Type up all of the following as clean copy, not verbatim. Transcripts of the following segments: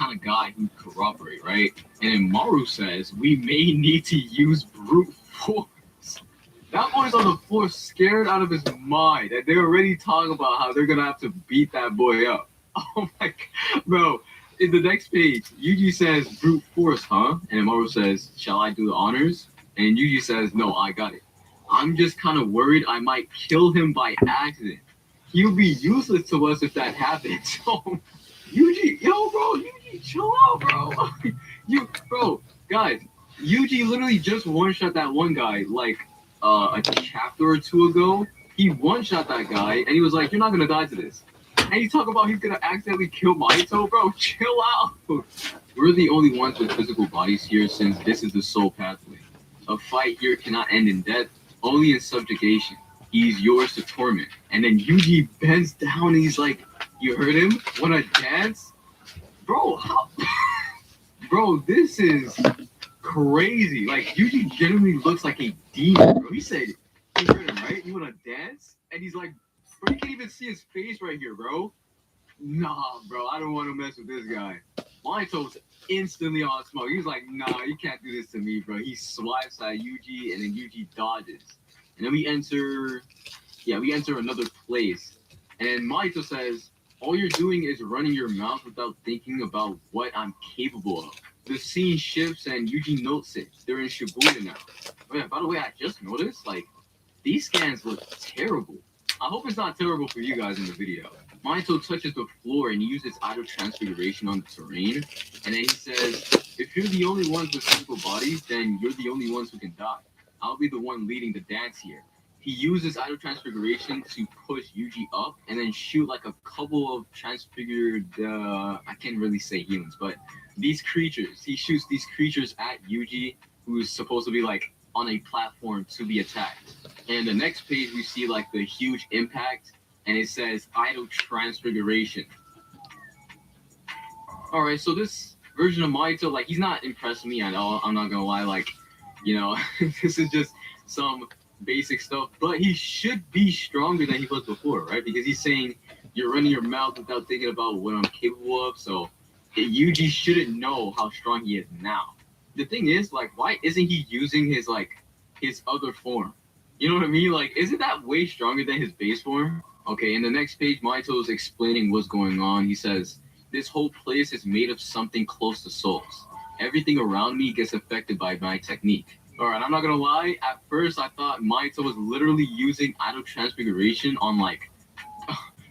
kind of guy who corroborate, right? And then Maru says we may need to use brute force. That boy's on the floor, scared out of his mind, and they're already talking about how they're gonna have to beat that boy up. Oh my god, bro! In the next page, Yuji says brute force, huh? And Maru says, "Shall I do the honors?" And Yuji says, "No, I got it. I'm just kind of worried I might kill him by accident. He'll be useless to us if that happens." Oh, Yuji, yo, bro, Yuji, chill out, bro. Bro, guys, Yuji literally just one shot that one guy like a chapter or two ago. He one shot that guy, and he was like, "You're not gonna die to this." And you talk about he's gonna accidentally kill Mahito, bro. Chill out. We're the only ones with physical bodies here, since this is the soul pathway. A fight here cannot end in death, only in subjugation. He's yours to torment. And then Yuji bends down and he's like, "You heard him? Wanna dance?" Bro, how? Bro, this is crazy. Like, Yuji genuinely looks like a demon, bro. He said, "You heard him, right? You wanna dance?" And he's like, bro, you can't even see his face right here, bro. Nah, bro, I don't want to mess with this guy. Mahito's instantly on smoke. He's like, "Nah, you can't do this to me, bro." He swipes at Yuji, and then Yuji dodges. And then we enter another place. And Mahito says, "All you're doing is running your mouth without thinking about what I'm capable of." The scene shifts, and Yuji notes it. They're in Shibuya now. Oh, yeah, by the way, I just noticed, like, these scans look terrible. I hope it's not terrible for you guys in the video. Mahito touches the floor and uses Idol Transfiguration on the terrain. And then he says, "If you're the only ones with physical bodies, then you're the only ones who can die. I'll be the one leading the dance here." He uses Idol Transfiguration to push Yuji up and then shoot like a couple of transfigured, I can't really say humans, but these creatures. He shoots these creatures at Yuji, who's supposed to be like on a platform to be attacked. And the next page, we see like the huge impact, and it says Idol Transfiguration. All right, so this version of Mahito, like, he's not impressing me at all. I'm not gonna lie, like, this is just some basic stuff. But he should be stronger than he was before, right? Because he's saying you're running your mouth without thinking about what I'm capable of. So Yuji shouldn't know how strong he is now. The thing is, like, why isn't he using his other form? You know what I mean? Like, isn't that way stronger than his base form? Okay, in the next page, Mahito is explaining what's going on. He says, "This whole place is made of something close to souls. Everything around me gets affected by my technique." All right, I'm not gonna lie. At first, I thought Mahito was literally using Idol Transfiguration on, like,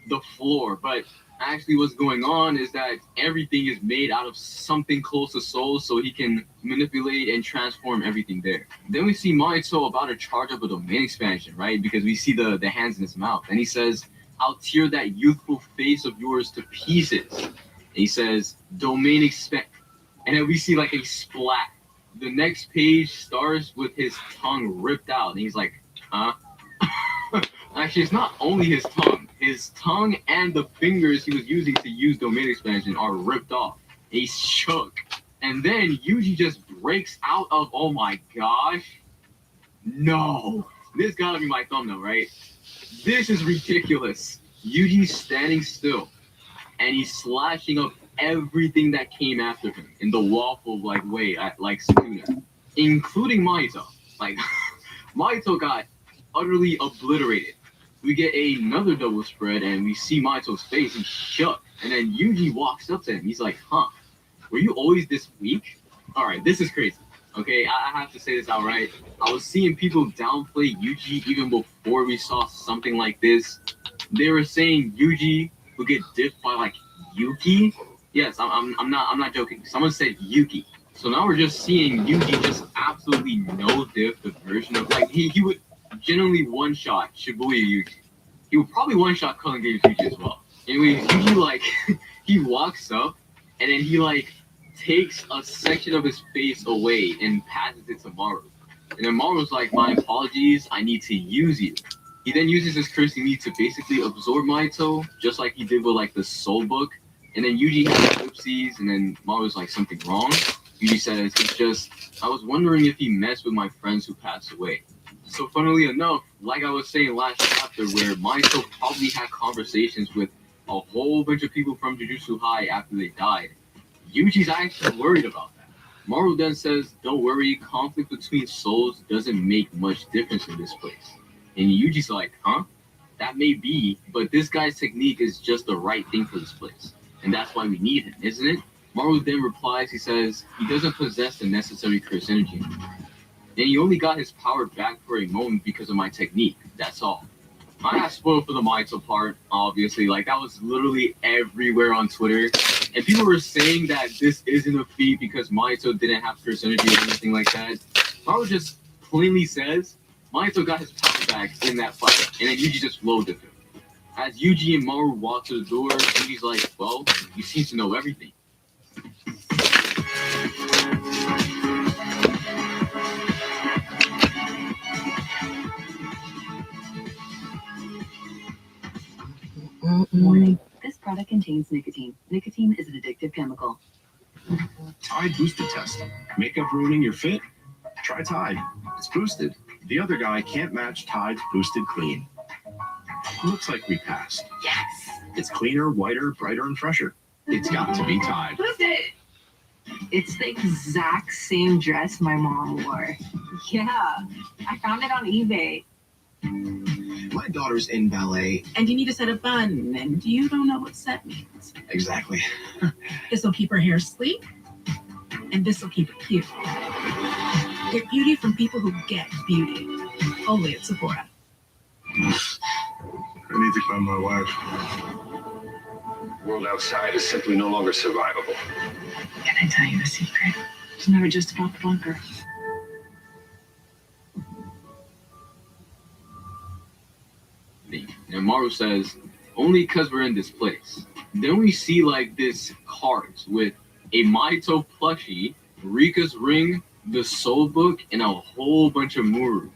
the floor, but actually what's going on is that everything is made out of something close to souls, so he can manipulate and transform everything there. Then we see Mahito about to charge up a domain expansion, right? Because we see the hands in his mouth, and he says, "I'll tear that youthful face of yours to pieces." And he says, "Domain expand," and then we see like a splat. The next page starts with his tongue ripped out, and he's like, "Huh?" Actually, it's not only his tongue. His tongue and the fingers he was using to use domain expansion are ripped off. He's shook. And then Yuji just breaks out of, oh my gosh. No. This gotta be my thumbnail, right? This is ridiculous. Yuji's standing still, and he's slashing up everything that came after him in the waffle like way at like Sukuna, including Mahito. Like, Mahito got utterly obliterated. We get another double spread, and we see Mahito's face. He's shook. And then Yuji walks up to him. He's like, "Huh, were you always this weak?" All right, this is crazy. Okay, I have to say this outright. I was seeing people downplay Yuji even before we saw something like this. They were saying Yuji would get diffed by like Yuki. Yes, I'm not joking. Someone said Yuki. So now we're just seeing Yuji just absolutely no diff the version of, like, he would generally one shot Shibuya Yuji. He would probably one shot Culling Games Yuji as well. Anyways, Yuji, like, he walks up and then he like takes a section of his face away and passes it to Maru. And then Maru's like, "My apologies, I need to use you." He then uses his cursing me to basically absorb Mahito, just like he did with like the Soul Book. And then Yuji has ellipses, and then Maru's like, "Something wrong?" Yuji says, "It's just, I was wondering if he messed with my friends who passed away." So funnily enough, like I was saying last chapter, where Mahito probably had conversations with a whole bunch of people from Jujutsu High after they died, Yuji's actually worried about that. Maru then says, "Don't worry, conflict between souls doesn't make much difference in this place." And Yuji's like, "Huh? That may be, but this guy's technique is just the right thing for this place. And that's why we need him, isn't it?" Maru then replies, he says, "He doesn't possess the necessary curse energy anymore. And he only got his power back for a moment because of my technique. That's all." I got spoiled for the Maito part, obviously. Like, that was literally everywhere on Twitter. And people were saying that this isn't a feat because Maito didn't have curse energy or anything like that. Maru just plainly says, Maito got his power back in that fight, and then Yuji just flowed with him. As Yuji and Maru walk to the door, Yuji's like, "Well, you seem to know everything." Warning. This product contains nicotine. Nicotine is an addictive chemical. Tide boosted test. Makeup ruining your fit? Try Tide. It's boosted. The other guy can't match Tide's boosted clean. Looks like we passed. Yes! It's cleaner, whiter, brighter, and fresher. It's got to be Tide. Who's it? It's the exact same dress my mom wore. Yeah, I found it on eBay. My daughter's in ballet. And you need a set of bun, and you don't know what set means. Exactly. This will keep her hair sleek, and this will keep it cute. Get beauty from people who get beauty. Only at Sephora. I need to find my wife. The world outside is simply no longer survivable. Can I tell you a secret? It's never just about the bunker. And Maru says, "Only because we're in this place." Then we see like this cards with a Maito plushie, Rika's ring, the soul book, and a whole bunch of Muru.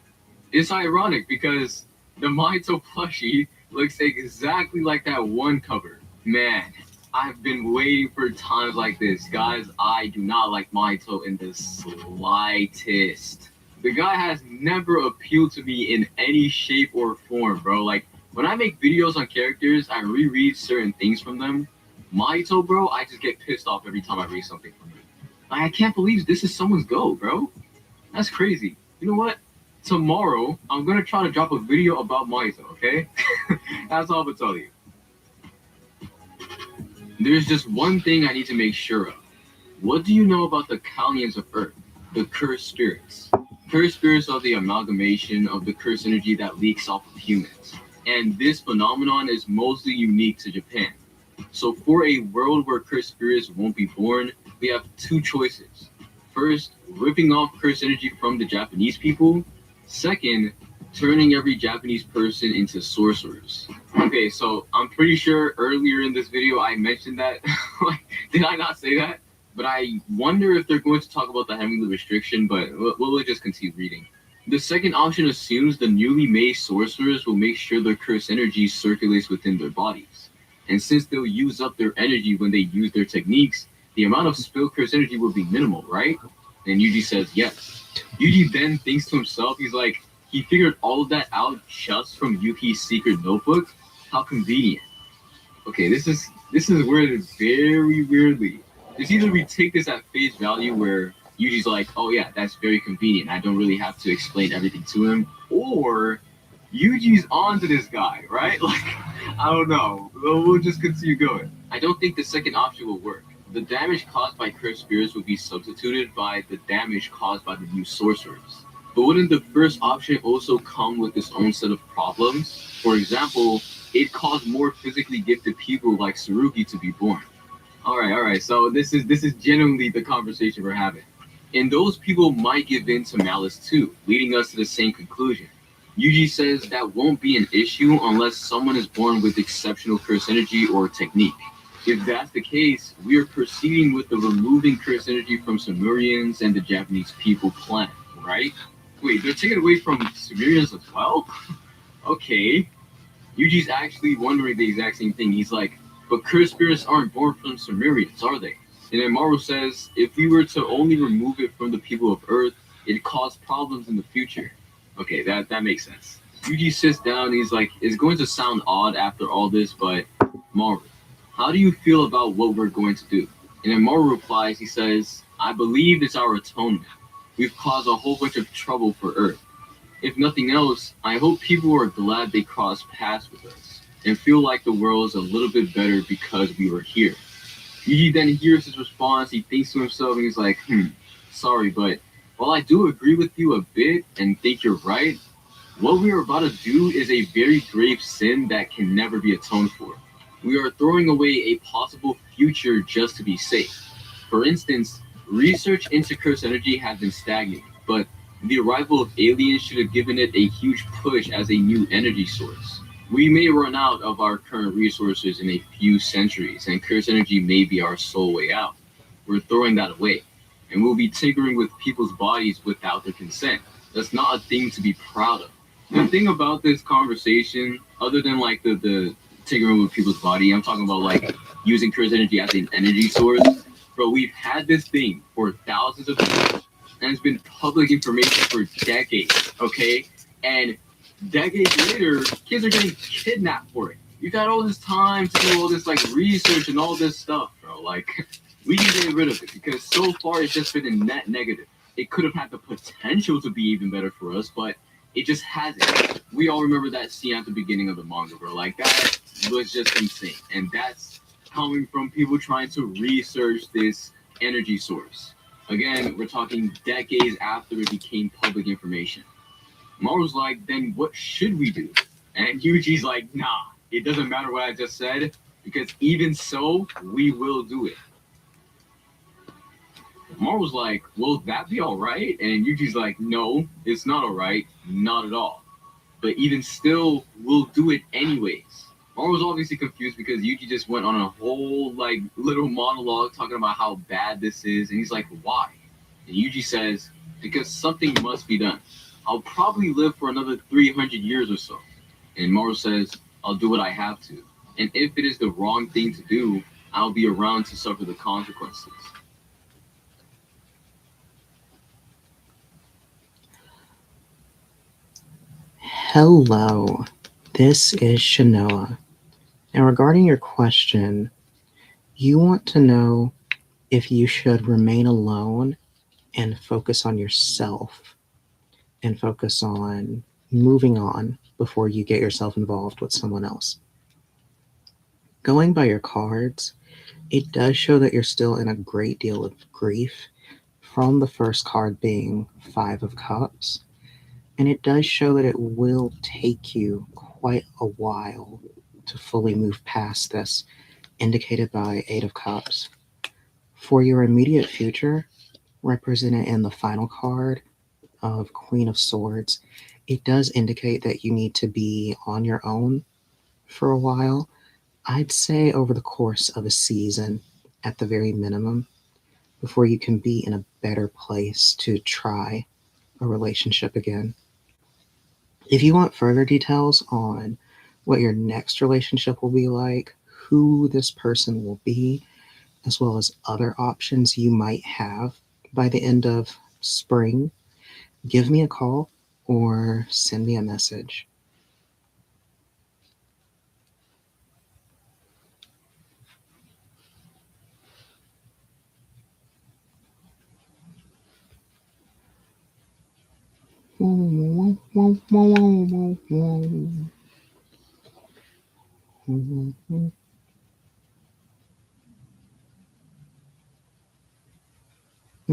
It's ironic because the Maito plushie looks exactly like that one cover. Man, I've been waiting for times like this. Guys, I do not like Maito in the slightest. The guy has never appealed to me in any shape or form, bro. Like, when I make videos on characters, I reread certain things from them. Maito, bro, I just get pissed off every time I read something from him. Like, I can't believe this is someone's go, bro. That's crazy. You know what? Tomorrow, I'm gonna try to drop a video about Maito, okay? That's all I'm gonna tell you. There's just one thing I need to make sure of. What do you know about the Kallians of Earth, the cursed spirits? Cursed spirits are the amalgamation of the cursed energy that leaks off of humans. And this phenomenon is mostly unique to Japan. So for a world where cursed spirits won't be born, we have two choices. First, ripping off cursed energy from the Japanese people. Second, turning every Japanese person into sorcerers. Okay, so I'm pretty sure earlier in this video I mentioned that. Did I not say that? But I wonder if they're going to talk about the heavenly restriction, but we'll just continue reading. The second option assumes the newly made sorcerers will make sure their cursed energy circulates within their bodies. And since they'll use up their energy when they use their techniques, the amount of spilled cursed energy will be minimal, right? And Yuji says yes. Yuji then thinks to himself, he's like, he figured all of that out just from Yuki's secret notebook? How convenient. Okay, this is worded very weirdly. It's either we take this at face value where Yuji's like, oh yeah, that's very convenient. I don't really have to explain everything to him. Or Yuji's onto this guy, right? Like, I don't know. We'll just continue going. I don't think the second option will work. The damage caused by cursed spirits will be substituted by the damage caused by the new sorcerers. But wouldn't the first option also come with its own set of problems? For example, it caused more physically gifted people like Tsurugi to be born. All right. So this is genuinely the conversation we're having. And those people might give in to malice too, leading us to the same conclusion. Yuji says that won't be an issue unless someone is born with exceptional curse energy or technique. If that's the case, we are proceeding with the removing curse energy from Sumerians and the Japanese people plan, right? Wait, they're taking it away from Sumerians as well? Okay. Yuji's actually wondering the exact same thing. He's like, but cursed spirits aren't born from Sumerians, are they? And then Maru says, if we were to only remove it from the people of Earth, it'd cause problems in the future. Okay, that makes sense. Yuji sits down and he's like, it's going to sound odd after all this, but Maru, how do you feel about what we're going to do? And then Maru replies, he says, I believe it's our atonement. We've caused a whole bunch of trouble for Earth. If nothing else, I hope people are glad they crossed paths with us and feel like the world's a little bit better because we were here. Yuji then hears his response, he thinks to himself, and he's like, sorry, but while I do agree with you a bit and think you're right, what we are about to do is a very grave sin that can never be atoned for. We are throwing away a possible future just to be safe. For instance, research into cursed energy has been stagnant, but the arrival of aliens should have given it a huge push as a new energy source. We may run out of our current resources in a few centuries, and cursed energy may be our sole way out. We're throwing that away, and we'll be tinkering with people's bodies without their consent. That's not a thing to be proud of. The thing about this conversation, other than like the tinkering with people's body, I'm talking about like using cursed energy as an energy source. Bro, we've had this thing for thousands of years, and it's been public information for decades, okay? And decades later, kids are getting kidnapped for it. You've got all this time to do all this like research and all this stuff, bro. Like, we can get rid of it because so far it's just been a net negative. It could have had the potential to be even better for us, but it just hasn't. We all remember that scene at the beginning of the manga, bro. Like, that was just insane. And that's coming from people trying to research this energy source. Again, we're talking decades after it became public information. Maru's like, then what should we do? And Yuji's like, nah, it doesn't matter what I just said, because even so, we will do it. Maru's like, will that be all right? And Yuji's like, no, it's not all right, not at all. But even still, we'll do it anyways. Maru's obviously confused because Yuji just went on a whole like little monologue talking about how bad this is, and he's like, why? And Yuji says, because something must be done. I'll probably live for another 300 years or so. And Maru says, I'll do what I have to. And if it is the wrong thing to do, I'll be around to suffer the consequences. Hello, this is Shanoa. Now, regarding your question, you want to know if you should remain alone and focus on yourself and focus on moving on before you get yourself involved with someone else. Going by your cards, it does show that you're still in a great deal of grief from the first card being Five of Cups. And it does show that it will take you quite a while to fully move past this, indicated by Eight of Cups. For your immediate future, represented in the final card of Queen of Swords, it does indicate that you need to be on your own for a while. I'd say over the course of a season at the very minimum, before you can be in a better place to try a relationship again. If you want further details on what your next relationship will be like, who this person will be, as well as other options you might have by the end of spring, give me a call or send me a message. I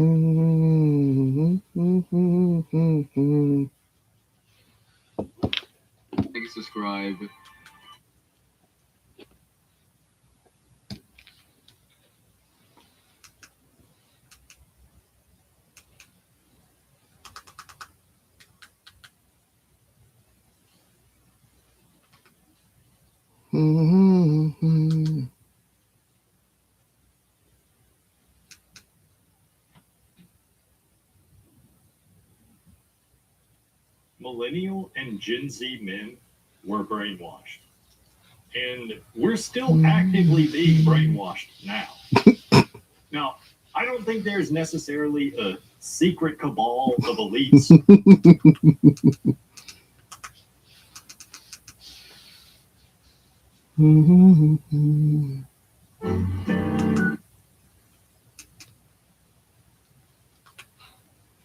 think it's described. Millennial and Gen Z men were brainwashed. And we're still actively being brainwashed now. Now, I don't think there's necessarily a secret cabal of elites.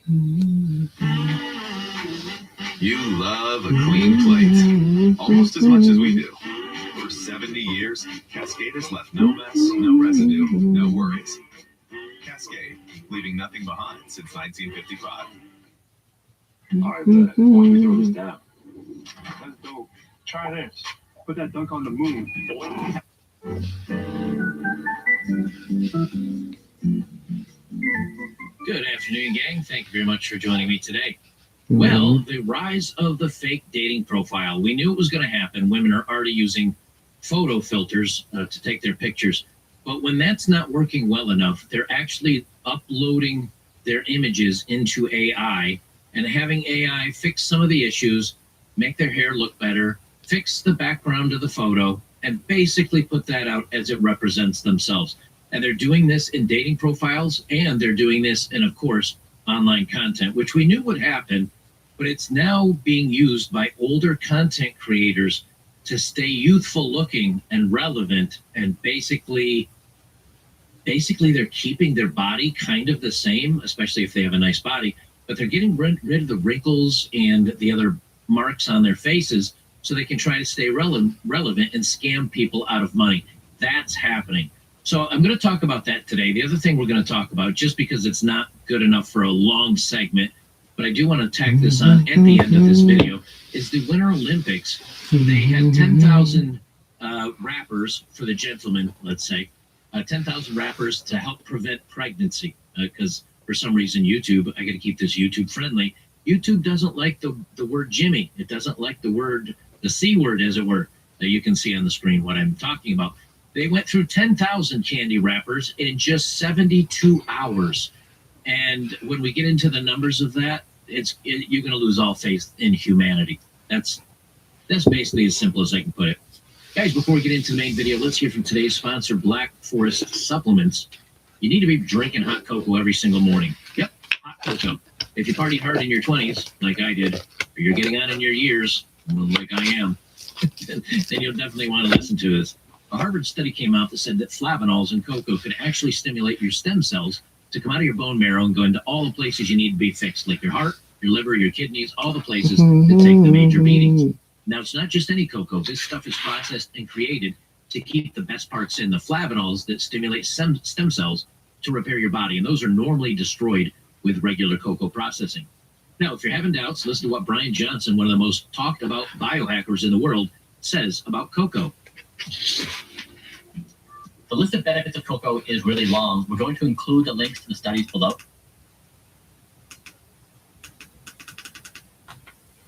You love a clean plate, almost as much as we do. For 70 years, Cascade has left no mess, no residue, no worries. Cascade, leaving nothing behind since 1955. All right, bet. Why don't we throw this down? That's dope. Try this. Put that dunk on the moon. Good afternoon, gang. Thank you very much for joining me today. Well, the rise of the fake dating profile. We knew it was going to happen. Women are already using photo filters to take their pictures. But when that's not working well enough, they're actually uploading their images into AI and having AI fix some of the issues, make their hair look better, fix the background of the photo, and basically put that out as it represents themselves. And they're doing this in dating profiles, and they're doing this in, of course, online content, which we knew would happen, but it's now being used by older content creators to stay youthful looking and relevant, and basically they're keeping their body kind of the same, especially if they have a nice body, but they're getting rid of the wrinkles and the other marks on their faces so they can try to stay relevant and scam people out of money. That's happening. So I'm going to talk about that today. The other thing we're going to talk about, just because it's not good enough for a long segment, but I do want to tack this on at the end of this video, is the Winter Olympics. They had 10,000 rappers for the gentlemen, let's say, 10,000 rappers to help prevent pregnancy, because for some reason YouTube, I got to keep this YouTube friendly. YouTube doesn't like the word Jimmy. It doesn't like the C word, as it were. That you can see on the screen what I'm talking about. They went through 10,000 candy wrappers in just 72 hours. And when we get into the numbers of that, you're going to lose all faith in humanity. That's basically as simple as I can put it. Guys, before we get into the main video, let's hear from today's sponsor, Black Forest Supplements. You need to be drinking hot cocoa every single morning. Yep, hot cocoa. If you partied hard in your 20s, like I did, or you're getting on in your years, like I am, then you'll definitely want to listen to this. A Harvard study came out that said that flavonols in cocoa could actually stimulate your stem cells to come out of your bone marrow and go into all the places you need to be fixed, like your heart, your liver, your kidneys, all the places that take the major beatings. Now, it's not just any cocoa. This stuff is processed and created to keep the best parts in, the flavonols that stimulate stem cells to repair your body, and those are normally destroyed with regular cocoa processing. Now, if you're having doubts, listen to what Brian Johnson, one of the most talked about biohackers in the world, says about cocoa. The list of benefits of cocoa is really long. We're going to include the links to the studies below.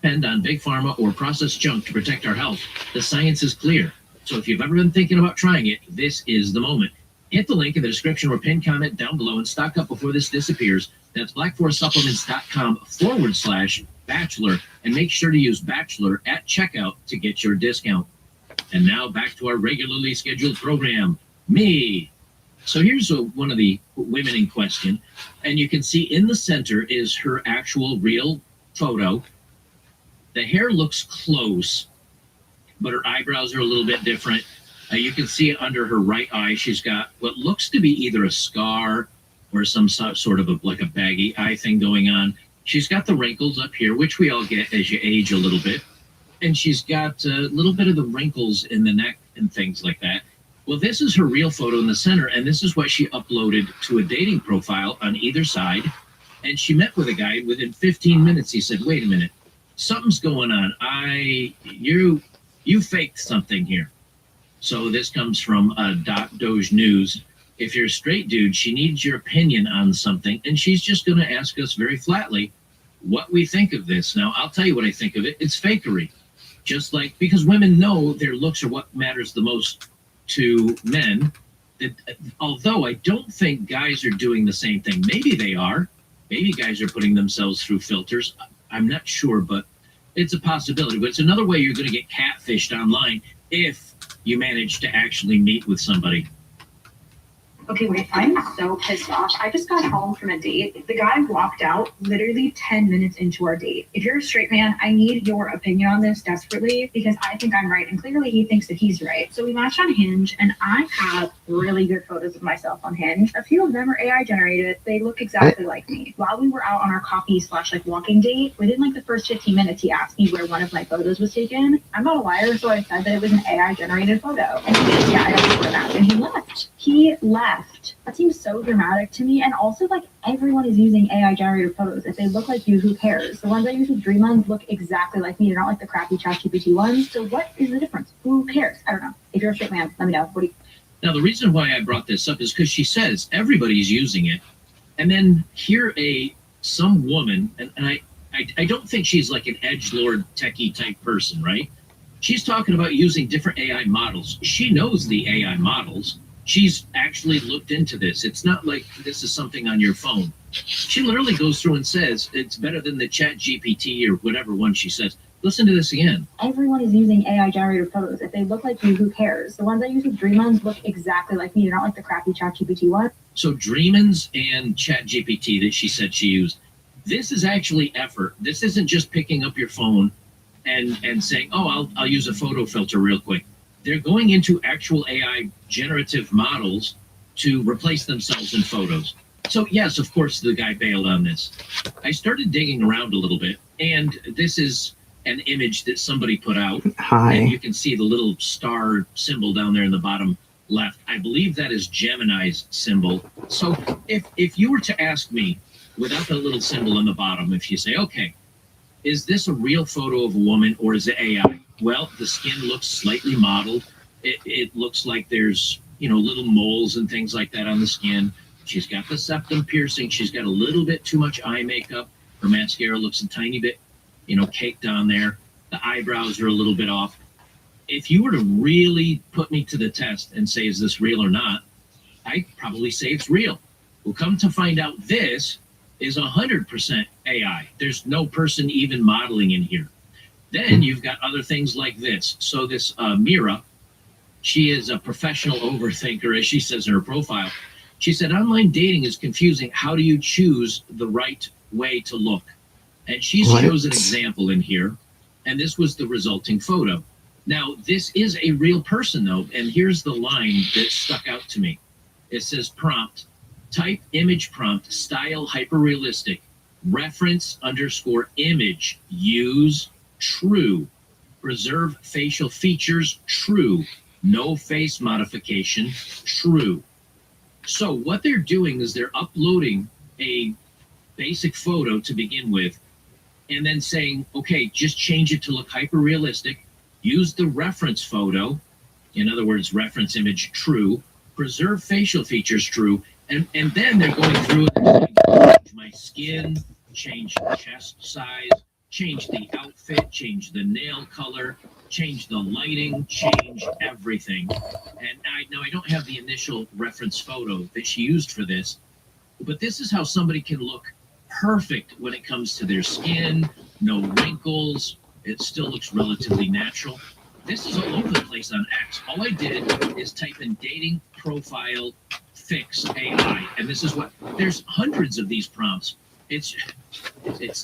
Depend on big pharma or processed junk to protect our health. The science is clear. So if you've ever been thinking about trying it, this is the moment. Hit the link in the description or pinned comment down below and stock up before this disappears. That's blackforestsupplements.com/bachelor, and make sure to use bachelor at checkout to get your discount. And now back to our regularly scheduled program. Me. So here's one of the women in question, and you can see in the center is her actual real photo. The hair looks close, but her eyebrows are a little bit different. You can see under her right eye, she's got what looks to be either a scar or some sort of like a baggy eye thing going on. She's got the wrinkles up here, which we all get as you age a little bit. And she's got a little bit of the wrinkles in the neck and things like that. Well, this is her real photo in the center, and this is what she uploaded to a dating profile on either side. And she met with a guy. Within 15 minutes, he said, wait a minute, something's going on. You faked something here. So this comes from Doge News. If you're a straight dude, she needs your opinion on something, and she's just going to ask us very flatly what we think of this. Now, I'll tell you what I think of it. It's fakery. Just like, because women know their looks are what matters the most to men. Although I don't think guys are doing the same thing. Maybe they are. Maybe guys are putting themselves through filters. I'm not sure, but it's a possibility. But it's another way you're going to get catfished online if you manage to actually meet with somebody. Okay, wait, I'm so pissed off. I just got home from a date. The guy walked out literally 10 minutes into our date. If you're a straight man, I need your opinion on this desperately because I think I'm right and clearly he thinks that he's right. So we matched on Hinge and I have really good photos of myself on Hinge. A few of them are AI generated. They look exactly like me. While we were out on our coffee / like walking date, within like the first 15 minutes, he asked me where one of my photos was taken. I'm not a liar, so I said that it was an AI generated photo. And he said, yeah, I don't know that. And he left. He left. That seems so dramatic to me. And also, like, everyone is using AI generated photos. If they look like you, who cares? The ones I use with Dreamland look exactly like me. They're not like the crappy ChatGPT ones. So what is the difference? Who cares? I don't know. If you're a straight man, let me know. What do you? Now, the reason why I brought this up is because she says everybody's using it. And then here some woman, and I don't think she's like an edgelord techie type person, right? She's talking about using different AI models. She knows the AI models. She's actually looked into this. It's not like this is something on your phone. She literally goes through and says it's better than the ChatGPT or whatever one she says. Listen to this again. Everyone is using AI generated photos. If they look like you, who cares? The ones I use with Dreamlands look exactly like me. They're not like the crappy ChatGPT ones. So Dreamlands and ChatGPT that she said she used, this is actually effort. This isn't just picking up your phone and saying, oh, I'll use a photo filter real quick. They're going into actual AI generative models to replace themselves in photos. So yes, of course, the guy bailed on this. I started digging around a little bit, and this is an image that somebody put out. Hi. And you can see the little star symbol down there in the bottom left. I believe that is Gemini's symbol. So if you were to ask me, without the little symbol on the bottom, if you say, okay, is this a real photo of a woman or is it AI? Well, the skin looks slightly modeled. It looks like there's, little moles and things like that on the skin. She's got the septum piercing. She's got a little bit too much eye makeup. Her mascara looks a tiny bit, caked on there. The eyebrows are a little bit off. If you were to really put me to the test and say, is this real or not? I'd probably say it's real. Well, come to find out, this is 100% AI. There's no person even modeling in here. Then you've got other things like this. So this Mira, she is a professional overthinker, as she says in her profile. She said, online dating is confusing. How do you choose the right way to look? And she shows an example in here. And this was the resulting photo. Now, this is a real person, though. And here's the line that stuck out to me. It says prompt, type image prompt, style hyperrealistic, reference _ image, use true, preserve facial features, true, no face modification, true. So what they're doing is they're uploading a basic photo to begin with, and then saying, okay, just change it to look hyper realistic, use the reference photo, in other words, reference image true, preserve facial features true, and then they're going through and change my skin, change chest size, change the outfit, change the nail color, change the lighting, change everything. And I don't have the initial reference photo that she used for this, but this is how somebody can look perfect when it comes to their skin, no wrinkles, it still looks relatively natural. This is all over the place on X. All I did is type in dating profile fix AI, and this is what, there's hundreds of these prompts. It's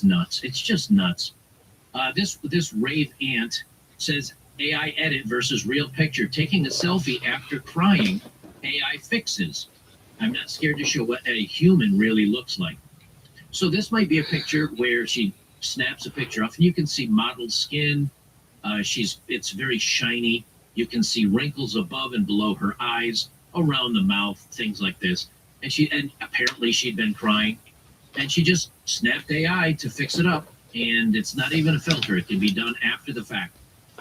nuts. It's just nuts. This rave ant says AI edit versus real picture. Taking a selfie after crying, AI fixes. I'm not scared to show what a human really looks like. So this might be a picture where she snaps a picture off, and you can see modeled skin. It's very shiny. You can see wrinkles above and below her eyes, around the mouth, things like this. And apparently she'd been crying. And she just snapped AI to fix it up, and it's not even a filter. It can be done after the fact.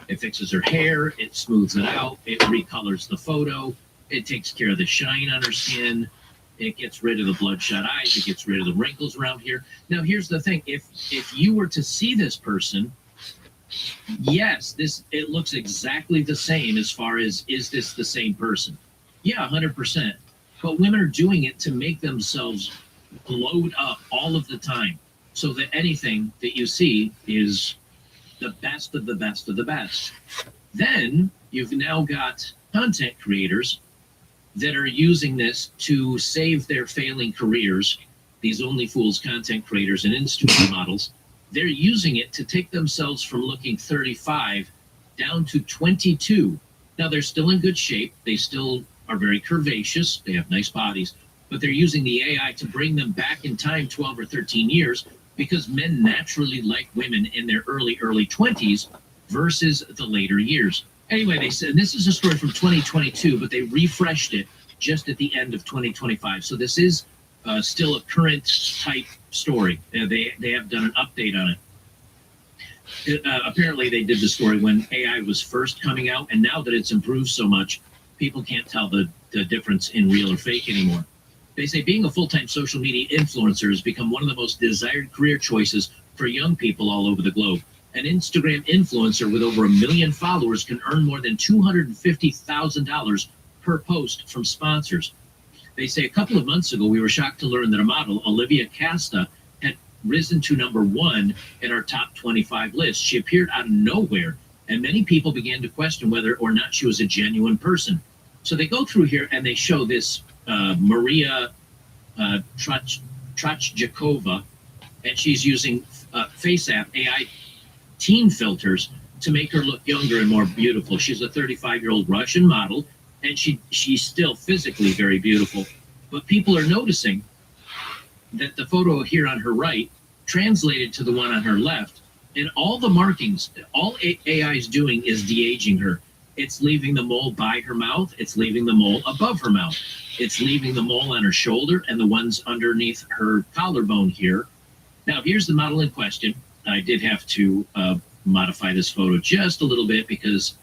It fixes her hair, it smooths it out, it recolors the photo, it takes care of the shine on her skin, it gets rid of the bloodshot eyes, it gets rid of the wrinkles around here. Now, here's the thing. If you were to see this person, yes, it looks exactly the same as far as, is this the same person? Yeah, 100%. But women are doing it to make themselves blowed up all of the time, so that anything that you see is the best of the best of the best. Then you've now got content creators that are using this to save their failing careers, these Only Fools content creators and Instagram models. They're using it to take themselves from looking 35 down to 22. Now, they're still in good shape. They still are very curvaceous. They have nice bodies. But they're using the AI to bring them back in time 12 or 13 years because men naturally like women in their early 20s versus the later years. Anyway, they said, and this is a story from 2022, but they refreshed it just at the end of 2025. So this is still a current type story. They have done an update on it. Apparently, they did the story when AI was first coming out, and now that it's improved so much, people can't tell the difference in real or fake anymore. They say being a full-time social media influencer has become one of the most desired career choices for young people all over the globe. An Instagram influencer with over 1 million followers can earn more than $250,000 per post from sponsors. They say a couple of months ago, we were shocked to learn that a model, Olivia Casta, had risen to #1 in our top 25 list. She appeared out of nowhere, and many people began to question whether or not she was a genuine person. So they go through here and they show this Maria Trachjakova, and she's using FaceApp AI teen filters to make her look younger and more beautiful. She's a 35-year-old Russian model, and she's still physically very beautiful. But people are noticing that the photo here on her right translated to the one on her left, and all the markings, all AI is doing is de-aging her. It's leaving the mole by her mouth. It's leaving the mole above her mouth. It's leaving the mole on her shoulder and the ones underneath her collarbone here. Now, here's the model in question. I did have to modify this photo just a little bit because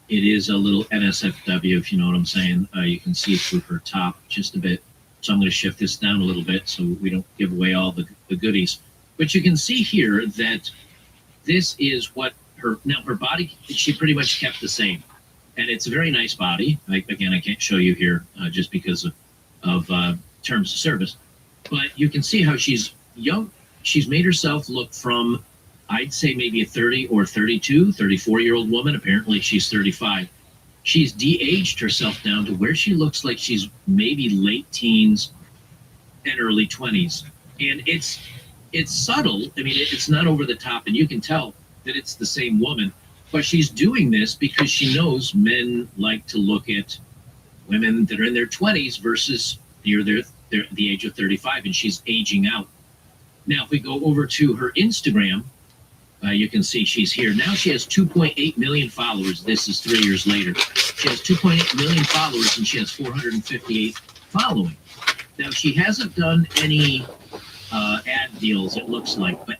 it is a little NSFW, if you know what I'm saying. You can see through her top just a bit. So I'm going to shift this down a little bit so we don't give away all the goodies. But you can see here that this is what her body, she pretty much kept the same. And it's a very nice body. Again, I can't show you here just because of terms of service. But you can see how she's young. She's made herself look from, I'd say maybe a 30 or 32, 34-year-old woman. Apparently she's 35. She's de-aged herself down to where she looks like she's maybe late teens and early 20s. And it's subtle. I mean, it's not over the top, and you can tell that it's the same woman. But she's doing this because she knows men like to look at women that are in their 20s versus near the age of 35, and she's aging out. Now, if we go over to her Instagram, you can see she's here. Now she has 2.8 million followers. This is 3 years later. She has 2.8 million followers, and she has 458 following. Now, she hasn't done any ad deals, it looks like, but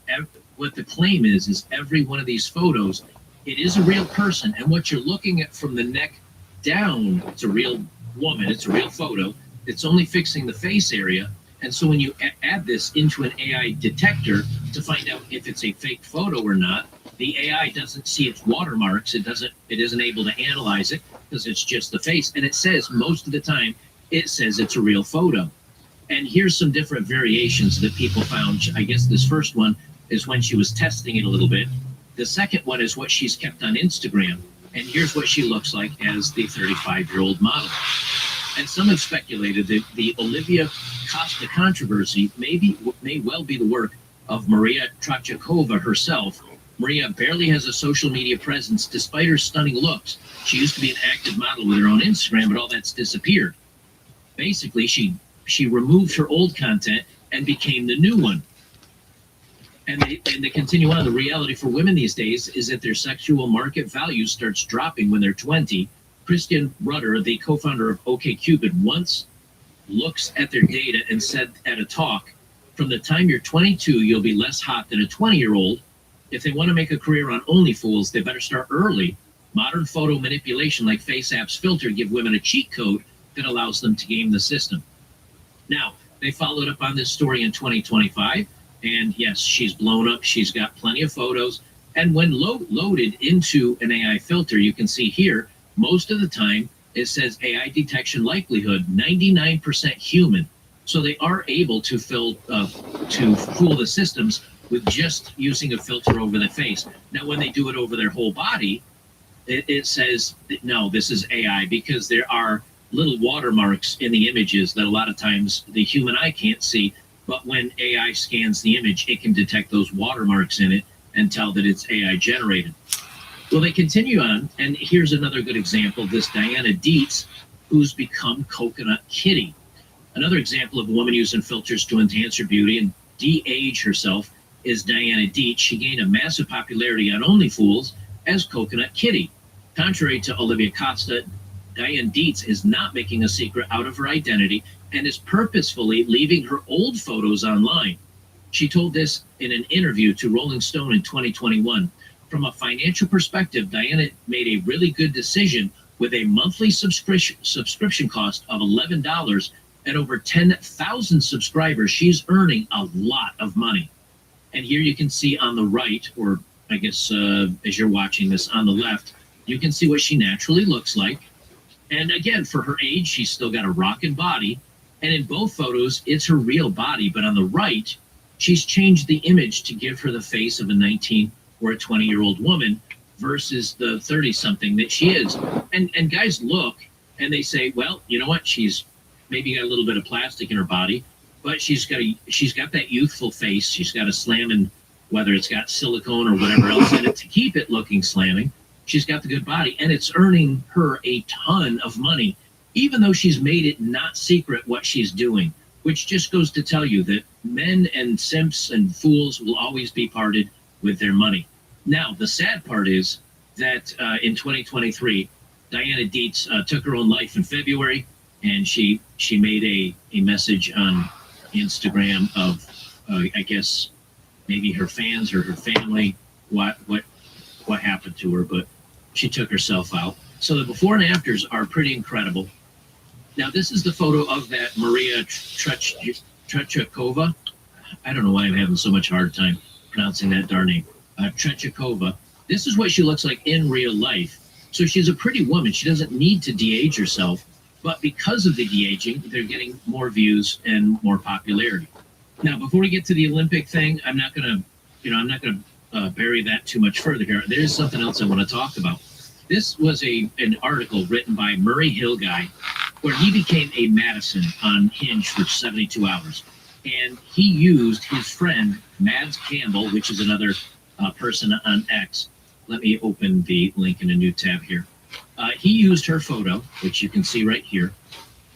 what the claim is every one of these photos, it is a real person, and what you're looking at from the neck down, it's a real woman, it's a real photo. It's only fixing the face area, and so when you add this into an AI detector to find out if it's a fake photo or not, the AI doesn't see its watermarks. It isn't able to analyze it because it's just the face, and it says most of the time it says it's a real photo. And here's some different variations that people found. I guess this first one is when she was testing it a little bit. The second one is what she's kept on Instagram. And here's what she looks like as the 35-year-old model. And some have speculated that the Olivia Casta controversy may well be the work of Maria Trachjakova herself. Maria barely has a social media presence despite her stunning looks. She used to be an active model with her own Instagram, but all that's disappeared. Basically, she removed her old content and became the new one. And they continue on. The reality for women these days is that their sexual market value starts dropping when they're 20. Christian Rudder, the co-founder of OkCupid, once looks at their data and said at a talk, from the time you're 22, you'll be less hot than a 20-year-old. If they want to make a career on Only Fools, they better start early. Modern photo manipulation like FaceApp's filter give women a cheat code that allows them to game the system. Now, they followed up on this story in 2025. And yes, she's blown up. She's got plenty of photos. And when loaded into an AI filter, you can see here, most of the time, it says AI detection likelihood, 99% human. So they are able to fool the systems with just using a filter over the face. Now, when they do it over their whole body, it says, no, this is AI, because there are little watermarks in the images that a lot of times the human eye can't see, but when AI scans the image, it can detect those watermarks in it and tell that it's AI generated. Well, they continue on, and here's another good example, this Diana Dietz, who's become Coconut Kitty. Another example of a woman using filters to enhance her beauty and de-age herself is Diana Dietz. She gained a massive popularity on OnlyFools as Coconut Kitty. Contrary to Olivia Costa, Diana Dietz is not making a secret out of her identity and is purposefully leaving her old photos online. She told this in an interview to Rolling Stone in 2021. From a financial perspective, Diana made a really good decision with a monthly subscription cost of $11 and over 10,000 subscribers. She's earning a lot of money. And here you can see on the right, or I guess as you're watching this on the left, you can see what she naturally looks like. And again, for her age, she's still got a rockin' body. And in both photos, it's her real body. But on the right, she's changed the image to give her the face of a 19 or a 20-year-old woman versus the 30-something that she is. And guys look and they say, well, you know what? She's maybe got a little bit of plastic in her body, but she's got that youthful face. She's got a slamming, whether it's got silicone or whatever else in it to keep it looking slamming. She's got the good body, and it's earning her a ton of money, even though she's made it not secret what she's doing, which just goes to tell you that men and simps and fools will always be parted with their money. Now, the sad part is that in 2023, Diana Dietz took her own life in February, and she made a message on Instagram of, I guess, maybe her fans or her family, what happened to her, but she took herself out. So the before and afters are pretty incredible. Now, this is the photo of that Maria Trechakova. I don't know why I'm having so much hard time pronouncing that darn name. Trechakova. This is what she looks like in real life. So she's a pretty woman. She doesn't need to de-age herself, but because of the de-aging, they're getting more views and more popularity. Now, before we get to the Olympic thing, I'm not gonna bury that too much further here. There is something else I want to talk about. This was an article written by Murray Hill Guy, where he became a Madison on Hinge for 72 hours. And he used his friend, Mads Campbell, which is another person on X. Let me open the link in a new tab here. He used her photo, which you can see right here,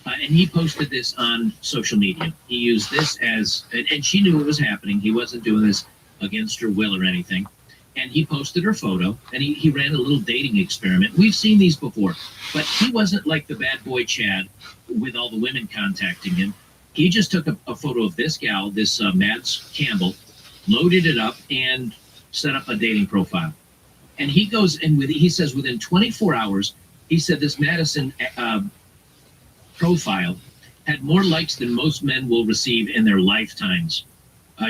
and he posted this on social media. He used this as, and she knew it was happening. He wasn't doing this against her will or anything. And he posted her photo, and he ran a little dating experiment. We've seen these before, but he wasn't like the bad boy Chad with all the women contacting him. He just took a photo of this gal, this Mads Campbell, loaded it up, and set up a dating profile. And he goes and he says within 24 hours, he said this Madison profile had more likes than most men will receive in their lifetimes.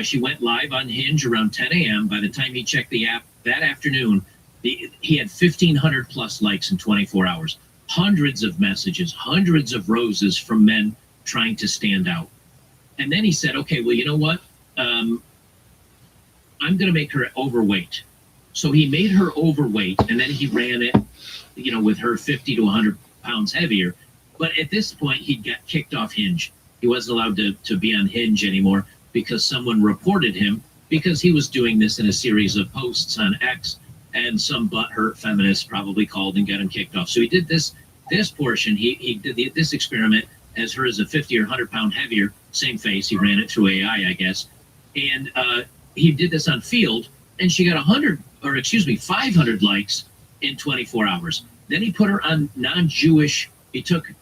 She went live on Hinge around 10 a.m. By the time he checked the app that afternoon, he had 1,500 plus likes in 24 hours. Hundreds of messages, hundreds of roses from men trying to stand out. And then he said, okay, well, you know what? I'm going to make her overweight. So he made her overweight, and then he ran it, with her 50 to 100 pounds heavier. But at this point, he got kicked off Hinge. He wasn't allowed to be on Hinge anymore because someone reported him because he was doing this in a series of posts on X, and some butthurt feminist probably called and got him kicked off. So he did this portion. He did this experiment as her as a 50 or 100 pound heavier, same face. He ran it through AI, I guess. And he did this on Field, and she got 500 likes in 24 hours. Then he put her on non-Jewish. He took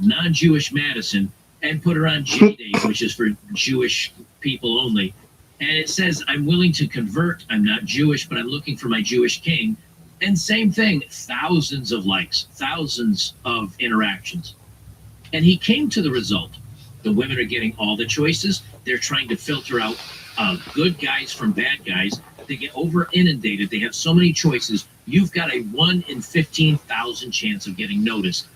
non-Jewish Madison and put her on JDate, which is for Jewish people only. And it says, I'm willing to convert. I'm not Jewish, but I'm looking for my Jewish king. And same thing, thousands of likes, thousands of interactions. And he came to the result. The women are getting all the choices. They're trying to filter out good guys from bad guys. They get over inundated. They have so many choices. You've got a 1 in 15,000 chance of getting noticed.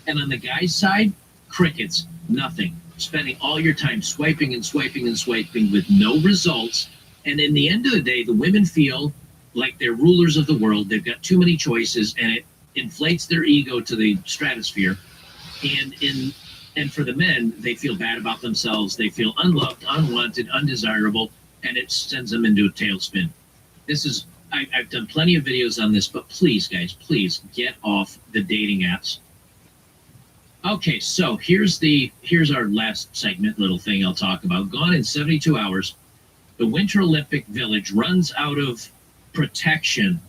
And on the guy's side, crickets, nothing. Spending all your time swiping and swiping and swiping with no results. And in the end of the day, the women feel like they're rulers of the world. They've got too many choices, and it inflates their ego to the stratosphere. And for the men, they feel bad about themselves. They feel unloved, unwanted, undesirable, and it sends them into a tailspin. I've done plenty of videos on this, but please, guys, please get off the dating apps. Okay, so here's our last segment, little thing I'll talk about. Gone in 72 hours, the Winter Olympic Village runs out of protection.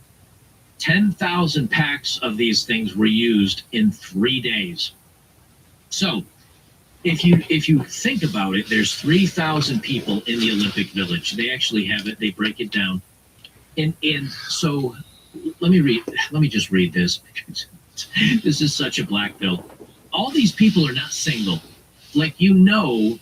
10,000 packs of these things were used in 3 days. So, if you think about it, there's 3,000 people in the Olympic Village. They actually have it. They break it down. And so let me just read this. This is such a black pill. All these people are not single. Like, you know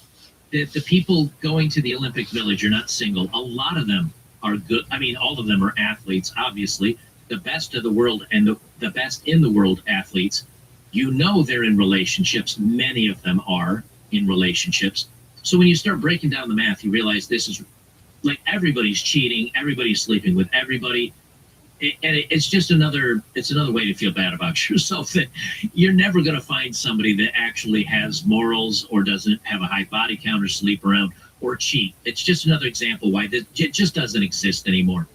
that the people going to the Olympic Village are not single. A lot of them are good. I mean, all of them are athletes, obviously. The best of the world and the best in the world athletes. You know they're in relationships. Many of them are in relationships. So when you start breaking down the math, you realize this is like everybody's cheating, everybody's sleeping with everybody. It's just another way to feel bad about yourself, that you're never going to find somebody that actually has morals or doesn't have a high body count or sleep around or cheat. It's just another example why it just doesn't exist anymore.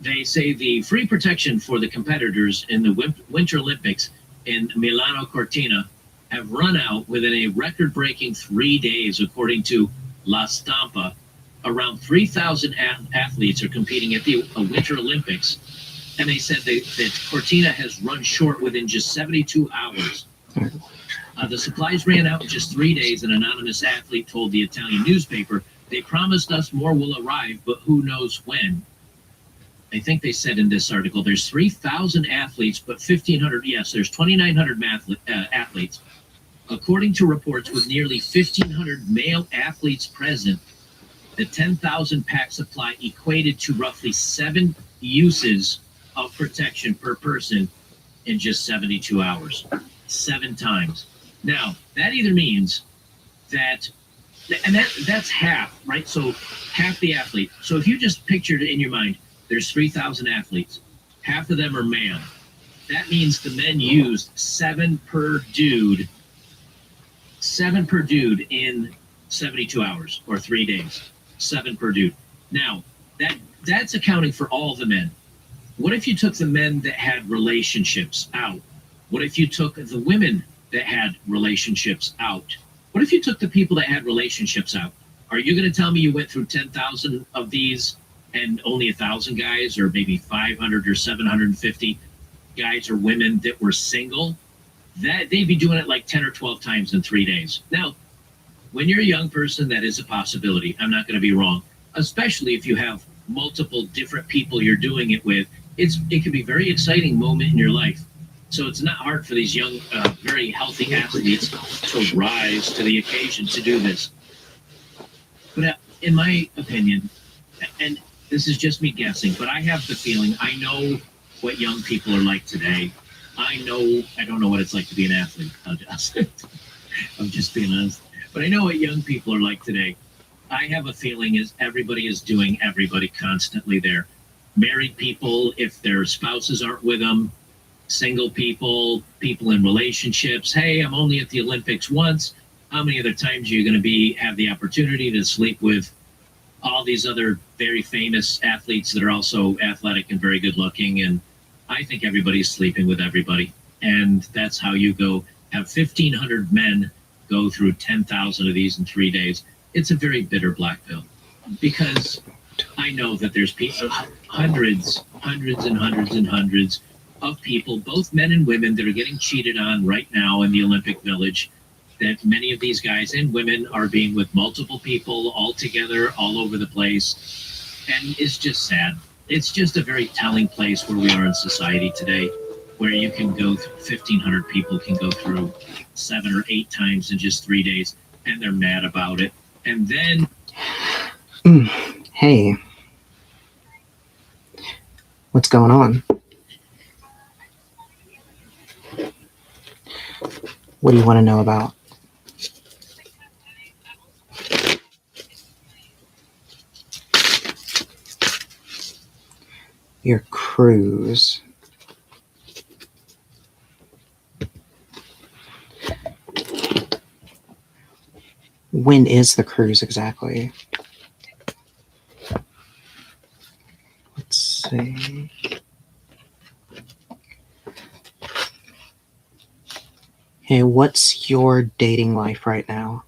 They say the free protection for the competitors in the Winter Olympics in Milano Cortina have run out within a record-breaking 3 days, according to La Stampa. Around 3,000 athletes are competing at the Winter Olympics, and they said that Cortina has run short within just 72 hours. The supplies ran out in just 3 days. An anonymous athlete told the Italian newspaper, "They promised us more will arrive, but who knows when." I think they said in this article there's 3,000 athletes, but 1,500, yes, there's 2,900 athletes. According to reports, with nearly 1,500 male athletes present, the 10,000 pack supply equated to roughly 7 uses of protection per person in just 72 hours. 7 times. Now, that either means that, and that's half, right? So half the athlete. So if you just pictured it in your mind, there's 3,000 athletes. Half of them are men. That means the men used 7 per dude in 72 hours or 3 days. 7 per dude. Now, that's accounting for all the men. What if you took the men that had relationships out? What if you took the women that had relationships out? What if you took the people that had relationships out? Are you going to tell me you went through 10,000 of these and only 1,000 guys, or maybe 500 or 750 guys or women that were single? That they'd be doing it like 10 or 12 times in 3 days. Now, when you're a young person, that is a possibility. I'm not going to be wrong, especially if you have multiple different people you're doing it with. It can be a very exciting moment in your life. So it's not hard for these young, very healthy athletes to rise to the occasion to do this. But in my opinion, and this is just me guessing, but I have the feeling, I know what young people are like today. I don't know what it's like to be an athlete. I'm just being honest. But I know what young people are like today. I have a feeling is everybody is doing everybody constantly there. Married people, if their spouses aren't with them, single people, people in relationships. Hey, I'm only at the Olympics once. How many other times are you going to have the opportunity to sleep with all these other very famous athletes that are also athletic and very good looking? And I think everybody's sleeping with everybody. And that's how you have 1,500 men go through 10,000 of these in 3 days. It's a very bitter black pill, because I know that there's people, hundreds and hundreds of people, both men and women, that are getting cheated on right now in the Olympic Village. That many of these guys and women are being with multiple people all together, all over the place. And it's just sad. It's just a very telling place where we are in society today, where you can go through 1,500 people can go through 7 or 8 times in just 3 days, and they're mad about it. And then, hey, what's going on? What do you want to know about? Your cruise. When is the cruise exactly? Let's see. Hey, what's your dating life right now?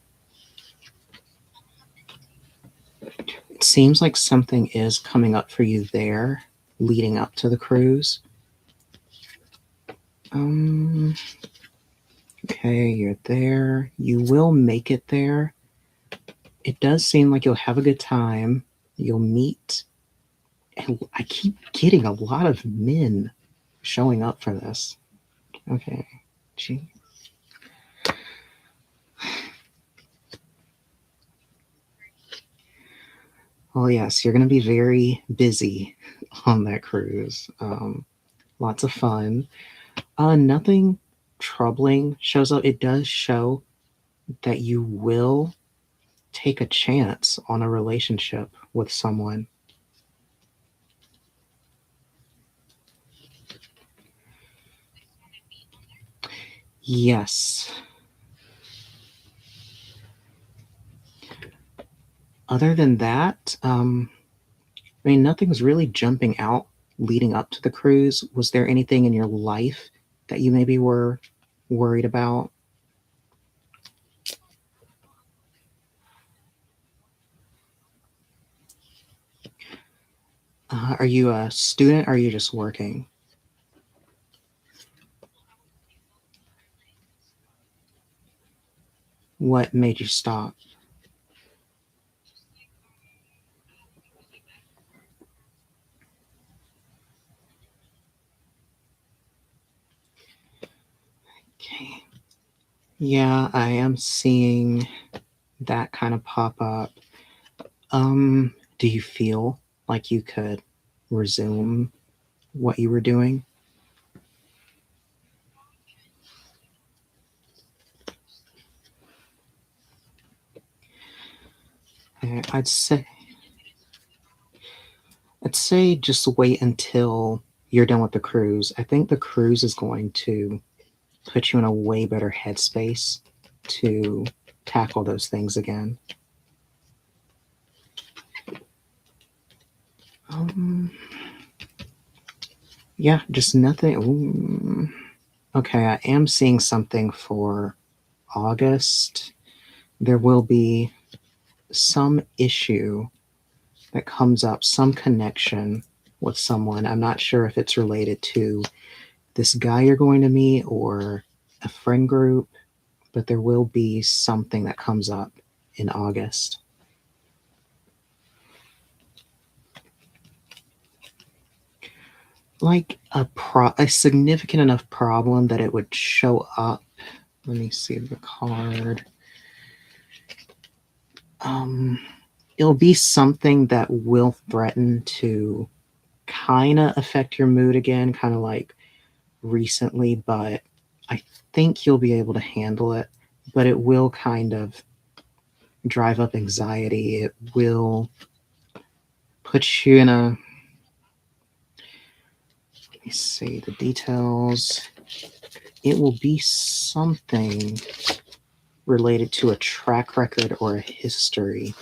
It seems like something is coming up for you there, leading up to the cruise. Okay, you're there. You will make it there. It does seem like you'll have a good time. You'll meet. And I keep getting a lot of men showing up for this. Okay. Gee. Well, yes, you're going to be very busy on that cruise. Lots of fun. Nothing troubling shows up. It does show that you will take a chance on a relationship with someone. Yes. Other than that, nothing's really jumping out leading up to the cruise. Was there anything in your life that you maybe were worried about? Are you a student or are you just working? What made you stop? Okay. Yeah, I am seeing that kind of pop up. Do you feel like you could resume what you were doing? I'd say just wait until you're done with the cruise. I think the cruise is going to put you in a way better headspace to tackle those things again. Yeah, just nothing. Ooh. Okay, I am seeing something for August. There will be some issue that comes up, some connection with someone. I'm not sure if it's related to this guy you're going to meet or a friend group, but there will be something that comes up in August. Like a significant enough problem that it would show up. Let me see the card. It'll be something that will threaten to kind of affect your mood again, kind of like recently, but I think you'll be able to handle it. But it will kind of drive up anxiety. It will put you in a... Let me see the details. It will be something related to a track record or a history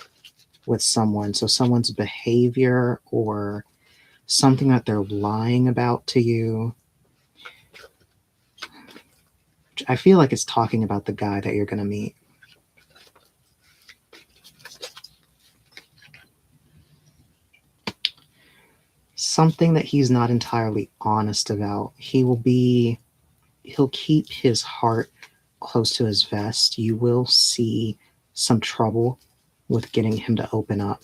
with someone. So someone's behavior or something that they're lying about to you. I feel like it's talking about the guy that you're going to meet. Something that he's not entirely honest about. He'll keep his heart close to his vest. You will see some trouble with getting him to open up.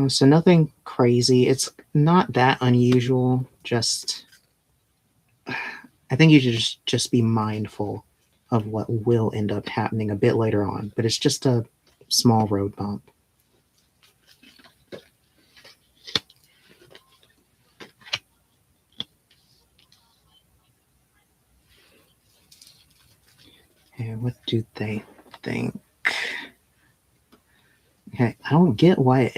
So nothing crazy. It's not that unusual. Just, I think you should just be mindful of what will end up happening a bit later on. But it's just a small road bump. And what do they think? Okay, I don't get why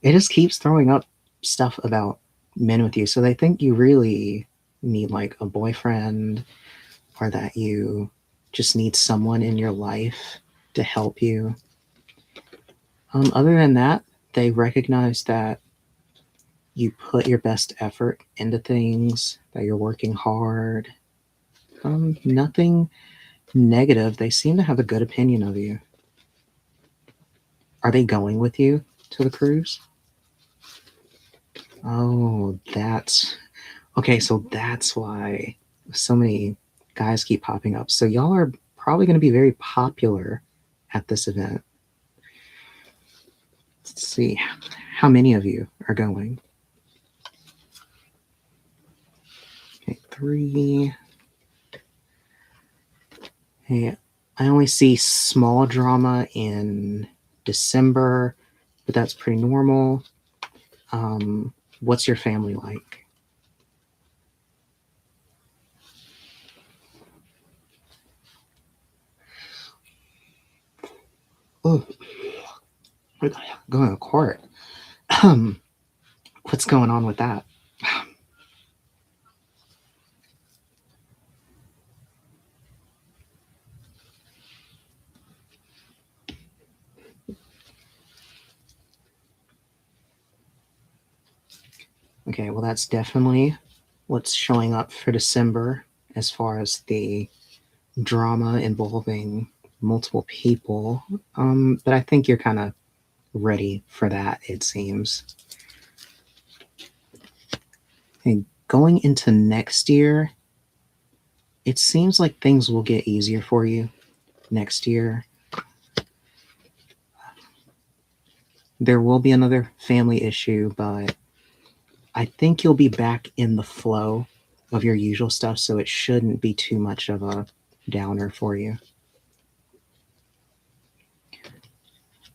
it just keeps throwing up stuff about men with you. So they think you really need like a boyfriend or that you just need someone in your life to help you. Other than that, they recognize that you put your best effort into things, that you're working hard. Nothing negative. They seem to have a good opinion of you. Are they going with you to the cruise? Oh, that's okay. So that's why so many guys keep popping up. So y'all are probably going to be very popular at this event. Let's see. How many of you are going? Okay, 3. Hey, I only see small drama in December, but that's pretty normal. What's your family like? Oh, going to court. What's going on with that? Okay, well, that's definitely what's showing up for December as far as the drama involving multiple people. But I think you're kind of ready for that, it seems. And going into next year, it seems like things will get easier for you next year. There will be another family issue, but I think you'll be back in the flow of your usual stuff, so it shouldn't be too much of a downer for you.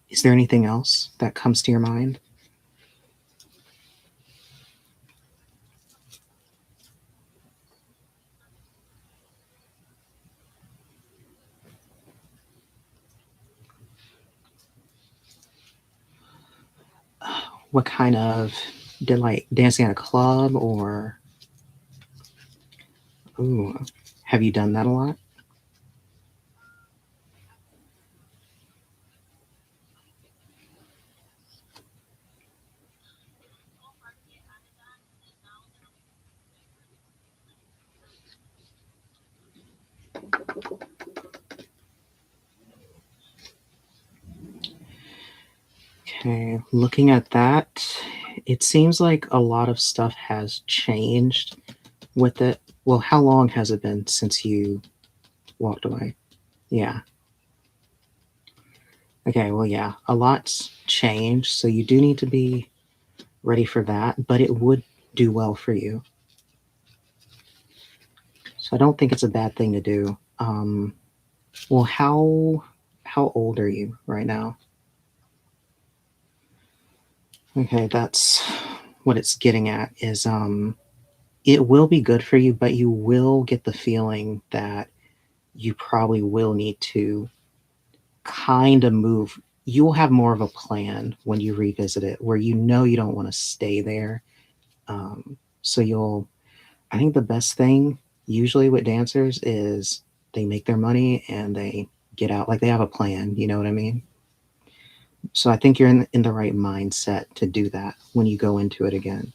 Is there anything else that comes to your mind? What kind of, did like dancing at a club or, ooh, have you done that a lot? Okay, looking at that, it seems like a lot of stuff has changed with it. Well, how long has it been since you walked away? Yeah. Okay, well, yeah, a lot's changed, so you do need to be ready for that, but it would do well for you. So I don't think it's a bad thing to do. Well, how old are you right now? Okay, that's what it's getting at is it will be good for you, but you will get the feeling that you probably will need to kind of move. You will have more of a plan when you revisit it where you know you don't want to stay there. So I think the best thing usually with dancers is they make their money and they get out, like they have a plan, you know what I mean? So I think you're in the right mindset to do that when you go into it again.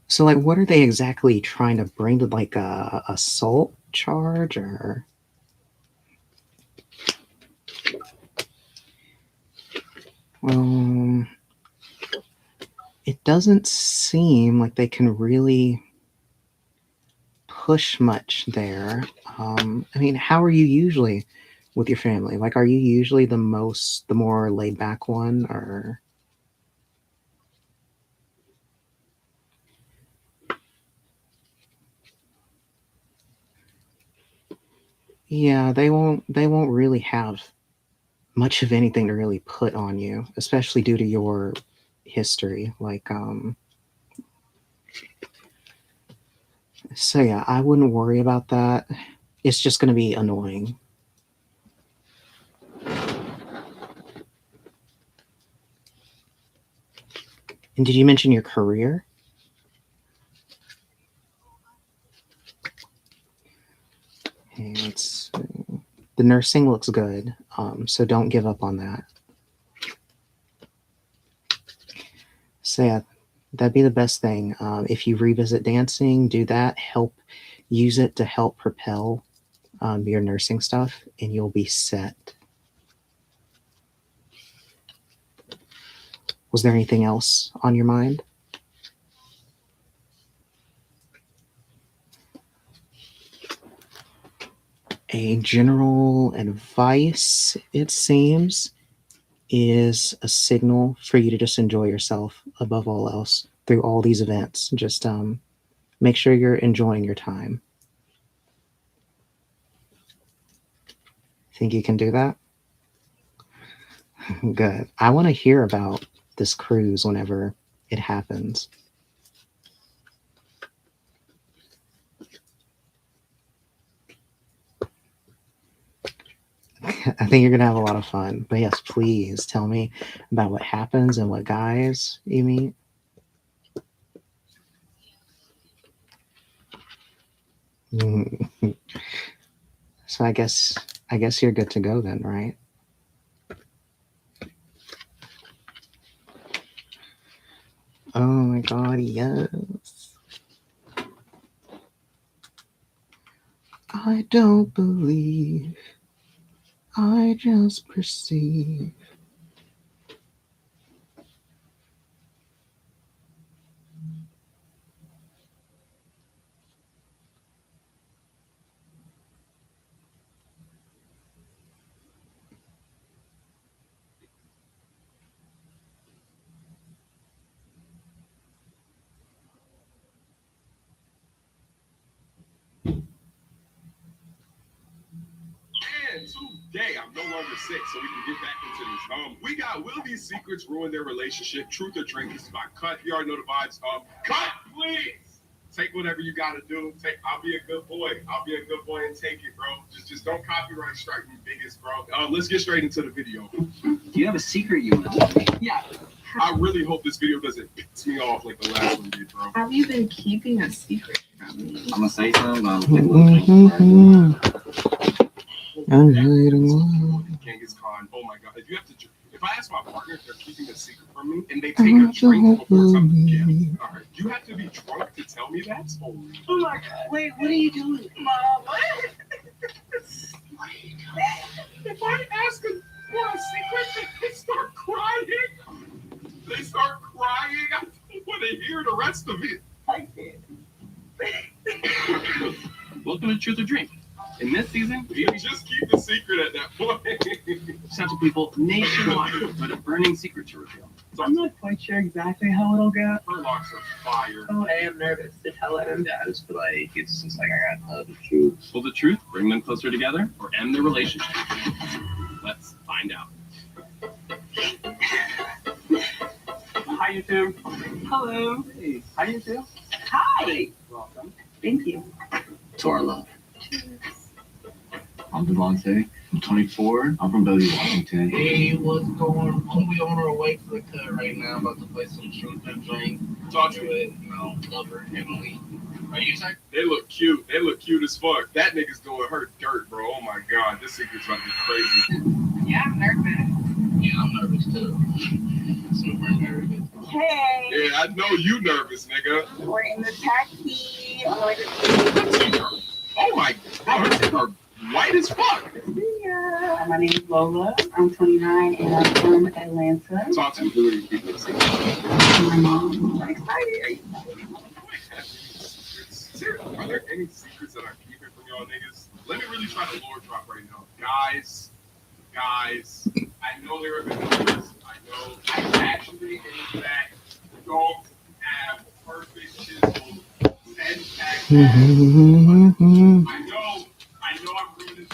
So like, what are they exactly trying to bring to like a assault charge or? It doesn't seem like they can really push much there. I mean, how are you usually with your family? Like, are you usually the more laid back one or? Yeah, they won't really have much of anything to really put on you, especially due to your history. Like, so yeah, I wouldn't worry about that. It's just going to be annoying. And did you mention your career? Okay, let's see. The nursing looks good, so don't give up on that. So yeah, that'd be the best thing. If you revisit dancing, do that. Use it to help propel your nursing stuff, and you'll be set. Was there anything else on your mind? A general advice, it seems, is a signal for you to just enjoy yourself above all else through all these events. Just make sure you're enjoying your time. Think you can do that? Good. I want to hear about this cruise whenever it happens. I think you're going to have a lot of fun. But yes, please tell me about what happens and what guys you meet. So I guess you're good to go then, right? Oh my God, yes. I don't believe, I just perceive. And today, I'm no longer sick, so we can get back into this. We got Will These Secrets Ruin Their Relationship? Truth or Drink? This is my cut. You already know the vibes. Cut, please. Take whatever you gotta do. I'll be a good boy. I'll be a good boy and take it, bro. Just don't copyright strike me, biggest, bro. Let's get straight into the video. Do you have a secret you want to tell me? Yeah. I really hope this video doesn't piss me off like the last one did, bro. Have you been keeping a secret from me? I'm gonna say something, but I'm gonna Genghis Khan. Oh my God. If I ask my partner if they're keeping a secret from me and they take a drink before something, yeah. All right. You have to be drunk to tell me that? Oh my God. Wait, what are you doing? Mom, what? If I ask them for a secret, they start crying. They start crying. I don't want to hear the rest of it. I did. Welcome to Truth or Drink. In this season, You just keep the secret at that point. essential people nationwide with a burning secret to reveal. I'm not quite sure exactly how it'll go. Furlocks are fire. Oh, I am nervous to tell him. Yeah, I just feel like it's just like I got the truth. Pull the truth, bring them closer together, or end their relationship. Let's find out. Hi, you two. Hello. Hey, how you two? Hi. Welcome. Thank you. To our love. I'm Devontae. I'm 24. I'm from Bellevue, Washington. Hey, what's going on? We on our way to the cut right now. About to play some Truth or Drink. Talk to it. Lover, Emily. Are you excited? They look cute. They look cute as fuck. That nigga's doing her dirt, bro. Oh my God. This secret's about to be crazy. Yeah, I'm nervous. Yeah, I'm nervous too. Super nervous. Hey. Yeah, I know you nervous, nigga. We're in the taxi. Oh my God. Her teeth are white as fuck. Yeah. My name is Lola. I'm 29 and I'm from Atlanta. Talk to me. Who are you keeping secret? My mom. I'm excited. Seriously, are there any secrets that I'm keeping from y'all niggas? Let me really try the Lord drop right now. Guys, I know there have been moments. I know I actually, in fact, don't have perfect chisel and tact. I know I'm reading.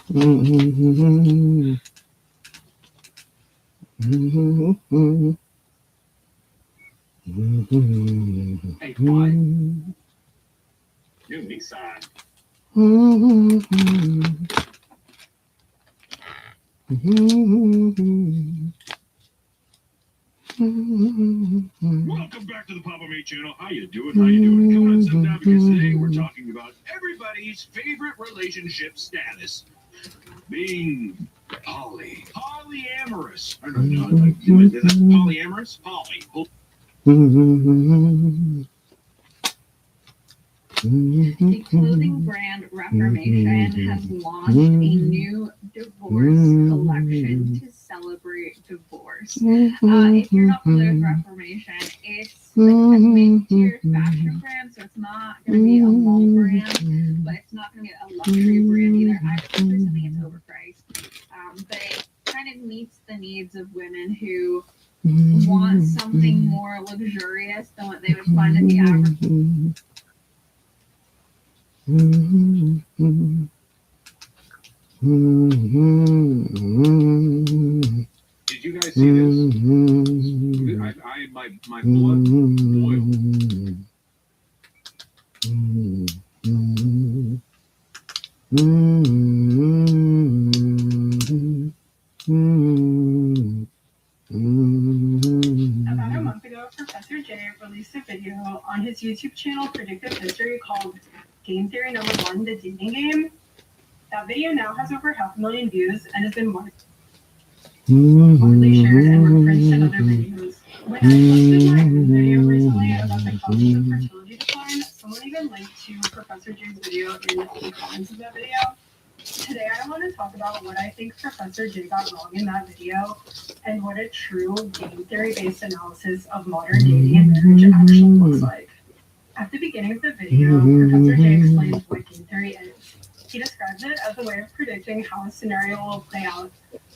Hey, quiet. You and me sign. Welcome back to the Papa Mate channel. How you doing? How you doing? Coming on Seventh Advocates today, we're talking about everybody's favorite relationship status being polyamorous. I don't know. Is that polyamorous? Poly. The clothing brand Reformation has launched a new divorce collection to celebrate divorce. If you're not familiar with Reformation, it's like a mid-tier fashion brand, so it's not going to be a mall brand, but it's not going to be a luxury brand either. I personally think it's overpriced, but it kind of meets the needs of women who want something more luxurious than what they would find at the average. Did you guys see this? My blood boiled. About a month ago, Professor Jay released a video on his YouTube channel, Predictive History, called Game Theory Number 1, The Dating Game. That video now has over 500,000 views and has been widely shared and referenced in other videos. When I posted my own video recently about the causes of fertility decline, someone even linked to Professor Jay's video in the comments of that video. Today I want to talk about what I think Professor Jay got wrong in that video and what a true game theory-based analysis of modern dating and marriage actually looks like. At the beginning of the video, Professor Jay explains what game theory is. He describes it as a way of predicting how a scenario will play out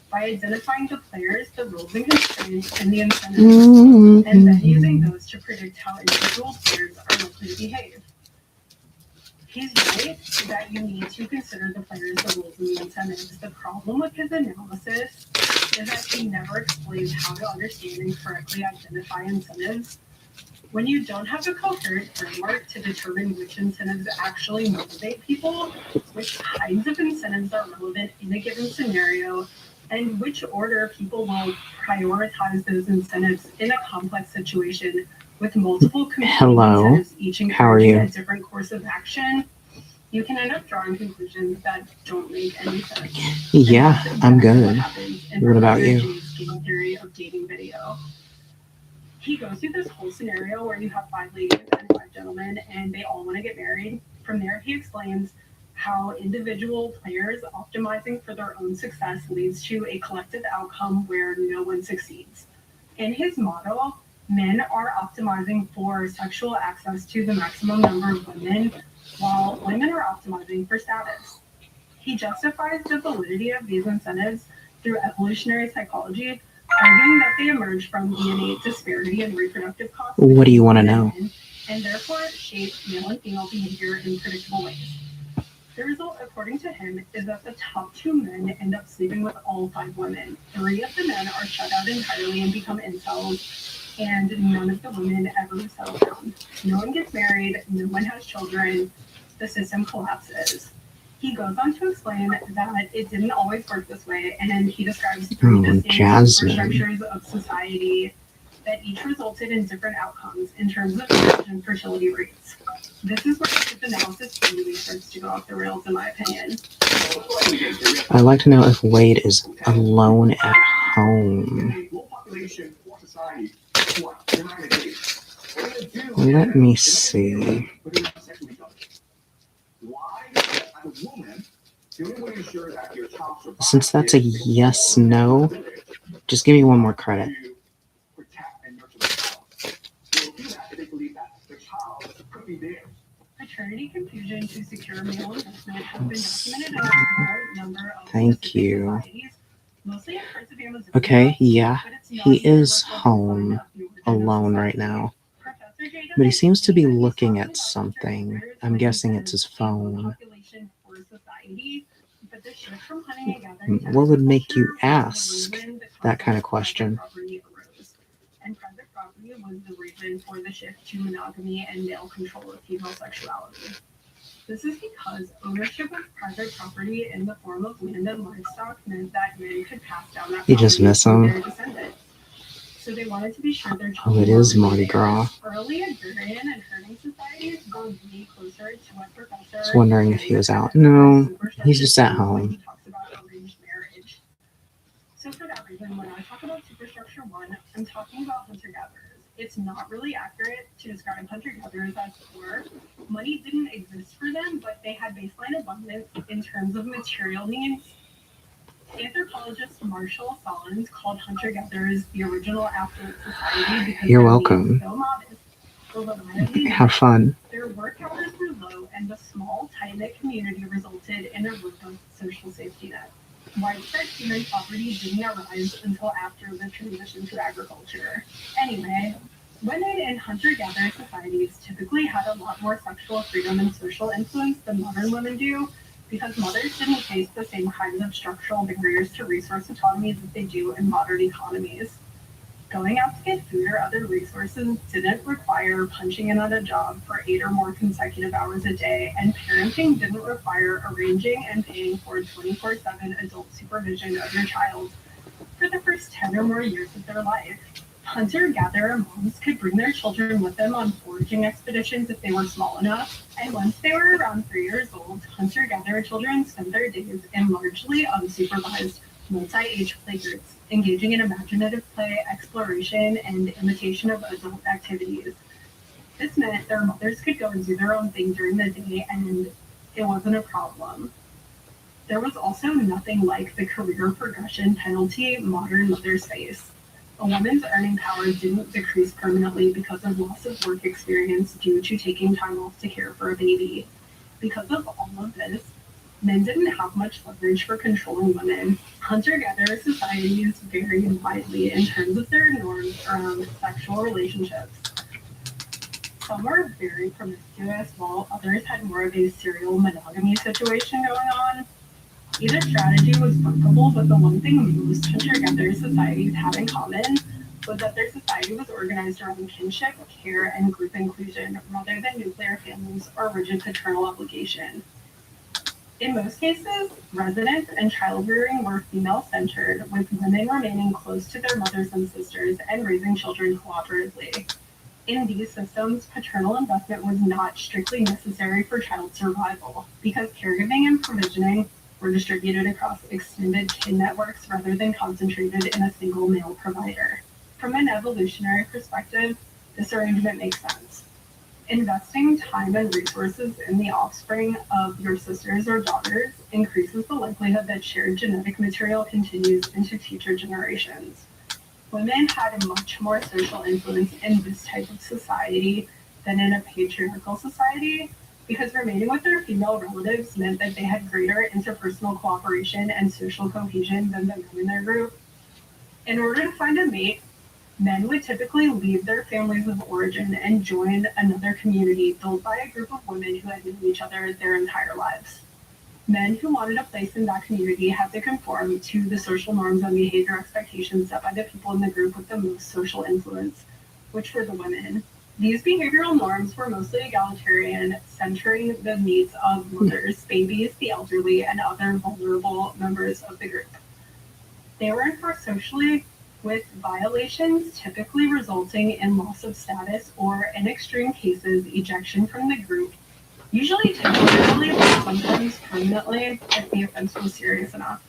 by identifying the players, the rules and constraints, and the incentives, and then using those to predict how individual players are likely to behave. He's right that you need to consider the players, the rules, and the incentives. The problem with his analysis is that he never explains how to understand and correctly identify incentives. When you don't have a coherent framework to determine which incentives actually motivate people, which kinds of incentives are relevant in a given scenario, and which order people will prioritize those incentives in a complex situation with multiple competing incentives, each encouraging a different course of action, you can end up drawing conclusions that don't make any sense. Yeah, I'm good. What about you? Game theory of dating video. He goes through this whole scenario where you have 5 ladies and 5 gentlemen, and they all want to get married. From there, he explains how individual players optimizing for their own success leads to a collective outcome where no one succeeds. In his model, men are optimizing for sexual access to the maximum number of women, while women are optimizing for status. He justifies the validity of these incentives through evolutionary psychology, arguing that they emerge from the innate disparity in reproductive costs. What do you want to know? And therefore shape male and female behavior in predictable ways. The result, according to him, is that the top 2 men end up sleeping with all 5 women. 3 of the men are shut out entirely and become incels, and none of the women ever settle down. No one gets married, no one has children, the system collapses. He goes on to explain that it didn't always work this way, and he describes 3 distinct structures of society that each resulted in different outcomes in terms of marriage and fertility rates. This is where his analysis really starts to go off the rails, in my opinion. I'd like to know if Wade is alone at home. Let me see. Since that's a yes, no, just give me one more credit. Paternity confusion to secure male investment has been documented in a small number of Thank you. societies, mostly in parts of Amazon. Okay, yeah, he is home alone right now. But he seems to be looking at something. I'm guessing it's his phone. What would make you ask that kind of question? And private property was the reason for the shift to monogamy and male control of female sexuality. This is because ownership of private property in the form of land and livestock meant that men could pass down that You just property miss to him. their descendants. So they wanted to be sure their Oh, it children is were Mardi there. Gras. Early agrarian and herding societies go way closer to what Professor I was wondering if he was out. No, he's just at home. talks about arranged marriage. So for that reason, when I talk about superstructure 1, I'm talking about hunter-gatherers. It's not really accurate to describe hunter-gatherers as poor. Money didn't exist for them, but they had baseline abundance in terms of material needs. Anthropologist Marshall Solins called hunter-gatherers the original affluent society because You're their welcome. needs were so modest. Reliably Have fun. their work hours were low, and the small, tight-knit community resulted in a robust social safety net. Widespread human poverty didn't arise until after the transition to agriculture. Anyway, women in hunter-gatherer societies typically had a lot more sexual freedom and social influence than modern women do, because mothers didn't face the same kinds of structural barriers to resource autonomy that they do in modern economies. Going out to get food or other resources didn't require punching in on a job for 8 or more consecutive hours a day, and parenting didn't require arranging and paying for 24/7 adult supervision of your child for the first 10 or more years of their life. Hunter-gatherer moms could bring their children with them on foraging expeditions if they were small enough, and once they were around 3 years old, hunter-gatherer children spent their days in largely unsupervised, multi-age playgroups, engaging in imaginative play, exploration, and imitation of adult activities. This meant their mothers could go and do their own thing during the day, and it wasn't a problem. There was also nothing like the career progression penalty modern mothers face. A woman's earning power didn't decrease permanently because of loss of work experience due to taking time off to care for a baby. Because of all of this, men didn't have much leverage for controlling women. Hunter-gatherer societies varied widely in terms of their norms around sexual relationships. Some were very promiscuous, while others had more of a serial monogamy situation going on. Either strategy was workable, but the one thing most hunter-gatherer societies had in common was that their society was organized around kinship, care, and group inclusion, rather than nuclear families or rigid paternal obligation. In most cases, residence and child rearing were female-centered, with women remaining close to their mothers and sisters and raising children cooperatively. In these systems, paternal investment was not strictly necessary for child survival, because caregiving and provisioning were distributed across extended kin networks rather than concentrated in a single male provider. From an evolutionary perspective, this arrangement makes sense. Investing time and resources in the offspring of your sisters or daughters increases the likelihood that shared genetic material continues into future generations. Women had a much more social influence in this type of society than in a patriarchal society, because remaining with their female relatives meant that they had greater interpersonal cooperation and social cohesion than the men in their group. In order to find a mate, men would typically leave their families of origin and join another community built by a group of women who had known each other their entire lives. Men who wanted a place in that community had to conform to the social norms and behavior expectations set by the people in the group with the most social influence, which were the women. These behavioral norms were mostly egalitarian, centering the needs of mothers, babies, the elderly, and other vulnerable members of the group. They were enforced socially, with violations typically resulting in loss of status or, in extreme cases, ejection from the group, usually temporarily but sometimes permanently if the offense was serious enough.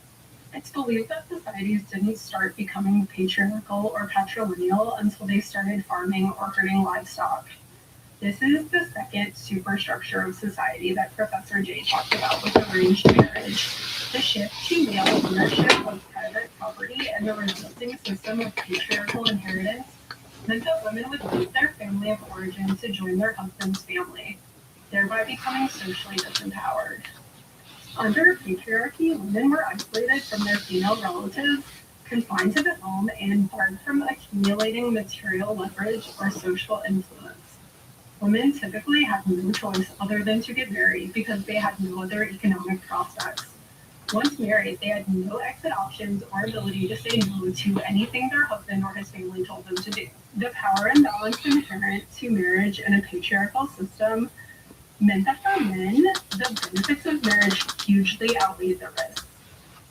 It's believed that societies didn't start becoming patriarchal or patrilineal until they started farming or herding livestock. This is the second superstructure of society that Professor J talked about with arranged marriage. The shift to male ownership of private property and the resulting system of patriarchal inheritance meant that women would leave their family of origin to join their husband's family, thereby becoming socially disempowered. Under patriarchy, women were isolated from their female relatives, confined to the home, and barred from accumulating material leverage or social influence. Women typically had no choice other than to get married because they had no other economic prospects. Once married, they had no exit options or ability to say no to anything their husband or his family told them to do. The power imbalance inherent to marriage in a patriarchal system meant that for men, the benefits of marriage hugely outweighed the risks.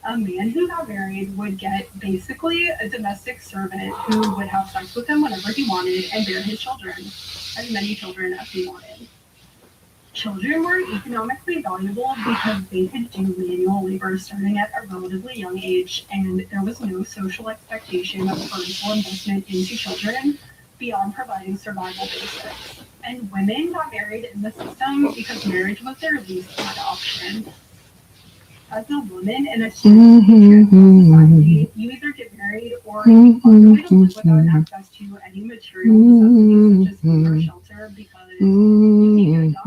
A man who got married would get basically a domestic servant who would have sex with him whenever he wanted and bear his children, as many children as he wanted. Children were economically valuable because they could do manual labor starting at a relatively young age, and there was no social expectation of parental investment into children beyond providing survival basics. And women got married in the system because marriage was their least bad option. As a woman in a society, you either get married or you find a way to live without access to any material necessities such as food or shelter because you can't get a job.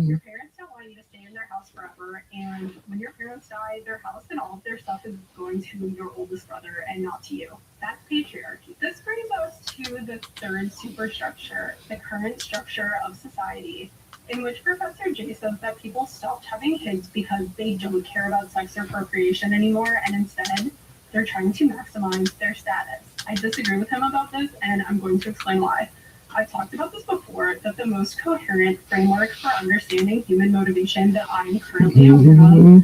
Your parents don't want you to stay in their house forever, and when your parents die, their house and all of their stuff is going to your oldest brother and not to you. That's patriarchy. This brings us to the third superstructure, the current structure of society, in which Professor J says that people stopped having kids because they don't care about sex or procreation anymore, and instead, they're trying to maximize their status. I disagree with him about this, and I'm going to explain why. I've talked about this before, that the most coherent framework for understanding human motivation that I'm currently aware of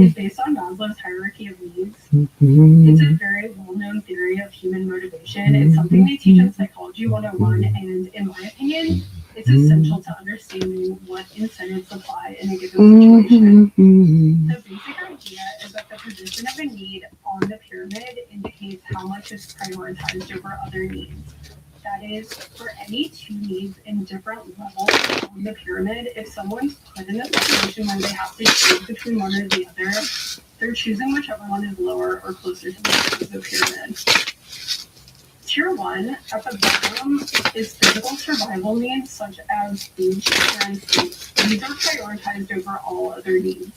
is based on Maslow's hierarchy of needs. It's a very well-known theory of human motivation. It's something they teach in Psychology 101, and in my opinion, it's essential to understanding what incentives apply in a given situation. The basic idea is that the position of a need on the pyramid indicates how much is prioritized over other needs. That is, for any two needs in different levels on the pyramid, if someone's put in a situation where they have to choose between one or the other, they're choosing whichever one is lower or closer to the top of the pyramid. Tier 1 at the bottom is physical survival needs such as food, shelter, and sleep. These are prioritized over all other needs.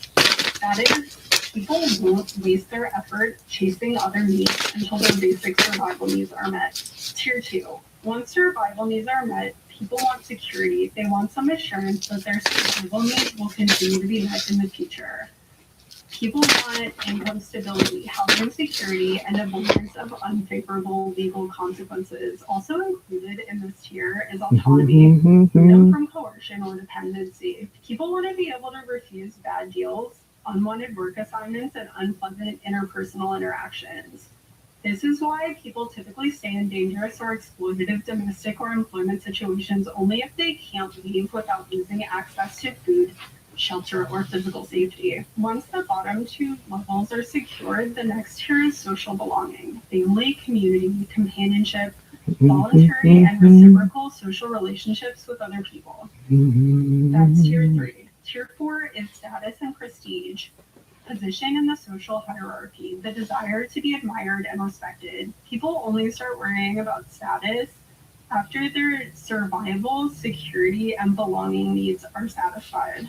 That is, people won't waste their effort chasing other needs until their basic survival needs are met. Tier 2. Once survival needs are met, people want security. They want some assurance that their survival needs will continue to be met in the future. People want income stability, housing security, and avoidance of unfavorable legal consequences. Also included in this tier is autonomy, freedom from coercion or dependency. People want to be able to refuse bad deals, unwanted work assignments, and unpleasant interpersonal interactions. This is why people typically stay in dangerous or exploitative domestic or employment situations only if they can't leave without losing access to food, shelter, or physical safety. Once the bottom two levels are secured, the next tier is social belonging, family, community, companionship, voluntary and reciprocal social relationships with other people. That's tier 3. Tier 4 is status and prestige, position in the social hierarchy, the desire to be admired and respected. People only start worrying about status after their survival, security, and belonging needs are satisfied.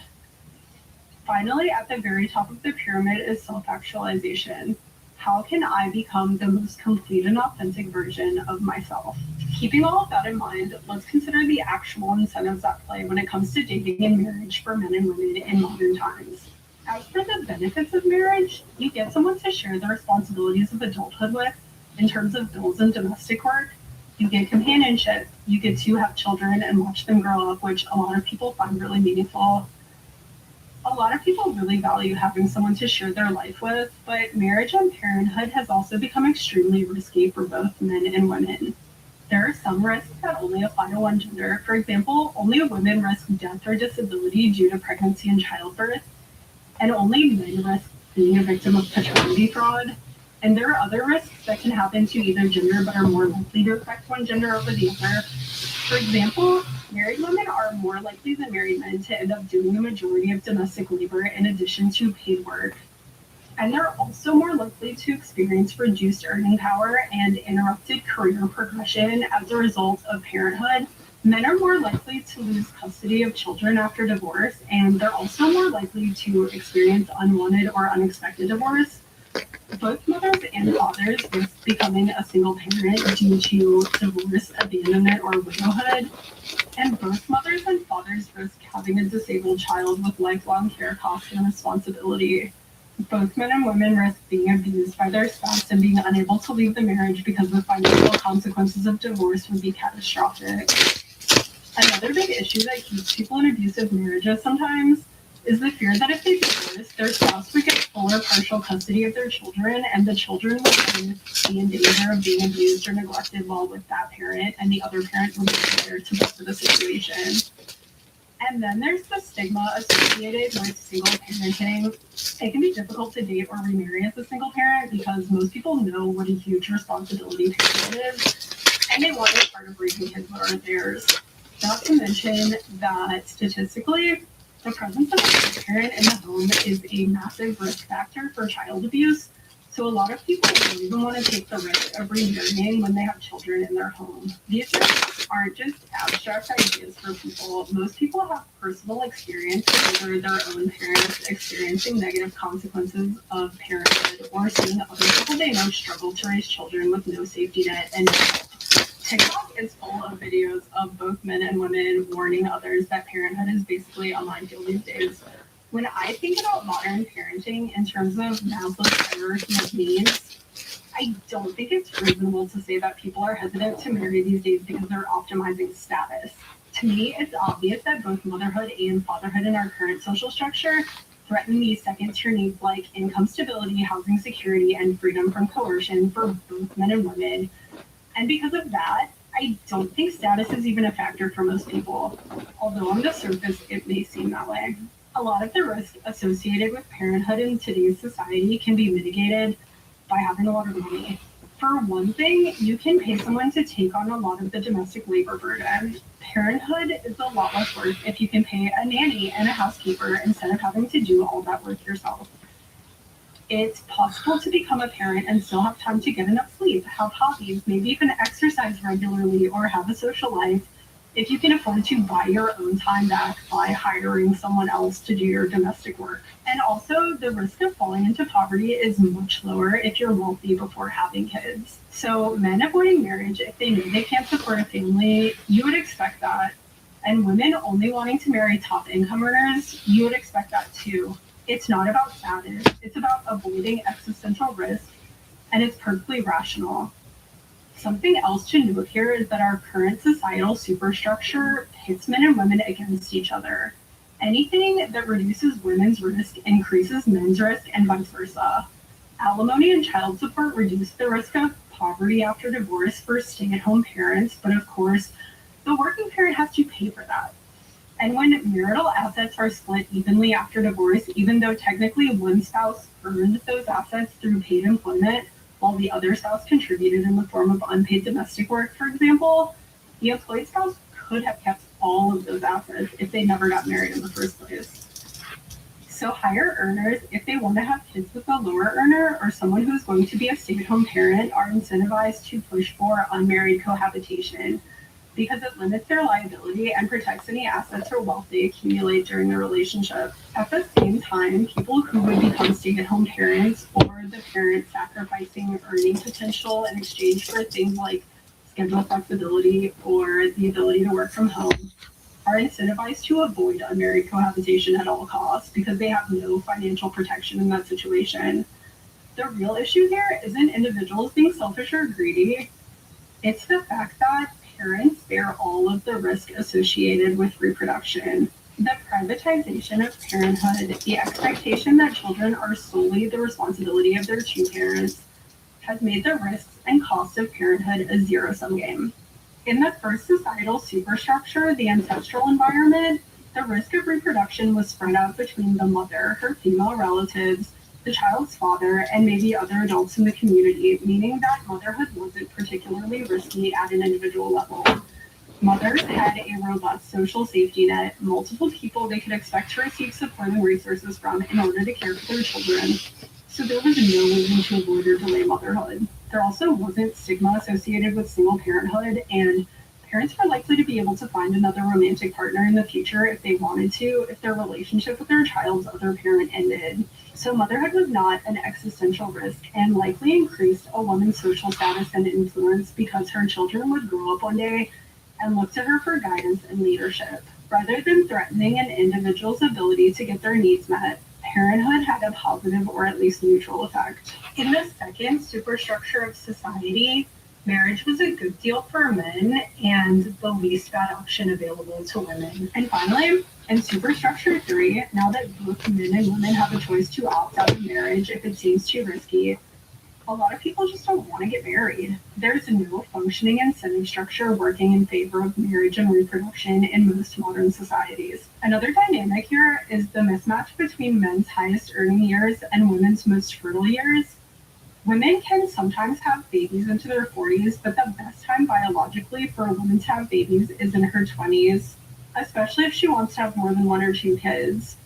Finally, at the very top of the pyramid is self-actualization. How can I become the most complete and authentic version of myself? Keeping all of that in mind, let's consider the actual incentives at play when it comes to dating and marriage for men and women in modern times. As for the benefits of marriage, you get someone to share the responsibilities of adulthood with in terms of bills and domestic work. You get companionship. You get to have children and watch them grow up, which a lot of people find really meaningful. A lot of people really value having someone to share their life with, but marriage and parenthood has also become extremely risky for both men and women. There are some risks that only apply to one gender. For example, only women risk death or disability due to pregnancy and childbirth, and only men risk being a victim of paternity fraud. And there are other risks that can happen to either gender but are more likely to affect one gender over the other. For example, married women are more likely than married men to end up doing the majority of domestic labor in addition to paid work. And they're also more likely to experience reduced earning power and interrupted career progression as a result of parenthood. Men are more likely to lose custody of children after divorce, and they're also more likely to experience unwanted or unexpected divorce. Both mothers and fathers risk becoming a single parent due to divorce, abandonment, or widowhood. And both mothers and fathers risk having a disabled child with lifelong care costs and responsibility. Both men and women risk being abused by their spouse and being unable to leave the marriage because the financial consequences of divorce would be catastrophic. Another big issue that keeps people in abusive marriages sometimes is the fear that if they divorce, their spouse would get full or partial custody of their children, and the children would then be in danger of being abused or neglected while with that parent, and the other parent would be there to look for the situation. And then there's the stigma associated with single parenting. It can be difficult to date or remarry as a single parent because most people know what a huge responsibility parenthood is, and they want a part of raising kids that aren't theirs. Not to mention that statistically, the presence of a single parent in the home is a massive risk factor for child abuse. So a lot of people don't even want to take the risk of remarrying when they have children in their home. These risks aren't just abstract ideas for people. Most people have personal experience with either their own parents experiencing negative consequences of parenthood or seeing other people they know struggle to raise children with no safety net. And TikTok is full of videos of both men and women warning others that parenthood is basically a minefield these days. When I think about modern parenting in terms of Maslow's hierarchy of needs, I don't think it's reasonable to say that people are hesitant to marry these days because they're optimizing status. To me, it's obvious that both motherhood and fatherhood in our current social structure threaten these second-tier needs like income stability, housing security, and freedom from coercion for both men and women. And because of that, I don't think status is even a factor for most people, although on the surface it may seem that way. A lot of the risk associated with parenthood in today's society can be mitigated by having a lot of money. For one thing, you can pay someone to take on a lot of the domestic labor burden. Parenthood is a lot less work if you can pay a nanny and a housekeeper instead of having to do all that work yourself. It's possible to become a parent and still have time to get enough sleep, have hobbies, maybe even exercise regularly or have a social life if you can afford to buy your own time back by hiring someone else to do your domestic work. And also, the risk of falling into poverty is much lower if you're wealthy before having kids. So men avoiding marriage if they know they can't support a family, you would expect that. And women only wanting to marry top income earners, you would expect that too. It's not about status, it's about avoiding existential risk, and it's perfectly rational. Something else to note here is that our current societal superstructure pits men and women against each other. Anything that reduces women's risk increases men's risk and vice versa. Alimony and child support reduce the risk of poverty after divorce for stay-at-home parents, but of course, the working parent has to pay for that. And when marital assets are split evenly after divorce, even though technically one spouse earned those assets through paid employment, while the other spouse contributed in the form of unpaid domestic work, for example, the employed spouse could have kept all of those assets if they never got married in the first place. So higher earners, if they want to have kids with a lower earner or someone who's going to be a stay-at-home parent, are incentivized to push for unmarried cohabitation because it limits their liability and protects any assets or wealth they accumulate during the relationship. At the same time, people who would become stay-at-home parents or the parent sacrificing earning potential in exchange for things like schedule flexibility or the ability to work from home are incentivized to avoid unmarried cohabitation at all costs because they have no financial protection in that situation. The real issue here isn't individuals being selfish or greedy. It's the fact that parents bear all of the risk associated with reproduction. The privatization of parenthood, the expectation that children are solely the responsibility of their two parents, has made the risks and costs of parenthood a zero-sum game. In the first societal superstructure, the ancestral environment, the risk of reproduction was spread out between the mother, her female relatives, the child's father, and maybe other adults in the community, meaning that motherhood wasn't particularly risky at an individual level. Mothers had a robust social safety net, multiple people they could expect to receive support and resources from in order to care for their children, so there was no reason to avoid or delay motherhood. There also wasn't stigma associated with single parenthood, and parents were likely to be able to find another romantic partner in the future if they wanted to, if their relationship with their child's other parent ended. So motherhood was not an existential risk and likely increased a woman's social status and influence because her children would grow up one day and look to her for guidance and leadership. Rather than threatening an individual's ability to get their needs met, parenthood had a positive or at least neutral effect. In the second superstructure of society, Marriage was a good deal for men and the least bad option available to women. And finally, in Superstructure 3, now that both men and women have a choice to opt out of marriage if it seems too risky, a lot of people just don't want to get married. There's no functioning incentive structure working in favor of marriage and reproduction in most modern societies. Another dynamic here is the mismatch between men's highest earning years and women's most fertile years. Women can sometimes have babies into their 40s, but the best time biologically for a woman to have babies is in her 20s, especially if she wants to have more than 1 or 2 kids.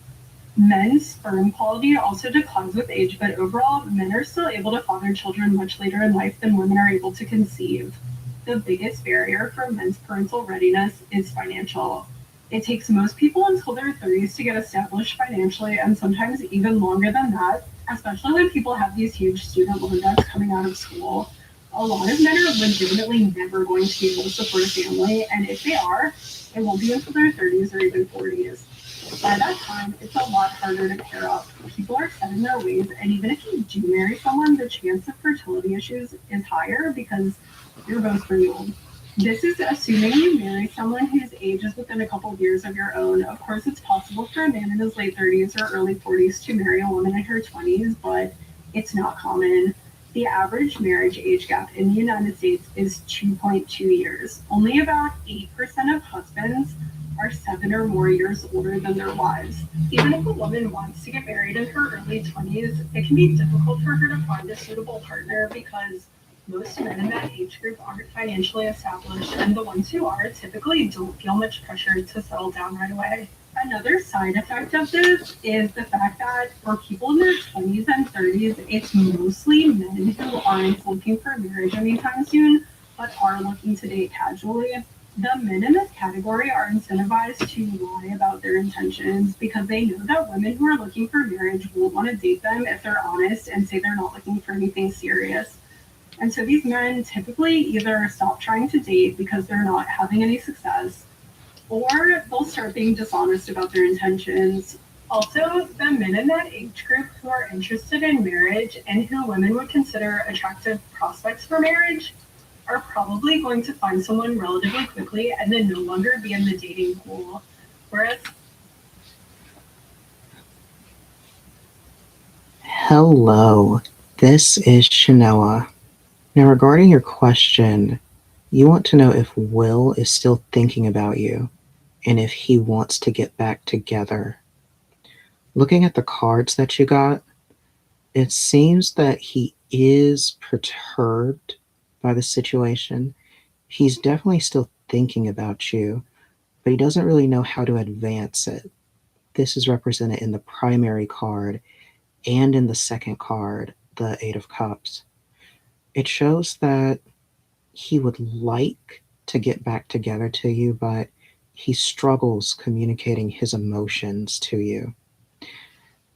Men's sperm quality also declines with age, but overall, men are still able to father children much later in life than women are able to conceive. The biggest barrier for men's parental readiness is financial. It takes most people until their 30s to get established financially, and sometimes even longer than that, especially when people have these huge student loan debts coming out of school. A lot of men are legitimately never going to be able to support a family, and if they are, it won't be until their 30s or even 40s. By that time, it's a lot harder to pair up. People are set in their ways, and even if you do marry someone, the chance of fertility issues is higher because you're both pretty old. This is assuming you marry someone whose age is within a couple of years of your own. Of course, it's possible for a man in his late 30s or early 40s to marry a woman in her 20s, but it's not common. The average marriage age gap in the United States is 2.2 years. Only about 8% of husbands are 7 or more years older than their wives. Even if a woman wants to get married in her early 20s, it can be difficult for her to find a suitable partner because most men in that age group aren't financially established, and the ones who are typically don't feel much pressure to settle down right away. Another side effect of this is the fact that for people in their 20s and 30s, it's mostly men who aren't looking for marriage anytime soon, but are looking to date casually. The men in this category are incentivized to lie about their intentions because they know that women who are looking for marriage won't want to date them if they're honest and say they're not looking for anything serious. And so these men typically either stop trying to date because they're not having any success, or they'll start being dishonest about their intentions. Also, the men in that age group who are interested in marriage and who women would consider attractive prospects for marriage are probably going to find someone relatively quickly and then no longer be in the dating pool. Whereas Hello, this is Shanoa. Now, regarding your question, you want to know if Will is still thinking about you and if he wants to get back together. Looking at the cards that you got, it seems that he is perturbed by the situation. He's definitely still thinking about you, but he doesn't really know how to advance it. This is represented in the primary card and in the second card, the Eight of Cups. It shows that he would like to get back together to you, but he struggles communicating his emotions to you.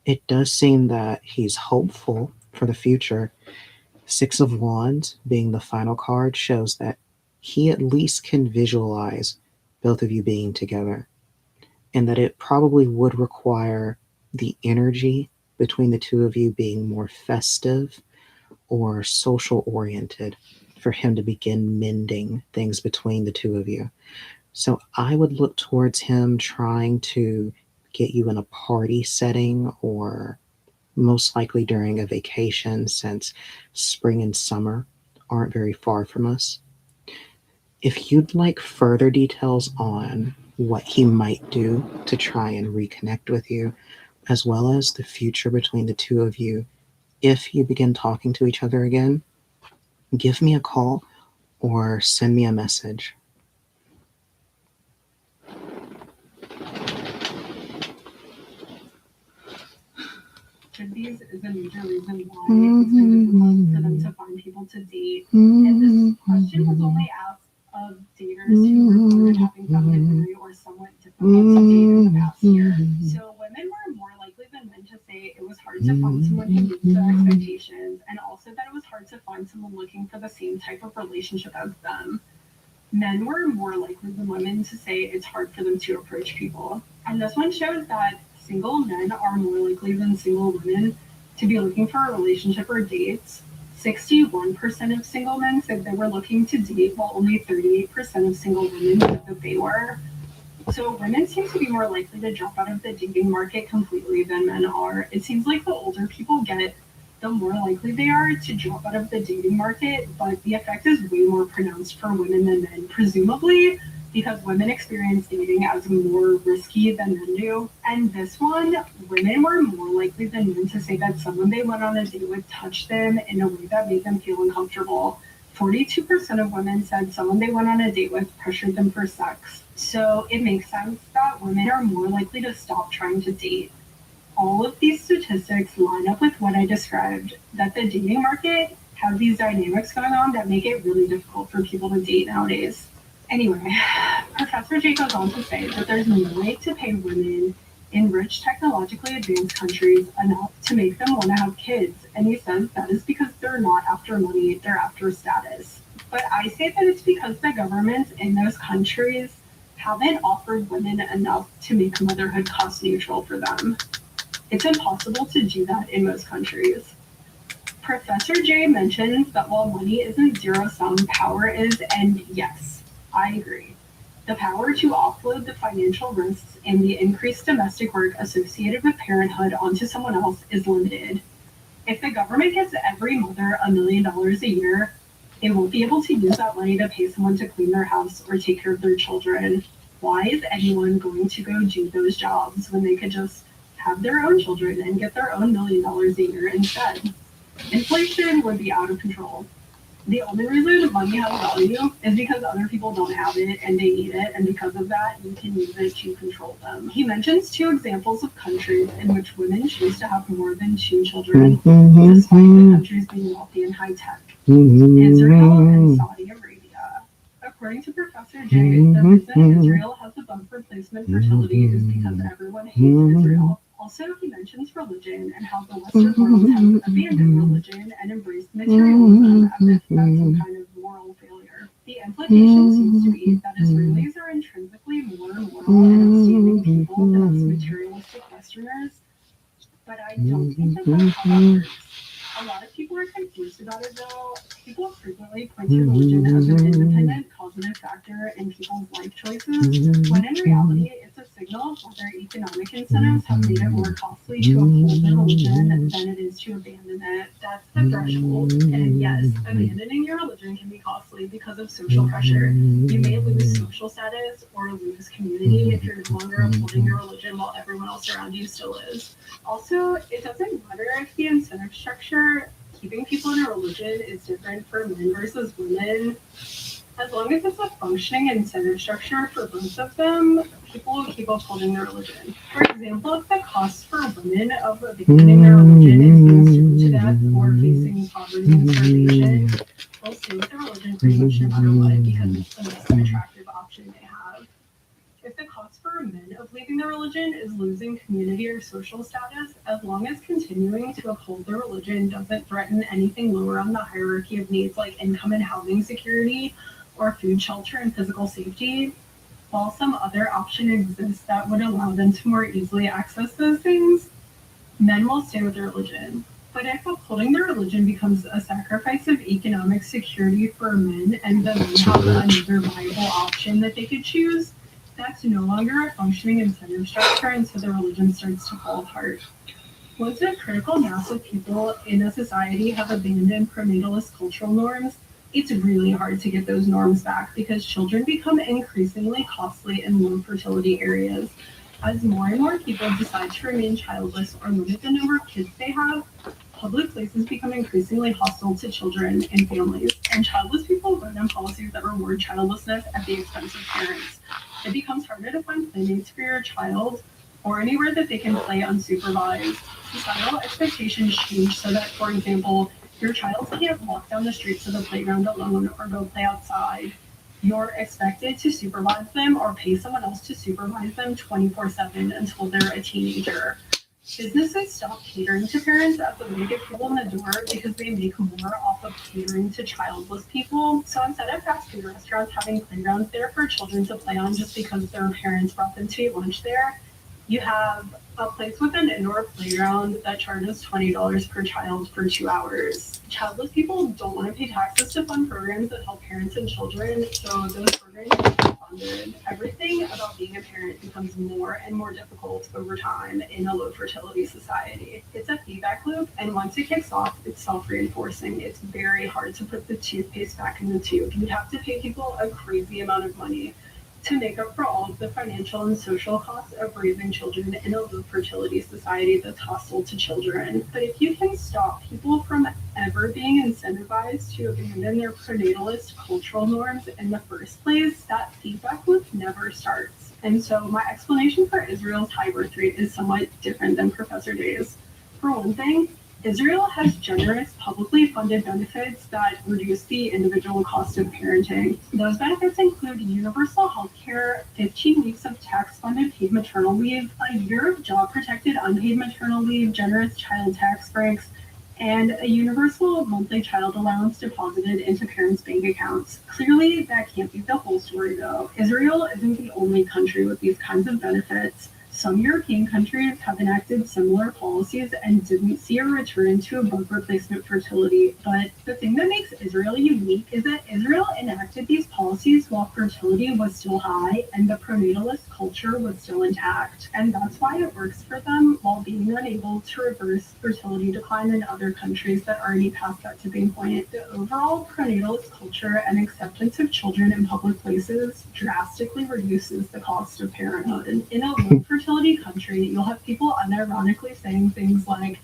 It does seem that he's hopeful for the future. Six of Wands, being the final card, shows that he at least can visualize both of you being together, and that it probably would require the energy between the two of you being more festive or social oriented for him to begin mending things between the two of you. So I would look towards him trying to get you in a party setting, or most likely during a vacation, since spring and summer aren't very far from us. If you'd like further details on what he might do to try and reconnect with you, as well as the future between the two of you, if you begin talking to each other again, give me a call or send me a message. these is a major reason why it's been difficult for them to find people to date. And this question was only asked of daters who reported having found it very or somewhat difficult to date in the past year. So women were more likely than men to say it was hard to find someone who meets their expectations, and also that it was hard to find someone looking for the same type of relationship as them. Men were more likely than women to say it's hard for them to approach people. And this one shows that single men are more likely than single women to be looking for a relationship or dates. 61% of single men said they were looking to date, while only 38% of single women said that they were. So women seem to be more likely to drop out of the dating market completely than men are. It seems like the older people get, the more likely they are to drop out of the dating market, but the effect is way more pronounced for women than men, presumably because women experience dating as more risky than men do. And this one, women were more likely than men to say that someone they went on a date with touched them in a way that made them feel uncomfortable. 42% of women said someone they went on a date with pressured them for sex. So it makes sense that women are more likely to stop trying to date. All of these statistics line up with what I described, that the dating market has these dynamics going on that make it really difficult for people to date nowadays. Anyway, Professor J goes on to say that there's no way to pay women in rich, technologically advanced countries enough to make them want to have kids. And he says that is because they're not after money, they're after status. But I say that it's because the governments in those countries haven't offered women enough to make motherhood cost neutral for them. It's impossible to do that in most countries. Professor J mentions that while money isn't zero-sum, power is, and yes, I agree. The power to offload the financial risks and the increased domestic work associated with parenthood onto someone else is limited. If the government gives every mother $1 million a year, they won't be able to use that money to pay someone to clean their house or take care of their children. Why is anyone going to go do those jobs when they could just have their own children and get their own $1 million a year instead? Inflation would be out of control. The only reason money has value is because other people don't have it and they need it, and because of that, you can use it to control them. He mentions 2 examples of countries in which women choose to have more than 2 children, despite the countries being wealthy and high-tech. Israel and Saudi Arabia. According to Professor J, the reason Israel has a bump replacement fertility is because everyone hates Israel. Also, he mentions religion and how the Western world has abandoned religion and embraced materialism as if that's some kind of moral failure. The implication seems to be that Israelis are intrinsically more moral and upstanding people than us materialistic Westerners, but I don't think that that's how that works. A lot of people are confused about it though. People frequently point to religion as an independent causative factor in people's life choices, when in reality it's a signal of whether economic incentives have made it more costly to uphold the religion than it is to abandon it. That's the threshold. And yes, abandoning your religion can be costly because of social pressure. You may lose social status or lose community if you're no longer upholding your religion while everyone else around you still is. Also, it doesn't matter if the incentive structure keeping people in a religion is different for men versus women. As long as it's a functioning incentive structure for both of them, people will keep upholding their religion. For example, if the cost for women of abandoning their religion is being stoned to death or facing poverty and starvation, they'll stay with their religion pretty much no matter what because it's the most attractive option they have. If the cost for men of leaving their religion is losing community or social status, as long as continuing to uphold their religion doesn't threaten anything lower on the hierarchy of needs like income and housing security or food, shelter, and physical safety, while some other option exists that would allow them to more easily access those things, men will stay with their religion. But if upholding their religion becomes a sacrifice of economic security for men and the men have another viable option that they could choose, that's no longer a functioning incentive structure, and so the religion starts to fall apart. Once a critical mass of people in a society have abandoned prenatalist cultural norms, it's really hard to get those norms back because children become increasingly costly in low fertility areas. As more and more people decide to remain childless or limit the number of kids they have, public places become increasingly hostile to children and families, and childless people vote on policies that reward childlessness at the expense of parents. It becomes harder to find playmates for your child or anywhere that they can play unsupervised. Societal expectations change so that, for example, your child can't walk down the street to the playground alone or go play outside. You're expected to supervise them or pay someone else to supervise them 24/7 until they're a teenager. Businesses stop catering to parents as a way to get people in the door because they make more off of catering to childless people. So instead of fast food restaurants having playgrounds there for children to play on just because their parents brought them to eat lunch there, You have a place with an indoor playground that charges $20 per child for 2 hours. Childless people don't want to pay taxes to fund programs that help parents and children, so those programs are funded. Everything about being a parent becomes more and more difficult over time in a low fertility society. It's a feedback loop, and once it kicks off, it's self-reinforcing. It's very hard to put the toothpaste back in the tube. You'd have to pay people a crazy amount of money to make up for all of the financial and social costs of raising children in a low fertility society that's hostile to children. But if you can stop people from ever being incentivized to abandon their prenatalist cultural norms in the first place, that feedback loop never starts. And so my explanation for Israel's high birth rate is somewhat different than Professor Day's. For one thing, Israel has generous publicly funded benefits that reduce the individual cost of parenting. Those benefits include universal health care, 15 weeks of tax-funded paid maternal leave, a year of job-protected unpaid maternal leave, generous child tax breaks, and a universal monthly child allowance deposited into parents' bank accounts. Clearly, that can't be the whole story, though. Israel isn't the only country with these kinds of benefits. Some European countries have enacted similar policies and didn't see a return to above replacement fertility. But the thing that makes Israel unique is that Israel enacted these policies while fertility was still high and the prenatalist culture was still intact. And that's why it works for them while being unable to reverse fertility decline in other countries that already passed that tipping point. The overall prenatalist culture and acceptance of children in public places drastically reduces the cost of parenthood. In a low fertility country, you'll have people unironically saying things like,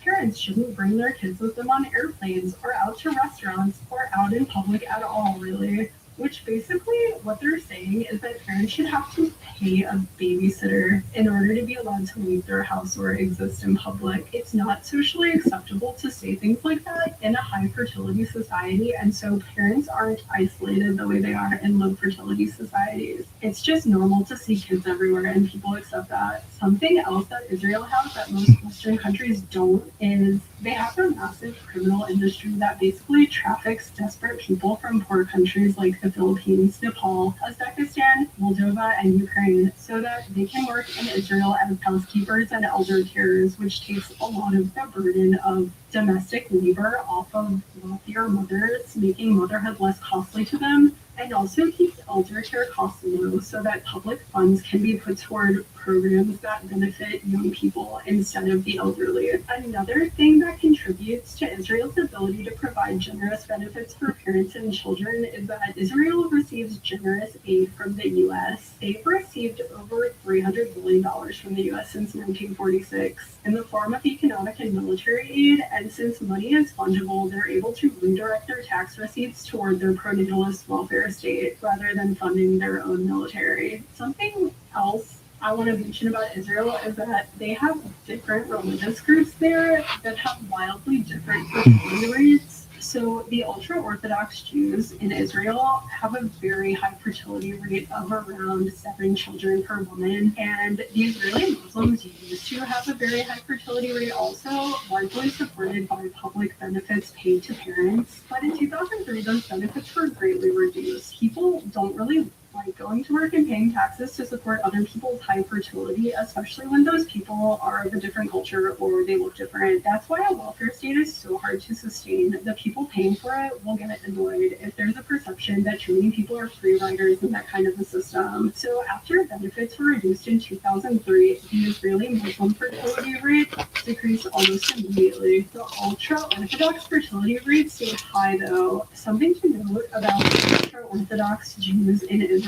parents shouldn't bring their kids with them on airplanes or out to restaurants or out in public at all, really. Which basically what they're saying is that parents should have to pay a babysitter in order to be allowed to leave their house or exist in public. It's not socially acceptable to say things like that in a high fertility society, and so parents aren't isolated the way they are in low fertility societies. It's just normal to see kids everywhere, and people accept that. Something else that Israel has that most Western countries don't is they have a massive criminal industry that basically traffics desperate people from poor countries like the Philippines, Nepal, Uzbekistan, Moldova, and Ukraine so that they can work in Israel as housekeepers and elder carers, which takes a lot of the burden of domestic labor off of wealthier mothers, making motherhood less costly to them, and also keeps elder care costs low so that public funds can be put toward programs that benefit young people instead of the elderly. Another thing that contributes to Israel's ability to provide generous benefits for parents and children is that Israel receives generous aid from the U.S. They've received over $300 billion from the U.S. since 1946 in the form of economic and military aid, and since money is fungible, they're able to redirect their tax receipts toward their prenatalist welfare state rather than funding their own military. Something else I want to mention about Israel is that they have different religious groups there that have wildly different fertility rates. So the ultra-Orthodox Jews in Israel have a very high fertility rate of around 7 children per woman. And the Israeli Muslims used to have a very high fertility rate also, largely supported by public benefits paid to parents. But in 2003, those benefits were greatly reduced. People don't really like going to work and paying taxes to support other people's high fertility, especially when those people are of a different culture or they look different. That's why a welfare state is so hard to sustain. The people paying for it will get annoyed if there's a perception that too many people are free riders in that kind of a system. So after benefits were reduced in 2003, the Israeli Muslim fertility rate decreased almost immediately. The ultra-Orthodox fertility rate stayed high though. Something to note about ultra-Orthodox Jews in Israel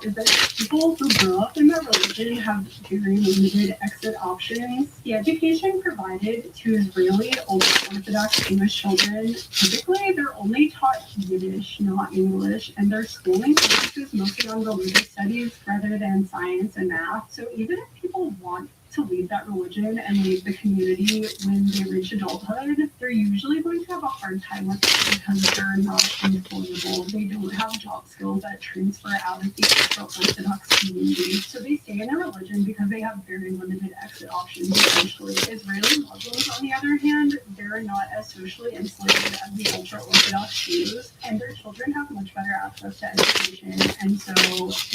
is that people who grow up in that religion have very limited exit options. The education provided to Israeli ultra-Orthodox Jewish children, typically they're only taught Yiddish, not English, and their schooling focuses mostly on religious studies rather than science and math. So even if people want to leave that religion and leave the community when they reach adulthood, they're usually going to have a hard time with it because they're not employable. They don't have job skills that transfer out of the ultra-Orthodox community. So they stay in a religion because they have very limited exit options, essentially. Israeli Muslims, on the other hand, they're not as socially insulated as the ultra-Orthodox Jews, and their children have much better access to education, and so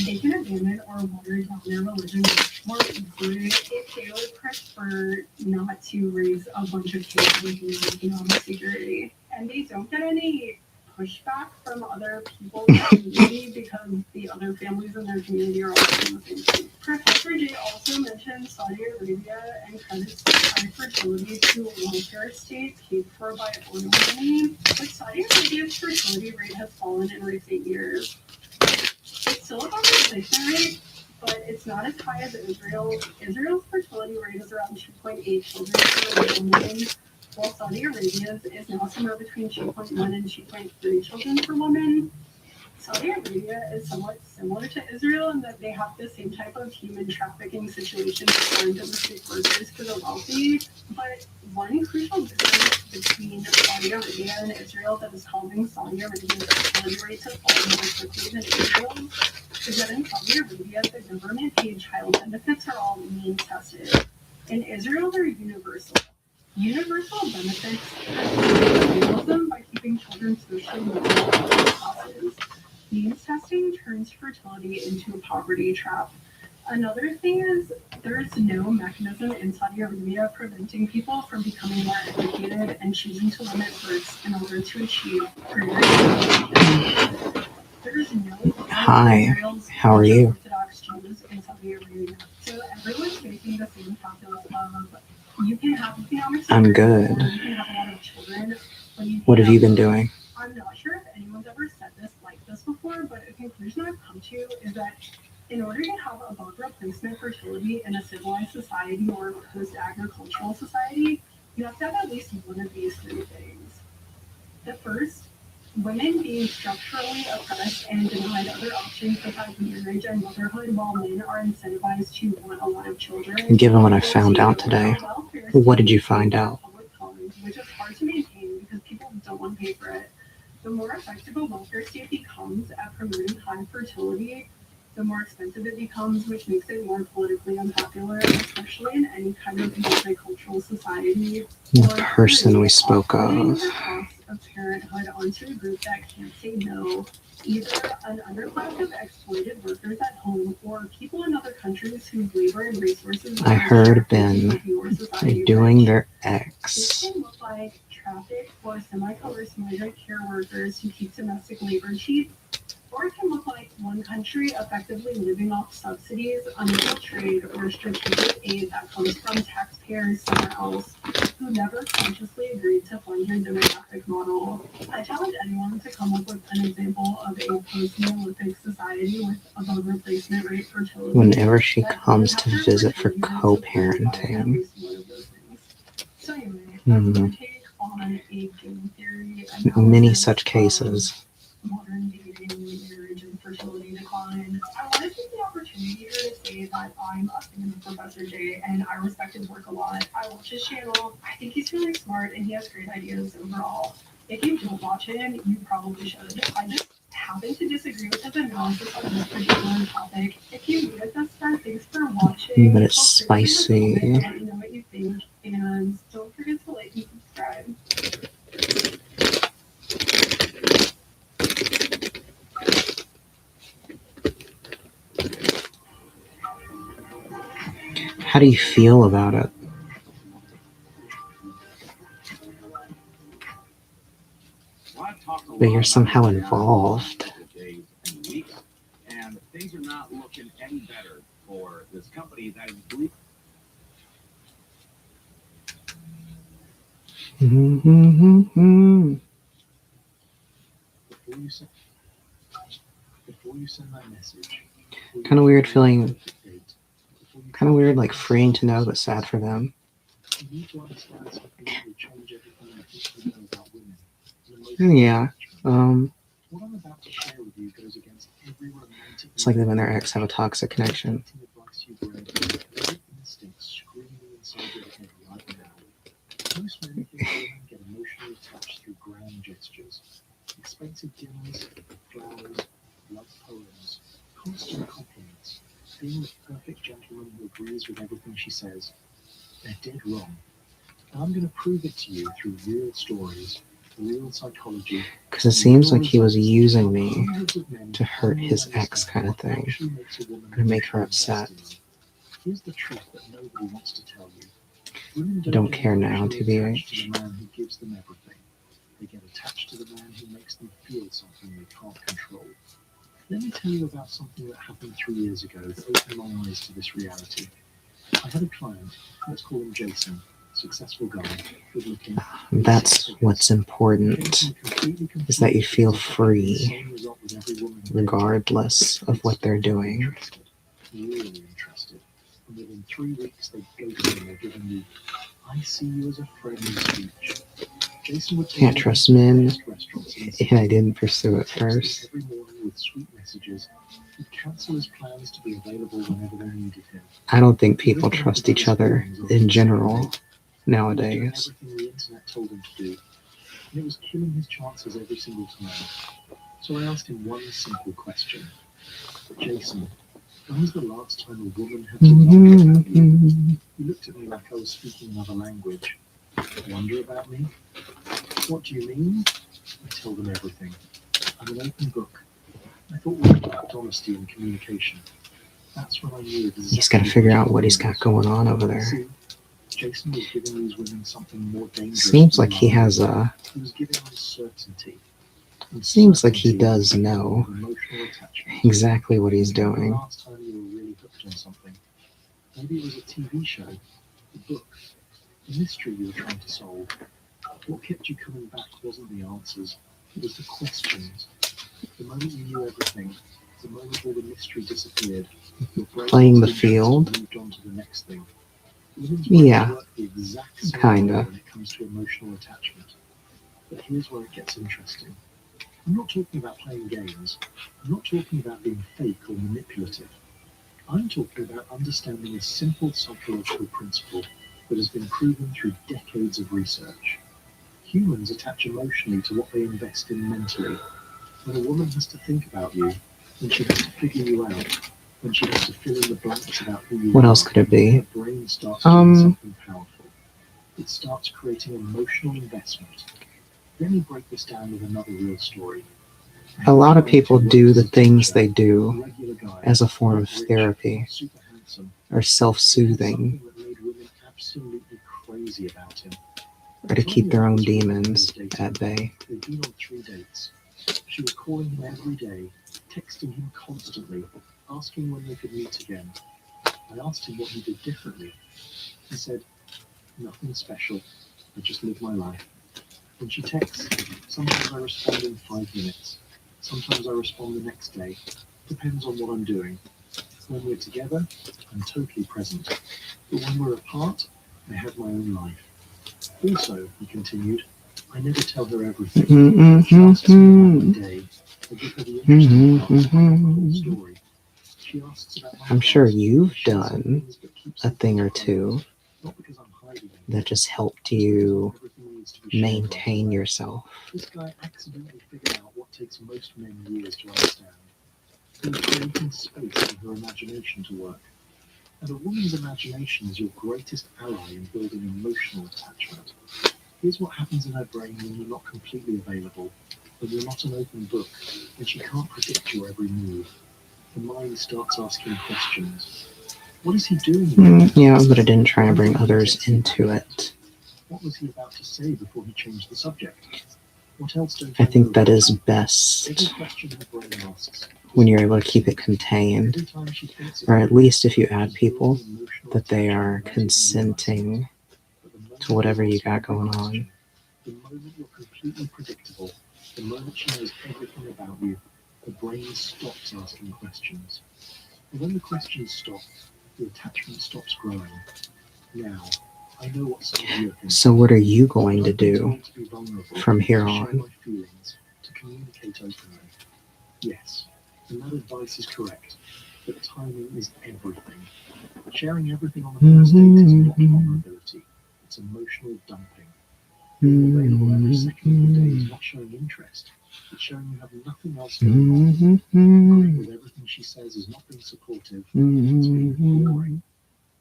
they can abandon or water down their religion much more easily if they would prefer not to raise a bunch of kids with no economic security. And they don't get any pushback from other people in the community because the other families in their community are also in the same thing. Professor J also mentioned Saudi Arabia and credits high fertility to welfare states paid for by oil money, but Saudi Arabia's fertility rate has fallen in recent years. It's still above the inflation rate, but it's not as high as Israel. Israel's fertility rate is around 2.8 children per woman, while Saudi Arabia's is now somewhere between 2.1 and 2.3 children per woman. Saudi Arabia is somewhat similar to Israel in that they have the same type of human trafficking situation for foreign domestic workers for the wealthy, but one crucial difference between Saudi Arabia and Israel that is causing Saudi Arabia's fertility rate to fall more quickly than Israel is that in Saudi Arabia, the government-paid child benefits are all means tested. In Israel, they're universal. Universal benefits enable them by keeping children socially vulnerable classes. Means testing turns fertility into a poverty trap. Another thing is there's no mechanism in Saudi Arabia preventing people from becoming more educated and choosing to limit births in order to achieve greater education. There's no Hi, how are you? Orthodox Jews in Saudi Arabia. So everyone's facing the same calculus of you can have economic I'm good. you can have a lot of children. What have you been doing? I'm not sure if anyone's ever said this like this before, but a conclusion I've come to is that in order to have above replacement fertility in a civilized society or post-agricultural society, you have to have at least one of these three things. The first, women being structurally oppressed and denied other options such as marriage and motherhood, while men are incentivized to want a lot of children. Given what I found out today, what did you find out? Which is hard to maintain because people don't want to pay for it. The more effective a welfare state becomes at promoting high fertility, the more expensive it becomes, which makes it more politically unpopular, especially in any kind of multicultural society. The person we spoke of. Of parenthood onto a group that can't say no, either an underclass of exploited workers at home or people in other countries whose labor and resources I heard been doing their X. This can look like traffic or semi-coerced migrant care workers who keep domestic labor cheap, or it can look like one country effectively living off subsidies, unequal trade, or strategic aid that comes from taxpayers somewhere else who never consciously agreed to fund your demographic model. I challenge anyone to come up with an example of a post-Neolithic society with above replacement rate fertility. Whenever she comes to visit for co-parenting. So anyway, that's my take on a game theory. Many such cases. Modern dating, marriage, and fertility decline. I want to take the opportunity here to say that I'm a fan of Professor J and I respect his work a lot. I watch his channel. I think he's really smart and he has great ideas overall. If you don't watch him, you probably should. I just happen to disagree with his analysis on this particular topic. If you made it this far, thanks for watching. But it's spicy. Let me know what you think, and don't forget to like and subscribe. How do you feel about it? But you're somehow involved. And things are not looking any better for this company that is believing. Before you send that message. Kind of weird feeling. Kind of weird, like freeing to know, but sad for them. You need to understand something that will change everything that history knows about women. Yeah. What I'm about to share with you goes against every romantic. It's like them and their ex have a toxic connection. Advice you've read. Your instincts expensive dinners, flowers, love poems, constant compliments, being the perfect gentleman who agrees with everything she says. They're dead wrong. And I'm going to prove it to you through real stories, real psychology. Because it seems like he was using me to hurt his ex kind of thing, or to make her upset. Here's the truth that nobody wants to tell you. I don't care now, TBH. TBH. To the man who gives them everything. They get attached to the man who makes them feel something they can't control. Let me tell you about something that happened 3 years ago that opened my eyes to this reality. I had a client, let's call him Jason, successful guy, good looking. That's what's important, is that you feel free, regardless of what they're doing. Really interested. And within 3 weeks, they go to him, they're giving me, I see you as a friend speech. Jason would Can't trust men, and I didn't pursue it first. every morning with sweet messages. He'd cancel his plans to be available whenever they needed him. I don't think people trust each other in general nowadays. Everything the internet told him to do. And it was killing his chances every single time. So I asked him one simple question. Jason, when was the last time a woman had to wonder about you? He looked at me like I was speaking another language. Wonder about me? What do you mean? I told him everything. I'm an open book. I thought we about honesty and communication. That's when I knew exactly. He's got to figure out what he's got going on over there. See, Jason was giving these women something more dangerous. Seems like he has a. He was giving them certainty. Seems like he does know exactly what he's doing. Last time you were really hooked on something. Maybe it was a TV show, a book, a mystery you were trying to solve. What kept you coming back wasn't the answers, it was the questions. The moment you knew everything, the moment all the mystery disappeared, your brain Playing the was field? moved on to the next thing. Women's Yeah, brains work the exact same kinda. way when it comes to emotional attachment. But here's where it gets interesting. I'm not talking about playing games. I'm not talking about being fake or manipulative. I'm talking about understanding a simple psychological principle that has been proven through decades of research. Humans attach emotionally to what they invest in mentally. When a woman has to think about you, when she has to figure you out, when she has to fill in the blanks about who you are, What else could it be? her brain starts doing something powerful. It starts creating emotional investment. Let me break this down with another real story. A lot of people do the things they do as a form of therapy Super handsome. or self-soothing, Something that made women absolutely crazy about him. or to keep their own demons at bay. They'd been on 3 dates. She was calling him every day, texting him constantly, asking when they could meet again. I asked him what he did differently. He said, nothing special. I just live my life. When she texts, sometimes I respond in 5 minutes. Sometimes I respond the next day. Depends on what I'm doing. When we're together, I'm totally present. But when we're apart, I have my own life. Also, he continued, I never tell her everything. She asks me about my day. I give her the interesting parts of my whole story. She asks about my I'm sure past. you've I share some done things, but keep a some thing or things two private. Not because I'm hiding anything, that just helped you everything needs to be shared maintain right away. yourself. This guy accidentally figured out what takes most men years to understand. He was creating space for her imagination to work. And a woman's imagination is your greatest ally in building emotional attachment. Here's what happens in her brain when you're not completely available, when you're not an open book, when she can't predict your every move. The mind starts asking questions. What is he doing? Yeah, but I didn't try and bring others into it. What was he about to say before he changed the subject? What else don't I you know think that about is him? Every best question her brain asks. when you're able to keep it contained, Every time she thinks or about at it, least if you add she's people, building emotional that they attachment are without even realizing consenting it. But the moment to whatever you ask got every going on. question, the moment you're completely predictable, the moment she knows everything about you, the brain stops asking questions. And when the questions stop, the attachment stops growing. Now, I know what some of you are thinking. So what are you going to I've been do told to be vulnerable, from here to share on? my feelings, to communicate openly. Yes, and that advice is correct, but timing is everything. Sharing everything on the first date is not vulnerability, it's emotional dumping. Being available every second of the day is not showing interest, It's showing you have nothing else going on. Agreeing with everything she says is not being supportive. It's being boring.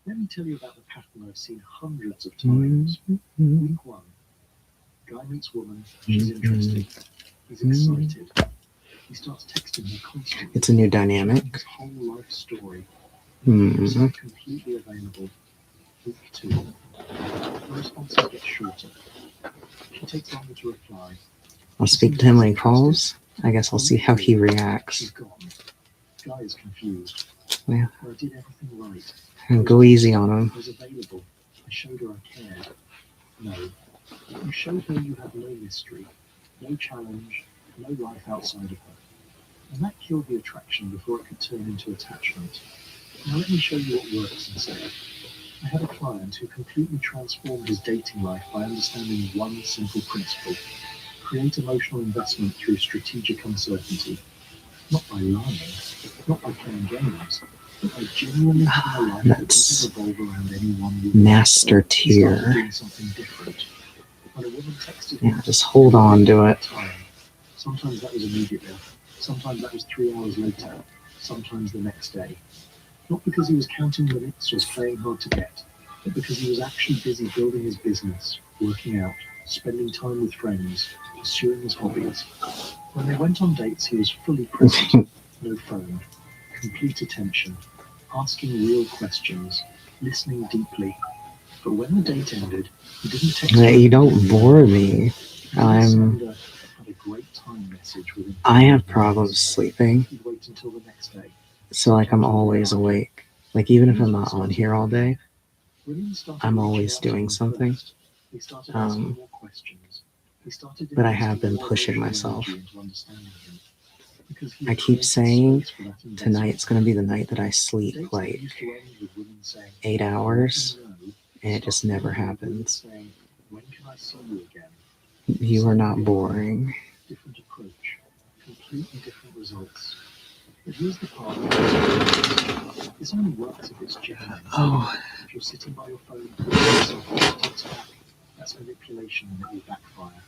Let me tell you about the pattern I've seen hundreds of times. Week 1. Guy meets woman. She's interested. He's excited. He starts texting her constantly. It's a new dynamic. His whole life story. Mhm. He's completely available. Week 2. The responses get shorter. She takes longer to reply. I'll speak to him when he calls. I guess I'll see how he reacts. She's gone. Guy is confused. Yeah. I did everything right. And go easy on him. I was available. I showed her I cared. No. You showed her you had no mystery, no challenge, no life outside of her. And that killed the attraction before it could turn into attachment. Now let me show you what works instead. I had a client who completely transformed his dating life by understanding one simple principle. Create emotional investment through strategic uncertainty. Not by lying, not by playing games, but by genuinely having a life that doesn't revolve around anyone you Master He started tier. doing something different. When a woman texted Yeah, him, just hold on to it. sometimes that was immediately, sometimes that was 3 hours later, sometimes the next day. Not because he was counting minutes or playing hard to get, but because he was actually busy building his business, working out, spending time with friends, pursuing his hobbies. When they went on dates, he was fully present, no phone, complete attention, asking real questions, listening deeply. But when the date ended, he didn't text her. You don't bore me. Send a "had a great time" message within I have problems sleeping. He'd wait until the next day. So like I'm always awake. Like even if I'm not on here all day, Women started I'm reaching always out to doing him something. first. They started asking more questions. They started But I have investing been more pushing emotional myself. energy into understanding him. Because he I had keep created saying space for that investment. tonight's gonna be the night that I sleep Dates that like used to end with women saying, 8 hours, "No," and it just started never ending with women happens. saying, "When can I see you again?" You are not boring. Different approach, completely different results. But here's the part. This only works if it's genuine. Oh. If you're sitting by your phone, that's manipulation and it will backfire.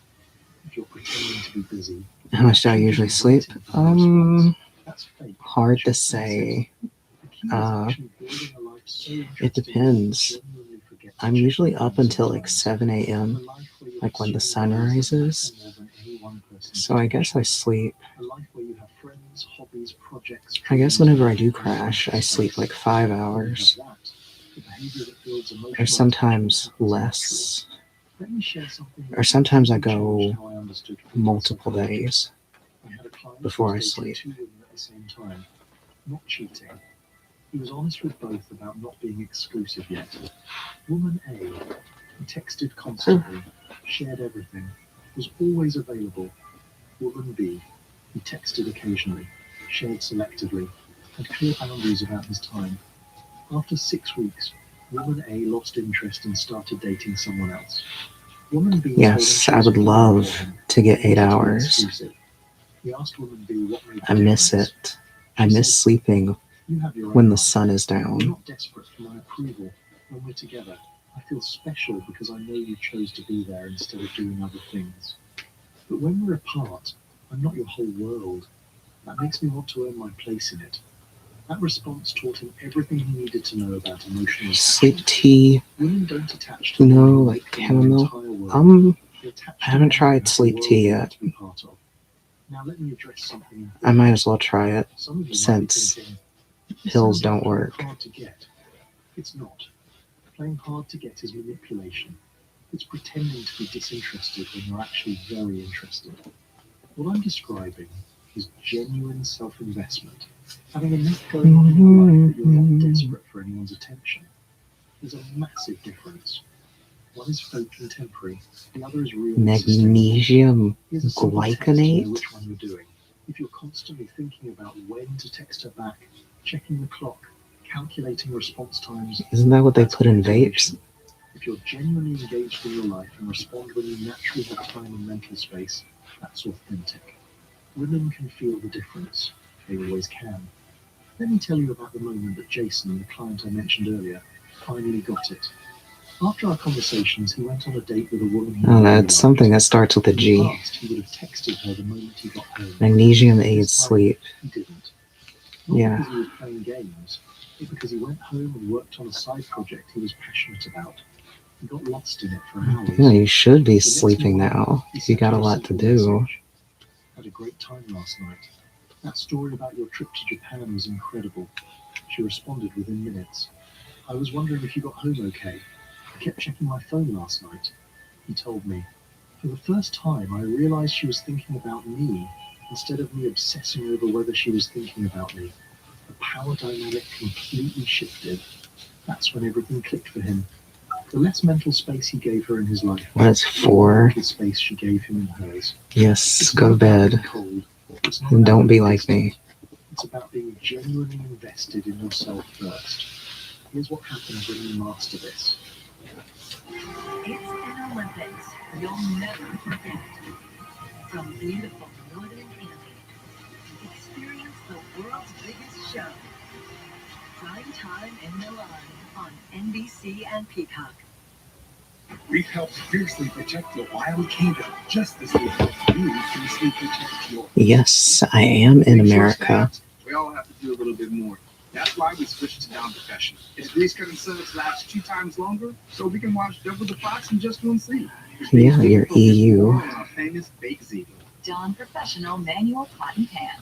If you're pretending to be busy, How much do I usually sleep? Hard to say. It depends. I'm usually up until like 7 a.m., like when the sun rises. So I guess I sleep. a life where you have friends, hobbies, projects. I guess whenever I do crash, I sleep like 5 hours. The behavior that builds emotional Or sometimes less. Let me share something Or sometimes I that changed go how I understood multiple days I had a client before who I was sleep. dating 2 women at the same time, not cheating. He was honest with both about not being exclusive yet. Woman A, he texted constantly, shared everything, was always available. Woman B, he texted occasionally, shared selectively, had clear boundaries about his time. After 6 weeks, Woman A lost interest and started dating someone else. Woman B told him Yes, she I was would falling love for him, to get wanted 8 to be hours. exclusive. He asked Woman B what made the I miss difference. it. I miss sleeping You have your own when the life. sun is You're down. not desperate for my approval. When we're together, I feel special because I know you chose to be there instead of doing other things. But when we're apart, I'm not your whole world. That makes me want to earn my place in it. That response taught him everything he needed to know about emotional Sleep attachment. tea, Women don't attach to you know, men like in their chamomile. entire world. They attach I to haven't men tried in the sleep world tea they yet. want to be part of. Now let me address something I might as well try it some of you might be since thinking, "This pills sounds like don't playing work. hard to get." It's not. Playing hard to get is manipulation. It's pretending to be disinterested when you're actually very interested. What I'm describing is genuine self-investment. Having enough going on in your life that you're not desperate for anyone's attention. There's a massive difference. One is fake and temporary. The other is real and sustainable. Magnesium Here's a simple test to know glycinate? which one you're doing. If you're constantly thinking about when to text her back, checking the clock, calculating response times, Isn't that what they that's put in manipulation. vapes? If you're genuinely engaged in your life and respond when you naturally have time and mental space, that's authentic. Women can feel the difference. They always can. Let me tell you about the moment that Jason, the client I mentioned earlier, finally got it. After our conversations, he went on a date with a woman he Oh, really that's liked. something that starts with a In the G. past, he would have texted her the moment he got home. Magnesium This aids time, sleep. he didn't. Not Yeah. because he was playing games, but because he went home and worked on a side project he was passionate about. He got lost in it for hours. Yeah, you should be The next sleeping morning, now. he You sent got a her lot to simple do. message. Had a great time last night. That story about your trip to Japan was incredible. She responded within minutes. I was wondering if you got home okay. I kept checking my phone last night. He told me. For the first time, I realized she was thinking about me instead of me obsessing over whether she was thinking about me. The power dynamic completely shifted. That's when everything clicked for him. The less mental space he gave her in his life, What is the more 4? mental space she gave him in hers. Yes, It's go to not about bed. being cold. It's not And about don't be being like distant. me. It's about being genuinely invested in yourself first. Here's what happens when you master this. It's an Olympics you'll never forget. From beautiful northern Italy, experience the world's biggest show. Prime time in Milan on NBC and Peacock. We've helped fiercely protect the wild kingdom, just as we help you fiercely protect yours. Yes, I am in America. We all have to do a little bit more. That's why we switched to Dawn Professional. Its grease cutting service lasts 2 times longer, so we can wash double the pots in just one sink. Yeah, you're EU. On our famous Bake Ziegler. Dawn Professional Manual Pot and Pan.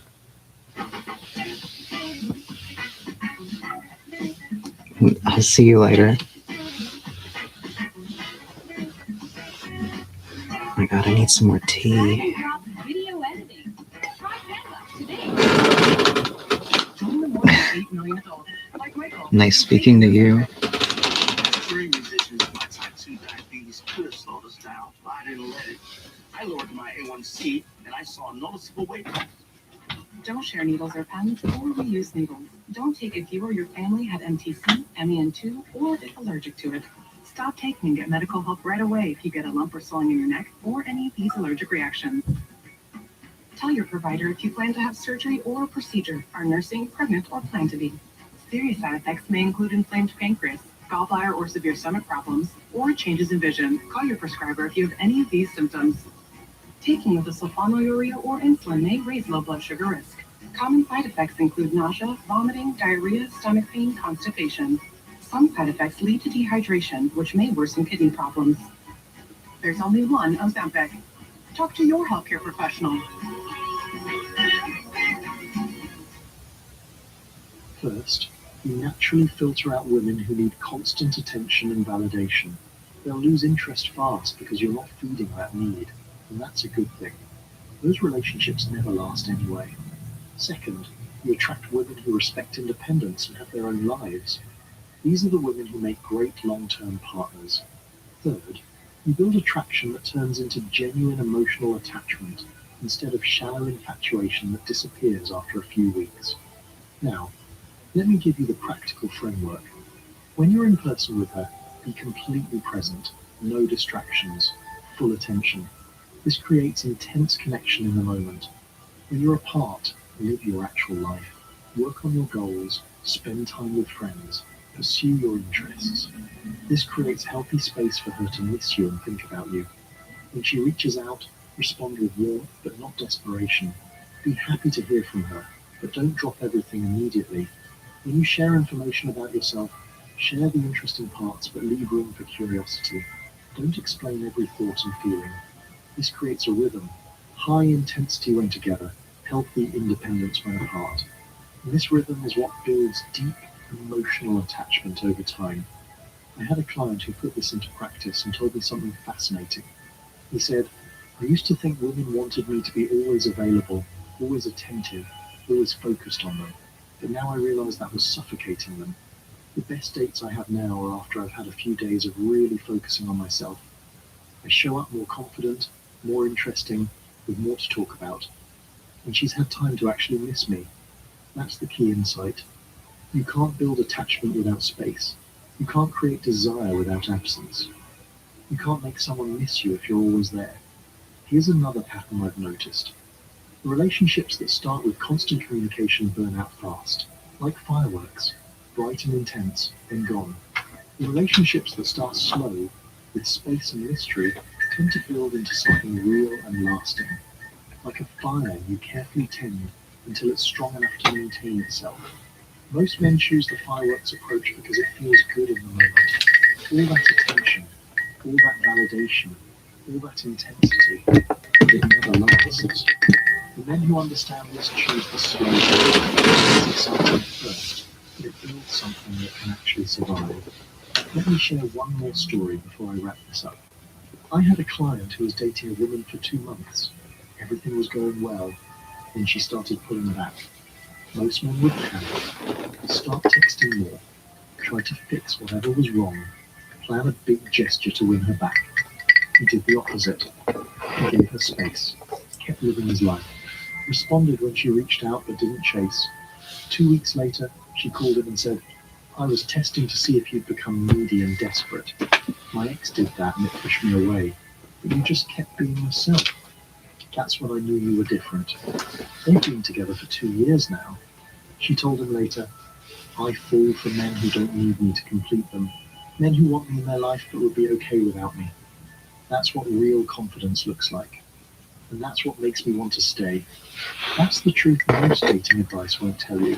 I'll see you later. Oh my god, I need some more tea. Video editing. Try Canva today. Join the more than 8 million adults like Michael. Nice speaking to you. Three musicians with my type 2 diabetes could have slowed us down, but I didn't let it. I lowered my A1C and I saw a noticeable weight loss. Don't share needles or pens or reuse needles. Don't take if you or your family had MTC, MEN2, or if allergic to it. Stop taking and get medical help right away if you get a lump or swelling in your neck or any of these allergic reactions. Tell your provider if you plan to have surgery or a procedure, are nursing, pregnant, or plan to be. Serious side effects may include inflamed pancreas, gallbladder or severe stomach problems, or changes in vision. Call your prescriber if you have any of these symptoms. Taking of the sulfonylurea or insulin may raise low blood sugar risk. Common side effects include nausea, vomiting, diarrhea, stomach pain, constipation. Some side effects lead to dehydration, which may worsen kidney problems. There's only one Ozempic. Talk to your healthcare professional. First, you naturally filter out women who need constant attention and validation. They'll lose interest fast because you're not feeding that need, and that's a good thing. Those relationships never last anyway. Second, you attract women who respect independence and have their own lives. These are the women who make great long-term partners. Third, you build attraction that turns into genuine emotional attachment instead of shallow infatuation that disappears after a few weeks. Now, let me give you the practical framework. When you're in person with her, be completely present, no distractions, full attention. This creates intense connection in the moment. When you're apart, live your actual life. Work on your goals, spend time with friends, pursue your interests. This creates healthy space for her to miss you and think about you. When she reaches out, respond with warmth but not desperation. Be happy to hear from her, but don't drop everything immediately. When you share information about yourself, share the interesting parts but leave room for curiosity. Don't explain every thought and feeling. This creates a rhythm. High intensity when together, healthy independence when apart. And this rhythm is what builds deep emotional attachment over time. I had a client who put this into practice and told me something fascinating. He said, I used to think women wanted me to be always available, always attentive, always focused on them. But now I realize that was suffocating them. The best dates I have now are after I've had a few days of really focusing on myself. I show up more confident, more interesting, with more to talk about. And she's had time to actually miss me. That's the key insight. You can't build attachment without space. You can't create desire without absence. You can't make someone miss you if you're always there. Here's another pattern I've noticed. The relationships that start with constant communication burn out fast, like fireworks, bright and intense, then gone. The relationships that start slow, with space and mystery, tend to build into something real and lasting. Like a fire you carefully tend until it's strong enough to maintain itself. Most men choose the fireworks approach because it feels good in the moment. All that attention, all that validation, all that intensity, it never lasts. The men who understand this choose the slow path. It's exciting at first, but it builds something that can actually survive. Let me share one more story before I wrap this up. I had a client who was dating a woman for 2 months. Everything was going well, then she started pulling back. Most men would panic, start texting more, try to fix whatever was wrong, plan a big gesture to win her back. He did the opposite. He gave her space, kept living his life, responded when she reached out but didn't chase. 2 weeks later, she called him and said, "I was testing to see if you'd become needy and desperate. My ex did that and it pushed me away, but you just kept being yourself. That's when I knew you were different." They've been together for 2 years now. She told him later, "I fall for men who don't need me to complete them, men who want me in their life but would be okay without me. That's what real confidence looks like. And that's what makes me want to stay." That's the truth most dating advice won't tell you.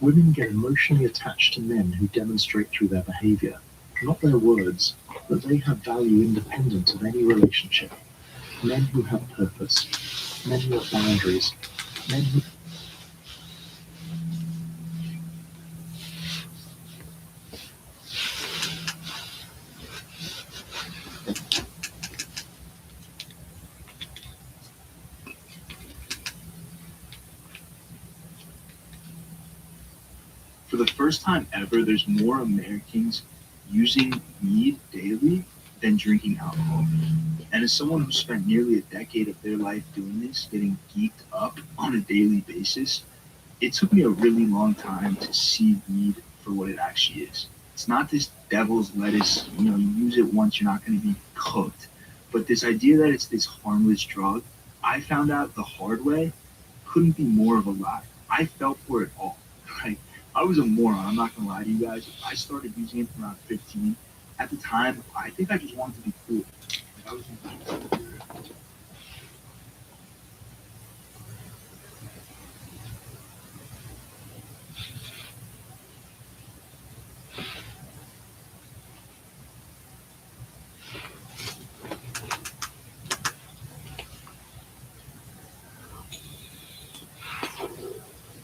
Women get emotionally attached to men who demonstrate through their behavior, not their words, that they have value independent of any relationship. Men who have purpose, men who have boundaries, men who... For the first time ever, there's more Americans using weed daily than drinking alcohol. And as someone who spent nearly a decade of their life doing this, getting geeked up on a daily basis, it took me a really long time to see weed for what it actually is. It's not this devil's lettuce, you use it once, you're not going to be cooked. But this idea that it's this harmless drug, I found out the hard way, couldn't be more of a lie. I fell for it all, right? I was a moron, I'm not going to lie to you guys. I started using it around 15. At the time, I think I just wanted to be cool. I was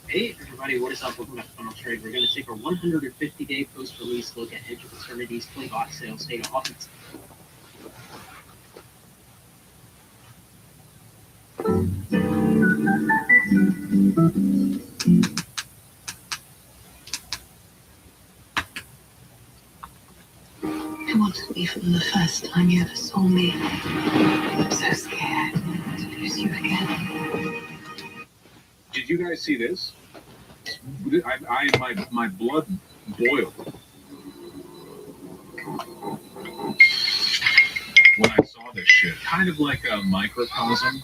Hey everybody, what is up? Welcome back to Funnel Trade. We're going to take our 150-day post-release look at Edge of Eternity's play box sales data offense. I wanted to leave from the first time you ever saw me. I'm so scared to lose you again. Did you guys see this? My blood boiled when I saw this shit. Kind of like a microcosm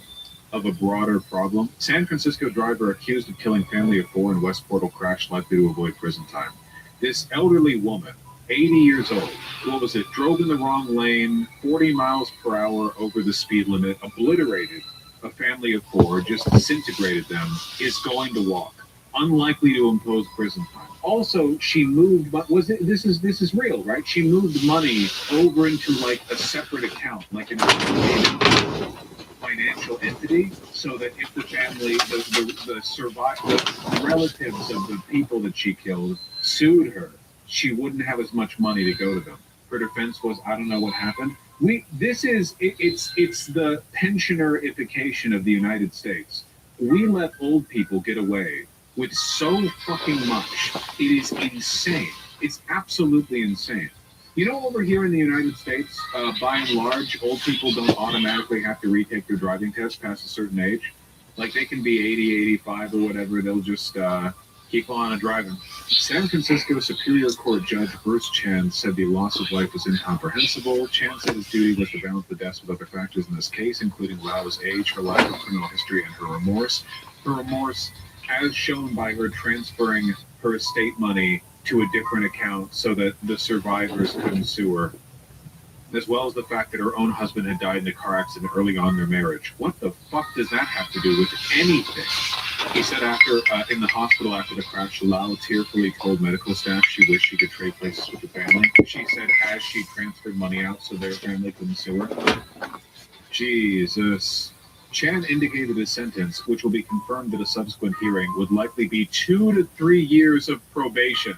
of a broader problem. San Francisco driver accused of killing family of 4 in West Portal crash likely to avoid prison time. This elderly woman, 80 years old, drove in the wrong lane, 40 miles per hour over the speed limit, obliterated a family of 4, just disintegrated them, is going to walk. Unlikely to impose prison time. Also, she moved, but this is real, right? She moved money over into like a separate account, like an financial entity, so that if the family, the relatives of the people that she killed sued her, she wouldn't have as much money to go to them. Her defense was, I don't know what happened. It's the pensionerification of the United States. We let old people get away with so fucking much. It is insane. It's absolutely insane. You know, over here in the United States, by and large, old people don't automatically have to retake their driving test past a certain age. Like, they can be 80, 85 or whatever. They'll just keep on driving. San Francisco Superior Court Judge Bruce Chan said the loss of life was incomprehensible. Chan said his duty was to balance the deaths with other factors in this case, including Lau's age, her lack of criminal history, and her remorse. Her remorse, as shown by her transferring her estate money to a different account so that the survivors couldn't sue her, as well as the fact that her own husband had died in a car accident early on in their marriage. What the fuck does that have to do with anything? He said in the hospital after the crash, Lau tearfully told medical staff she wished she could trade places with the family. She said as she transferred money out so their family couldn't sue her. Jesus. Chan indicated his sentence, which will be confirmed at a subsequent hearing, would likely be 2 to 3 years of probation.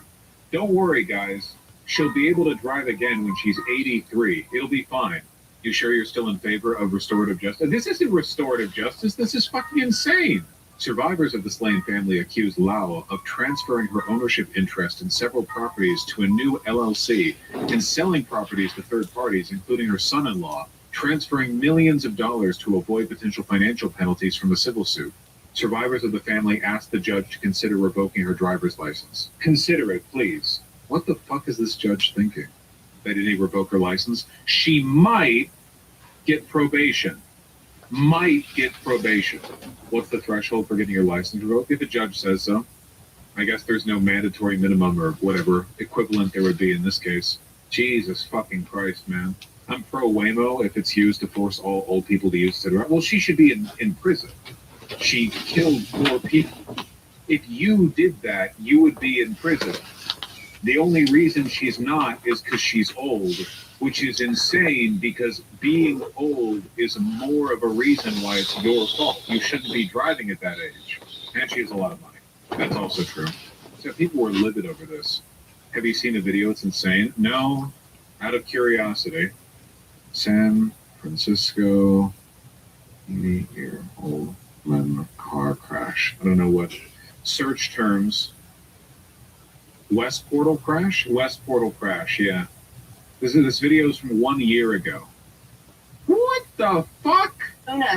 Don't worry, guys. She'll be able to drive again when she's 83. It'll be fine. You sure you're still in favor of restorative justice? This isn't restorative justice. This is fucking insane. Survivors of the slain family accused Lau of transferring her ownership interest in several properties to a new LLC and selling properties to third parties, including her son-in-law, transferring millions of dollars to avoid potential financial penalties from a civil suit. Survivors of the family asked the judge to consider revoking her driver's license. Consider it, please. What the fuck is this judge thinking? That didn't revoke her license? She might get probation. Might get probation. What's the threshold for getting your license revoked? If a judge says so. I guess there's no mandatory minimum or whatever equivalent there would be in this case. Jesus fucking Christ, man. I'm pro Waymo if it's used to force all old people to use it. Well, she should be in prison. She killed 4 people. If you did that, you would be in prison. The only reason she's not is because she's old, which is insane because being old is more of a reason why it's your fault. You shouldn't be driving at that age. And she has a lot of money. That's also true. So people were livid over this. Have you seen the video? It's insane. No. Out of curiosity. San Francisco 80-year-old woman car crash. I don't know what. Search terms. West Portal crash? West Portal crash, yeah. This video is from 1 year ago. What the fuck?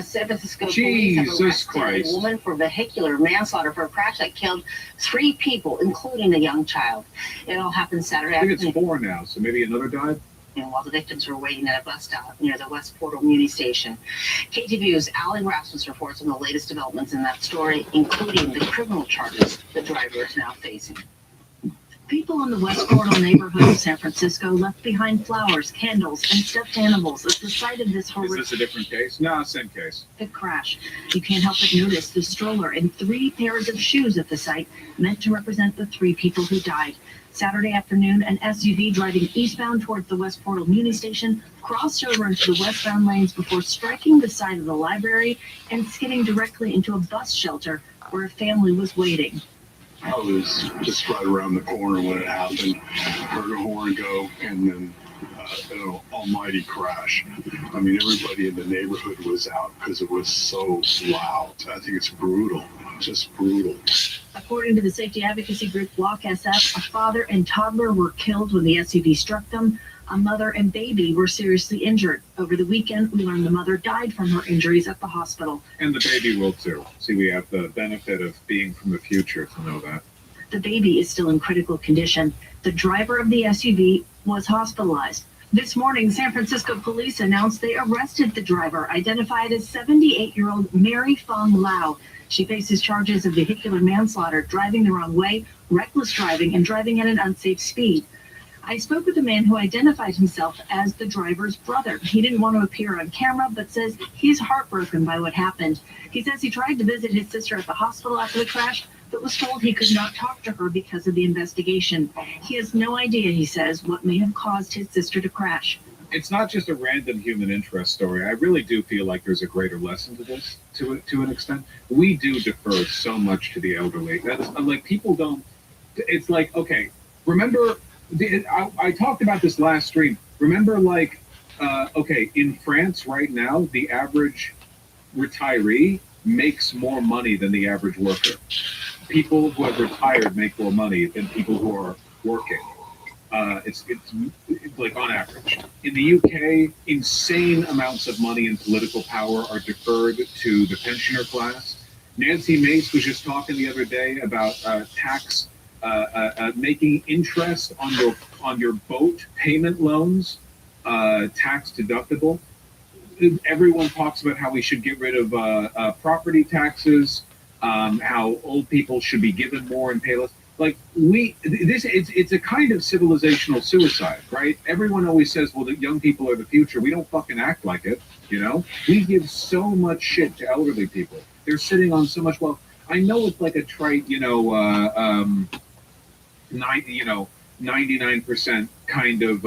San Francisco police have arrested a woman for vehicular manslaughter for a crash that killed 3 people, including a young child. It all happened Saturday I think afternoon. it's 4 now, so maybe another died? While the victims were waiting at a bus stop near the West Portal Muni Station. KTVU's Alan Rasmus reports on the latest developments in that story, including the criminal charges the driver is now facing. People in the West Portal neighborhood of San Francisco left behind flowers, candles, and stuffed animals at the site of this Is horrific this a different case? No, same case. crash. You can't help but notice the stroller and 3 pairs of shoes at the site, meant to represent the 3 people who died. Saturday afternoon, an SUV driving eastbound towards the West Portal Muni Station crossed over into the westbound lanes before striking the side of the library and skidding directly into a bus shelter where a family was waiting. I was just right around the corner when it happened. Heard a horn go, and then an almighty crash. I mean, everybody in the neighborhood was out because it was so loud. I think it's brutal, just brutal. According to the safety advocacy group Block SF, a father and toddler were killed when the SUV struck them. A mother and baby were seriously injured. Over the weekend, we learned the mother died from her injuries at the hospital. And the baby will too. See, we have the benefit of being from the future to know that. The baby is still in critical condition. The driver of the SUV was hospitalized. This morning, San Francisco police announced they arrested the driver, identified as 78-year-old Mary Fong Lau. She faces charges of vehicular manslaughter, driving the wrong way, reckless driving, and driving at an unsafe speed. I spoke with a man who identified himself as the driver's brother. He didn't want to appear on camera, but says he's heartbroken by what happened. He says he tried to visit his sister at the hospital after the crash, but was told he could not talk to her because of the investigation. He has no idea, he says, what may have caused his sister to crash. It's not just a random human interest story. I really do feel like there's a greater lesson to this, to an extent. We do defer so much to the elderly. That's like people don't. It's like, okay, remember. I talked about this last stream. Remember, like, okay, in France right now, the average retiree makes more money than the average worker. People who have retired make more money than people who are working. It's like on average. In the UK, insane amounts of money and political power are deferred to the pensioner class. Nancy Mace was just talking the other day about tax. Making interest on your boat payment loans tax deductible. Everyone talks about how we should get rid of property taxes, how old people should be given more and pay less. Like it's a kind of civilizational suicide, right? Everyone always says, well, the young people are the future. We don't fucking act like it, you know? We give so much shit to elderly people. They're sitting on so much wealth. I know it's like a trite, 99% kind of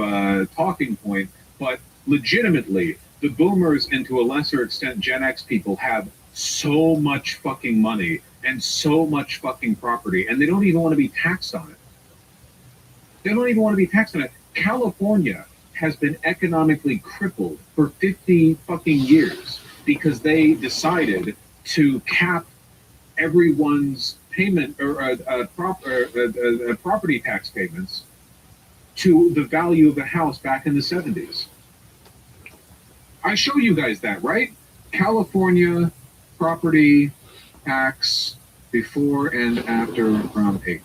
talking point, but legitimately, the boomers and to a lesser extent Gen X people have so much fucking money and so much fucking property, and they don't even want to be taxed on it. They don't even want to be taxed on it. California has been economically crippled for 50 fucking years because they decided to cap everyone's payment or property tax payments to the value of a house back in the 70s. I show you guys that, right? California property tax before and after Prop 8.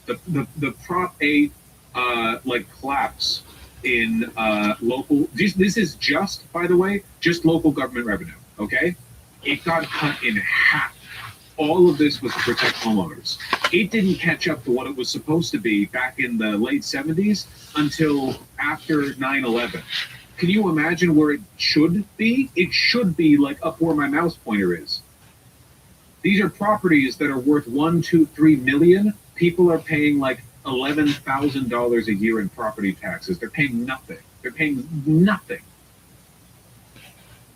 The Prop 8 collapse in local. This is just, by the way, just local government revenue. Okay, it got cut in half. All of this was to protect homeowners. It didn't catch up to what it was supposed to be back in the late 70s until after 9/11. Can you imagine where it should be? It should be like up where my mouse pointer is. These are properties that are worth $1, $2, $3 million. People are paying like $11,000 a year in property taxes. They're paying nothing. They're paying nothing.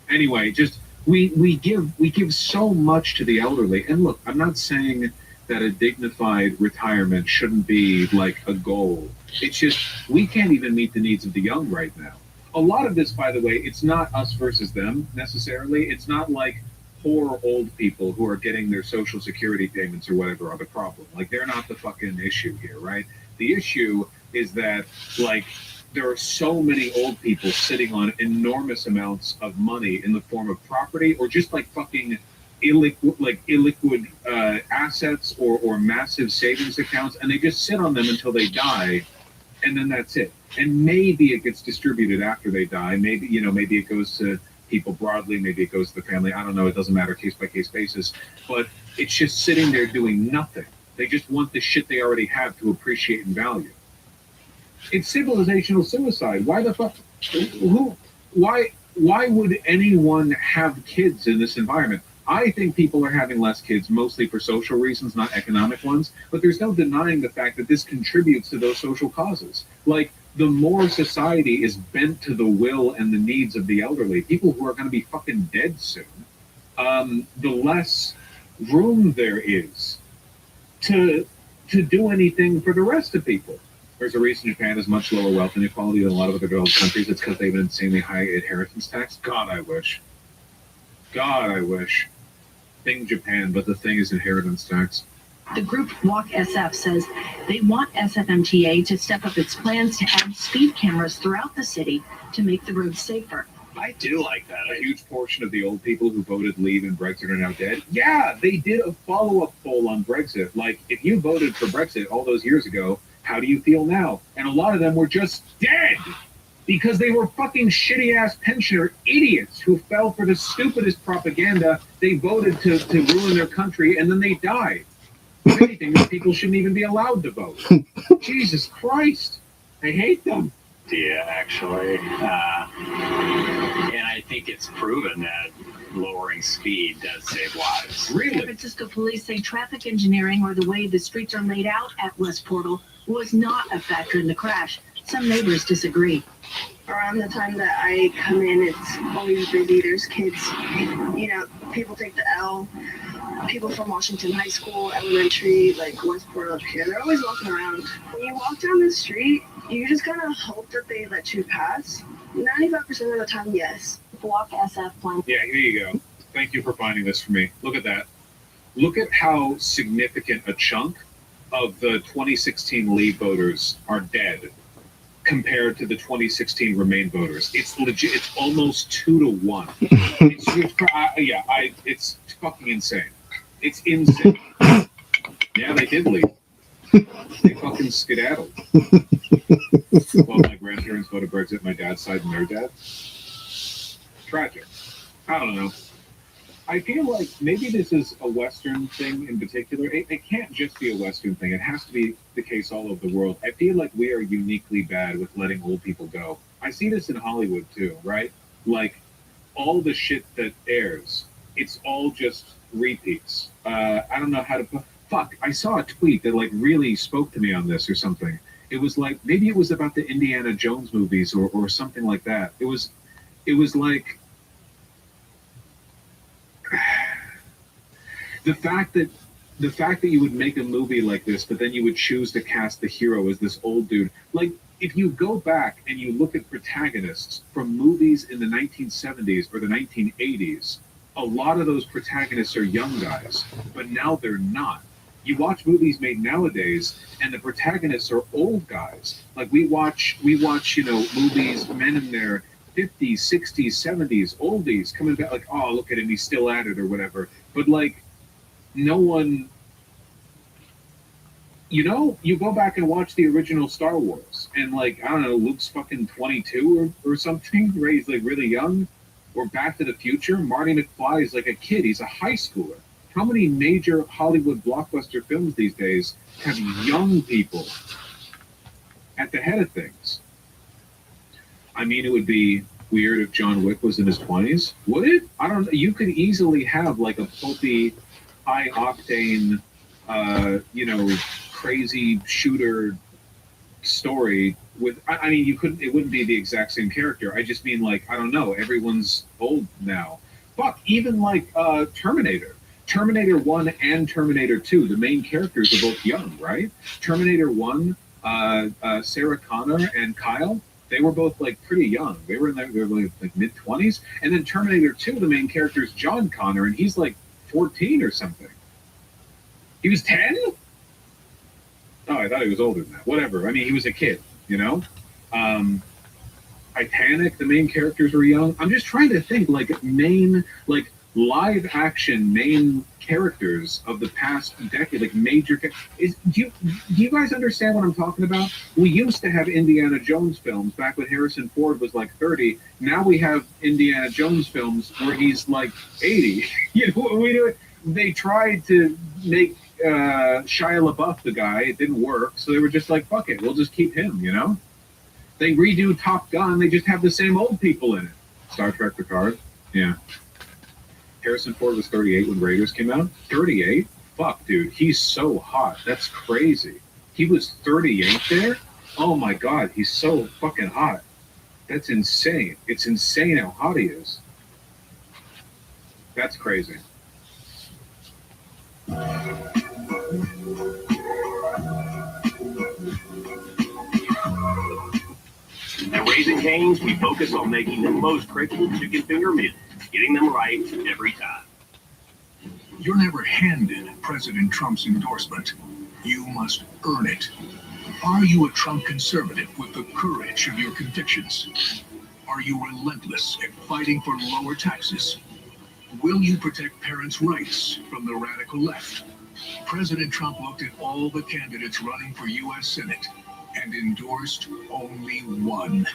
Anyway, just we give so much to the elderly. And look, I'm not saying that a dignified retirement shouldn't be like a goal. It's just we can't even meet the needs of the young right now. A lot of this, by the way, it's not us versus them necessarily. It's not like poor old people who are getting their social security payments or whatever are the problem. Like, they're not the fucking issue here, right? The issue is that, like, there are so many old people sitting on enormous amounts of money in the form of property or just like fucking illiquid assets or massive savings accounts, and they just sit on them until they die, and then that's it. And maybe it gets distributed after they die. Maybe, maybe it goes to people broadly, maybe it goes to the family. I don't know. It doesn't matter, case by case basis. But it's just sitting there doing nothing. They just want the shit they already have to appreciate and value. It's civilizational suicide. Why the fuck? Why would anyone have kids in this environment? I think people are having less kids mostly for social reasons, not economic ones. But there's no denying the fact that this contributes to those social causes. Like, the more society is bent to the will and the needs of the elderly, people who are going to be fucking dead soon, the less room there is to do anything for the rest of people. There's a reason Japan has much lower wealth inequality than a lot of other developed countries. It's because they have an insanely high inheritance tax. God, I wish. Thing Japan, but the thing is inheritance tax. The group Walk SF says they want SFMTA to step up its plans to add speed cameras throughout the city to make the roads safer. I do like that. A huge portion of the old people who voted Leave and Brexit are now dead. Yeah, they did a follow-up poll on Brexit. Like, if you voted for Brexit all those years ago, how do you feel now? And a lot of them were just dead because they were fucking shitty-ass pensioner idiots who fell for the stupidest propaganda. They voted to ruin their country, and then they died. If anything, these people shouldn't even be allowed to vote. Jesus Christ. I hate them. Yeah, actually. And I think it's proven that lowering speed does save lives. San Francisco police say traffic engineering, or the way the streets are laid out at West Portal, was not a factor in the crash. Some neighbors disagree. Around the time that I come in, it's always busy. There's kids, people take the L. People from Washington High School, elementary, like West Portal up here, they're always walking around. When you walk down the street, you just gotta hope that they let you pass. 95% of the time, yes. Walk SF plan. Yeah, here you go. Thank you for finding this for me. Look at that. Look at how significant a chunk of the 2016 Leave voters are dead compared to the 2016 Remain voters. It's legit. It's almost 2-1. It's fucking insane. It's insane. Yeah, they did leave. They fucking skedaddled. Well, my grandparents voted Brexit, my dad's side and their dad. Tragic. I don't know. I feel like maybe this is a Western thing in particular. It can't just be a Western thing. It has to be the case all over the world. I feel like we are uniquely bad with letting old people go. I see this in Hollywood too, right? Like all the shit that airs, it's all just repeats. I don't know how to put. Fuck! I saw a tweet that like really spoke to me on this or something. It was like maybe it was about the Indiana Jones movies or something like that. It was like. The fact that you would make a movie like this, but then you would choose to cast the hero as this old dude. Like, if you go back and you look at protagonists from movies in the 1970s or the 1980s, a lot of those protagonists are young guys, but now they're not. You watch movies made nowadays, and the protagonists are old guys. Like we watch, movies, men in their 50s, 60s, 70s, oldies coming back, like, oh, look at him, he's still at it or whatever. But like, no one, you go back and watch the original Star Wars, and like, I don't know, Luke's fucking 22 or something, right? He's like really young. Or Back to the Future, Marty McFly is like a kid. He's a high schooler. How many major Hollywood blockbuster films these days have young people at the head of things? I mean, it would be weird if John Wick was in his 20s. Would it? I don't know. You could easily have like a pulpy, high octane, crazy shooter story with. I mean, you couldn't. It wouldn't be the exact same character. I just mean like, I don't know. Everyone's old now. Fuck. Even like Terminator. Terminator 1 and Terminator 2. The main characters are both young, right? Terminator 1, Sarah Connor and Kyle. They were both like pretty young. They were in their like mid-20s. And then Terminator 2, the main character is John Connor, and he's like 14 or something. He was 10? Oh, I thought he was older than that. Whatever. I mean, he was a kid, Titanic, the main characters were young. I'm just trying to think live action main characters of the past decade, like major. Do you guys understand what I'm talking about? We used to have Indiana Jones films back when Harrison Ford was like 30. Now we have Indiana Jones films where he's like 80. They tried to make Shia LaBeouf the guy. It didn't work, so they were just like, fuck it, we'll just keep him. They redo Top Gun. They just have the same old people in it. Star Trek Picard. Yeah. Harrison Ford was 38 when Raiders came out. 38? Fuck, dude. He's so hot. That's crazy. He was 38 there? Oh my God. He's so fucking hot. That's insane. It's insane how hot he is. That's crazy. At Raising Cane's, we focus on making the most craveable chicken finger meal, getting them right every time. You're never handed President Trump's endorsement. You must earn it. Are you a Trump conservative with the courage of your convictions? Are you relentless at fighting for lower taxes? Will you protect parents' rights from the radical left? President Trump looked at all the candidates running for U.S. Senate and endorsed only one,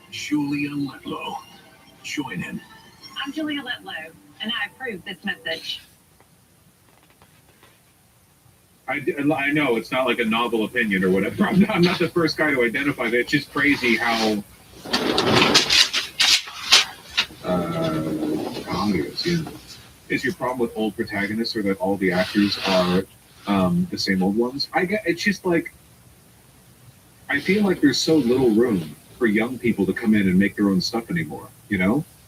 Julia Letlow. Join him. I'm Julia Letlow, and I approve this message. I know it's not like a novel opinion or whatever. I'm not the first guy to identify that. It's just crazy how Congress, is your problem with old protagonists or that all the actors are the same old ones? It's just like, I feel like there's so little room for young people to come in and make their own stuff anymore,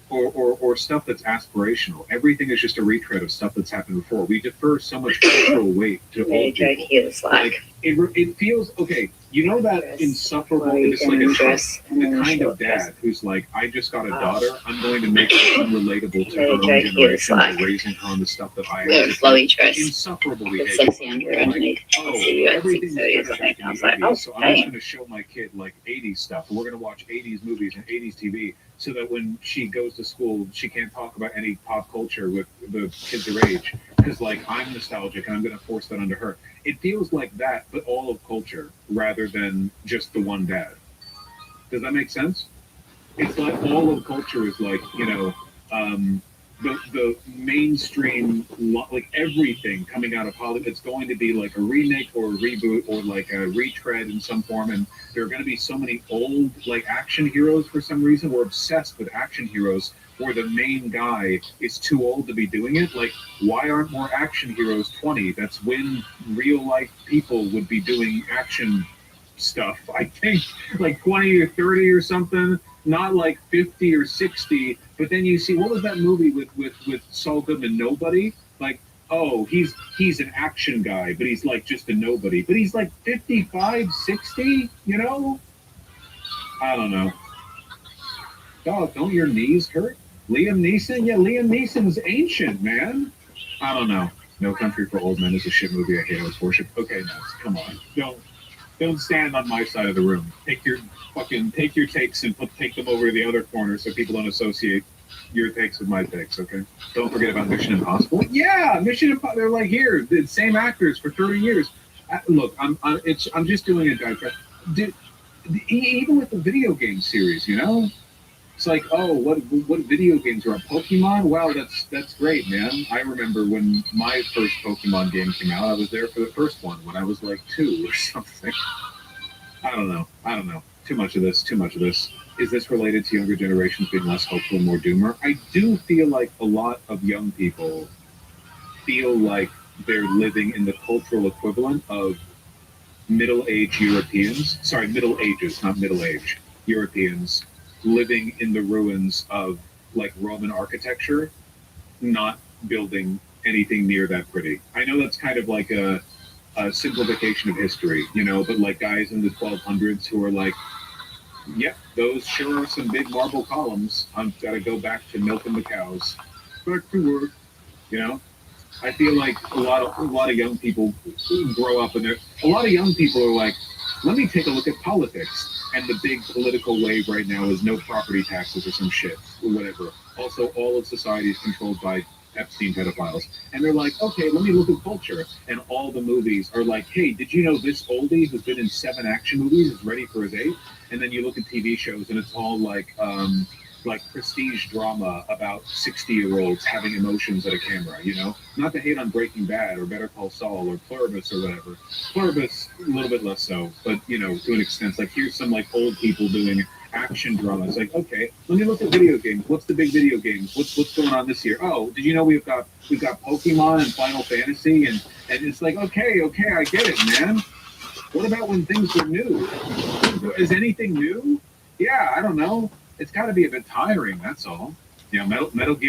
or stuff that's aspirational. Everything is just a retread of stuff that's happened before. We defer so much cultural weight to old people. Like, it feels okay. That insufferable, it's like the kind of dad who's like, I just got a daughter. I'm going to make it unrelatable to her own generation by raising her on the stuff that I have. Insufferable behavior. Everything's better back in the 80s, so I'm just going to show my kid like 80s stuff. We're going to watch 80s movies and 80s TV so that when she goes to school, she can't talk about any pop culture with the kids her age. Because like, I'm nostalgic and I'm going to force that onto her. It feels like that, but all of culture rather than just the one dad. Does that make sense? It's like all of culture is like, the mainstream, like everything coming out of Hollywood, it's going to be like a remake or a reboot or like a retread in some form. And there are going to be so many old like action heroes for some reason. We're obsessed with action heroes where the main guy is too old to be doing it. Like, why aren't more action heroes 20? That's when real life people would be doing action stuff. I think like 20 or 30 or something, not like 50 or 60. But then you see, what was that movie with Saul Goodman, Nobody? Like, oh, he's an action guy, but he's like just a nobody. But he's like 55, 60, you know? I don't know. Dog, don't your knees hurt? Liam Neeson? Yeah, Liam Neeson's ancient, man. I don't know. No Country for Old Men is a shit movie. I hate it. It's worship. Okay, no, come on. Don't stand on my side of the room. Take your takes and take them over to the other corner so people don't associate your takes with my takes, okay? Don't forget about Mission Impossible. Yeah, Mission Impossible. They're like here, the same actors for 30 years. Look, I'm just doing a digress. Even with the video game series, you know, it's like, oh, what video games are on? Pokemon? Wow, that's great, man. I remember when my first Pokemon game came out. I was there for the first one when I was like 2 or something. I don't know. Too much of this. Is this related to younger generations being less hopeful and more doomer? I do feel like a lot of young people feel like they're living in the cultural equivalent of middle-aged Europeans. Sorry, Middle Ages, not middle age. Europeans living in the ruins of like Roman architecture, not building anything near that pretty. I know that's kind of like a simplification of history, you know, but like guys in the 1200s who are like, yep, those sure are some big marble columns. I've got to go back to milking the cows. Back to work, you know. I feel like a lot of young people grow up and a lot of young people are like, let me take a look at politics. And the big political wave right now is no property taxes or some shit or whatever. Also, all of society is controlled by Epstein pedophiles. And they're like, okay, let me look at culture. And all the movies are like, hey, did you know this oldie who's been in 7 action movies is ready for his 8th? And then you look at TV shows and it's all like prestige drama about 60-year-olds having emotions at a camera, you know? Not to hate on Breaking Bad or Better Call Saul or Pluribus or whatever. Pluribus, a little bit less so, but, you know, to an extent. Like, here's some, like, old people doing action drama. It's like, okay, let me look at video games. What's the big video games? What's going on this year? Oh, did you know we've got Pokemon and Final Fantasy? And it's like, okay, I get it, man. What about when things were new? Is anything new? Yeah, I don't know. It's got to be a bit tiring, that's all. You know, Metal Gear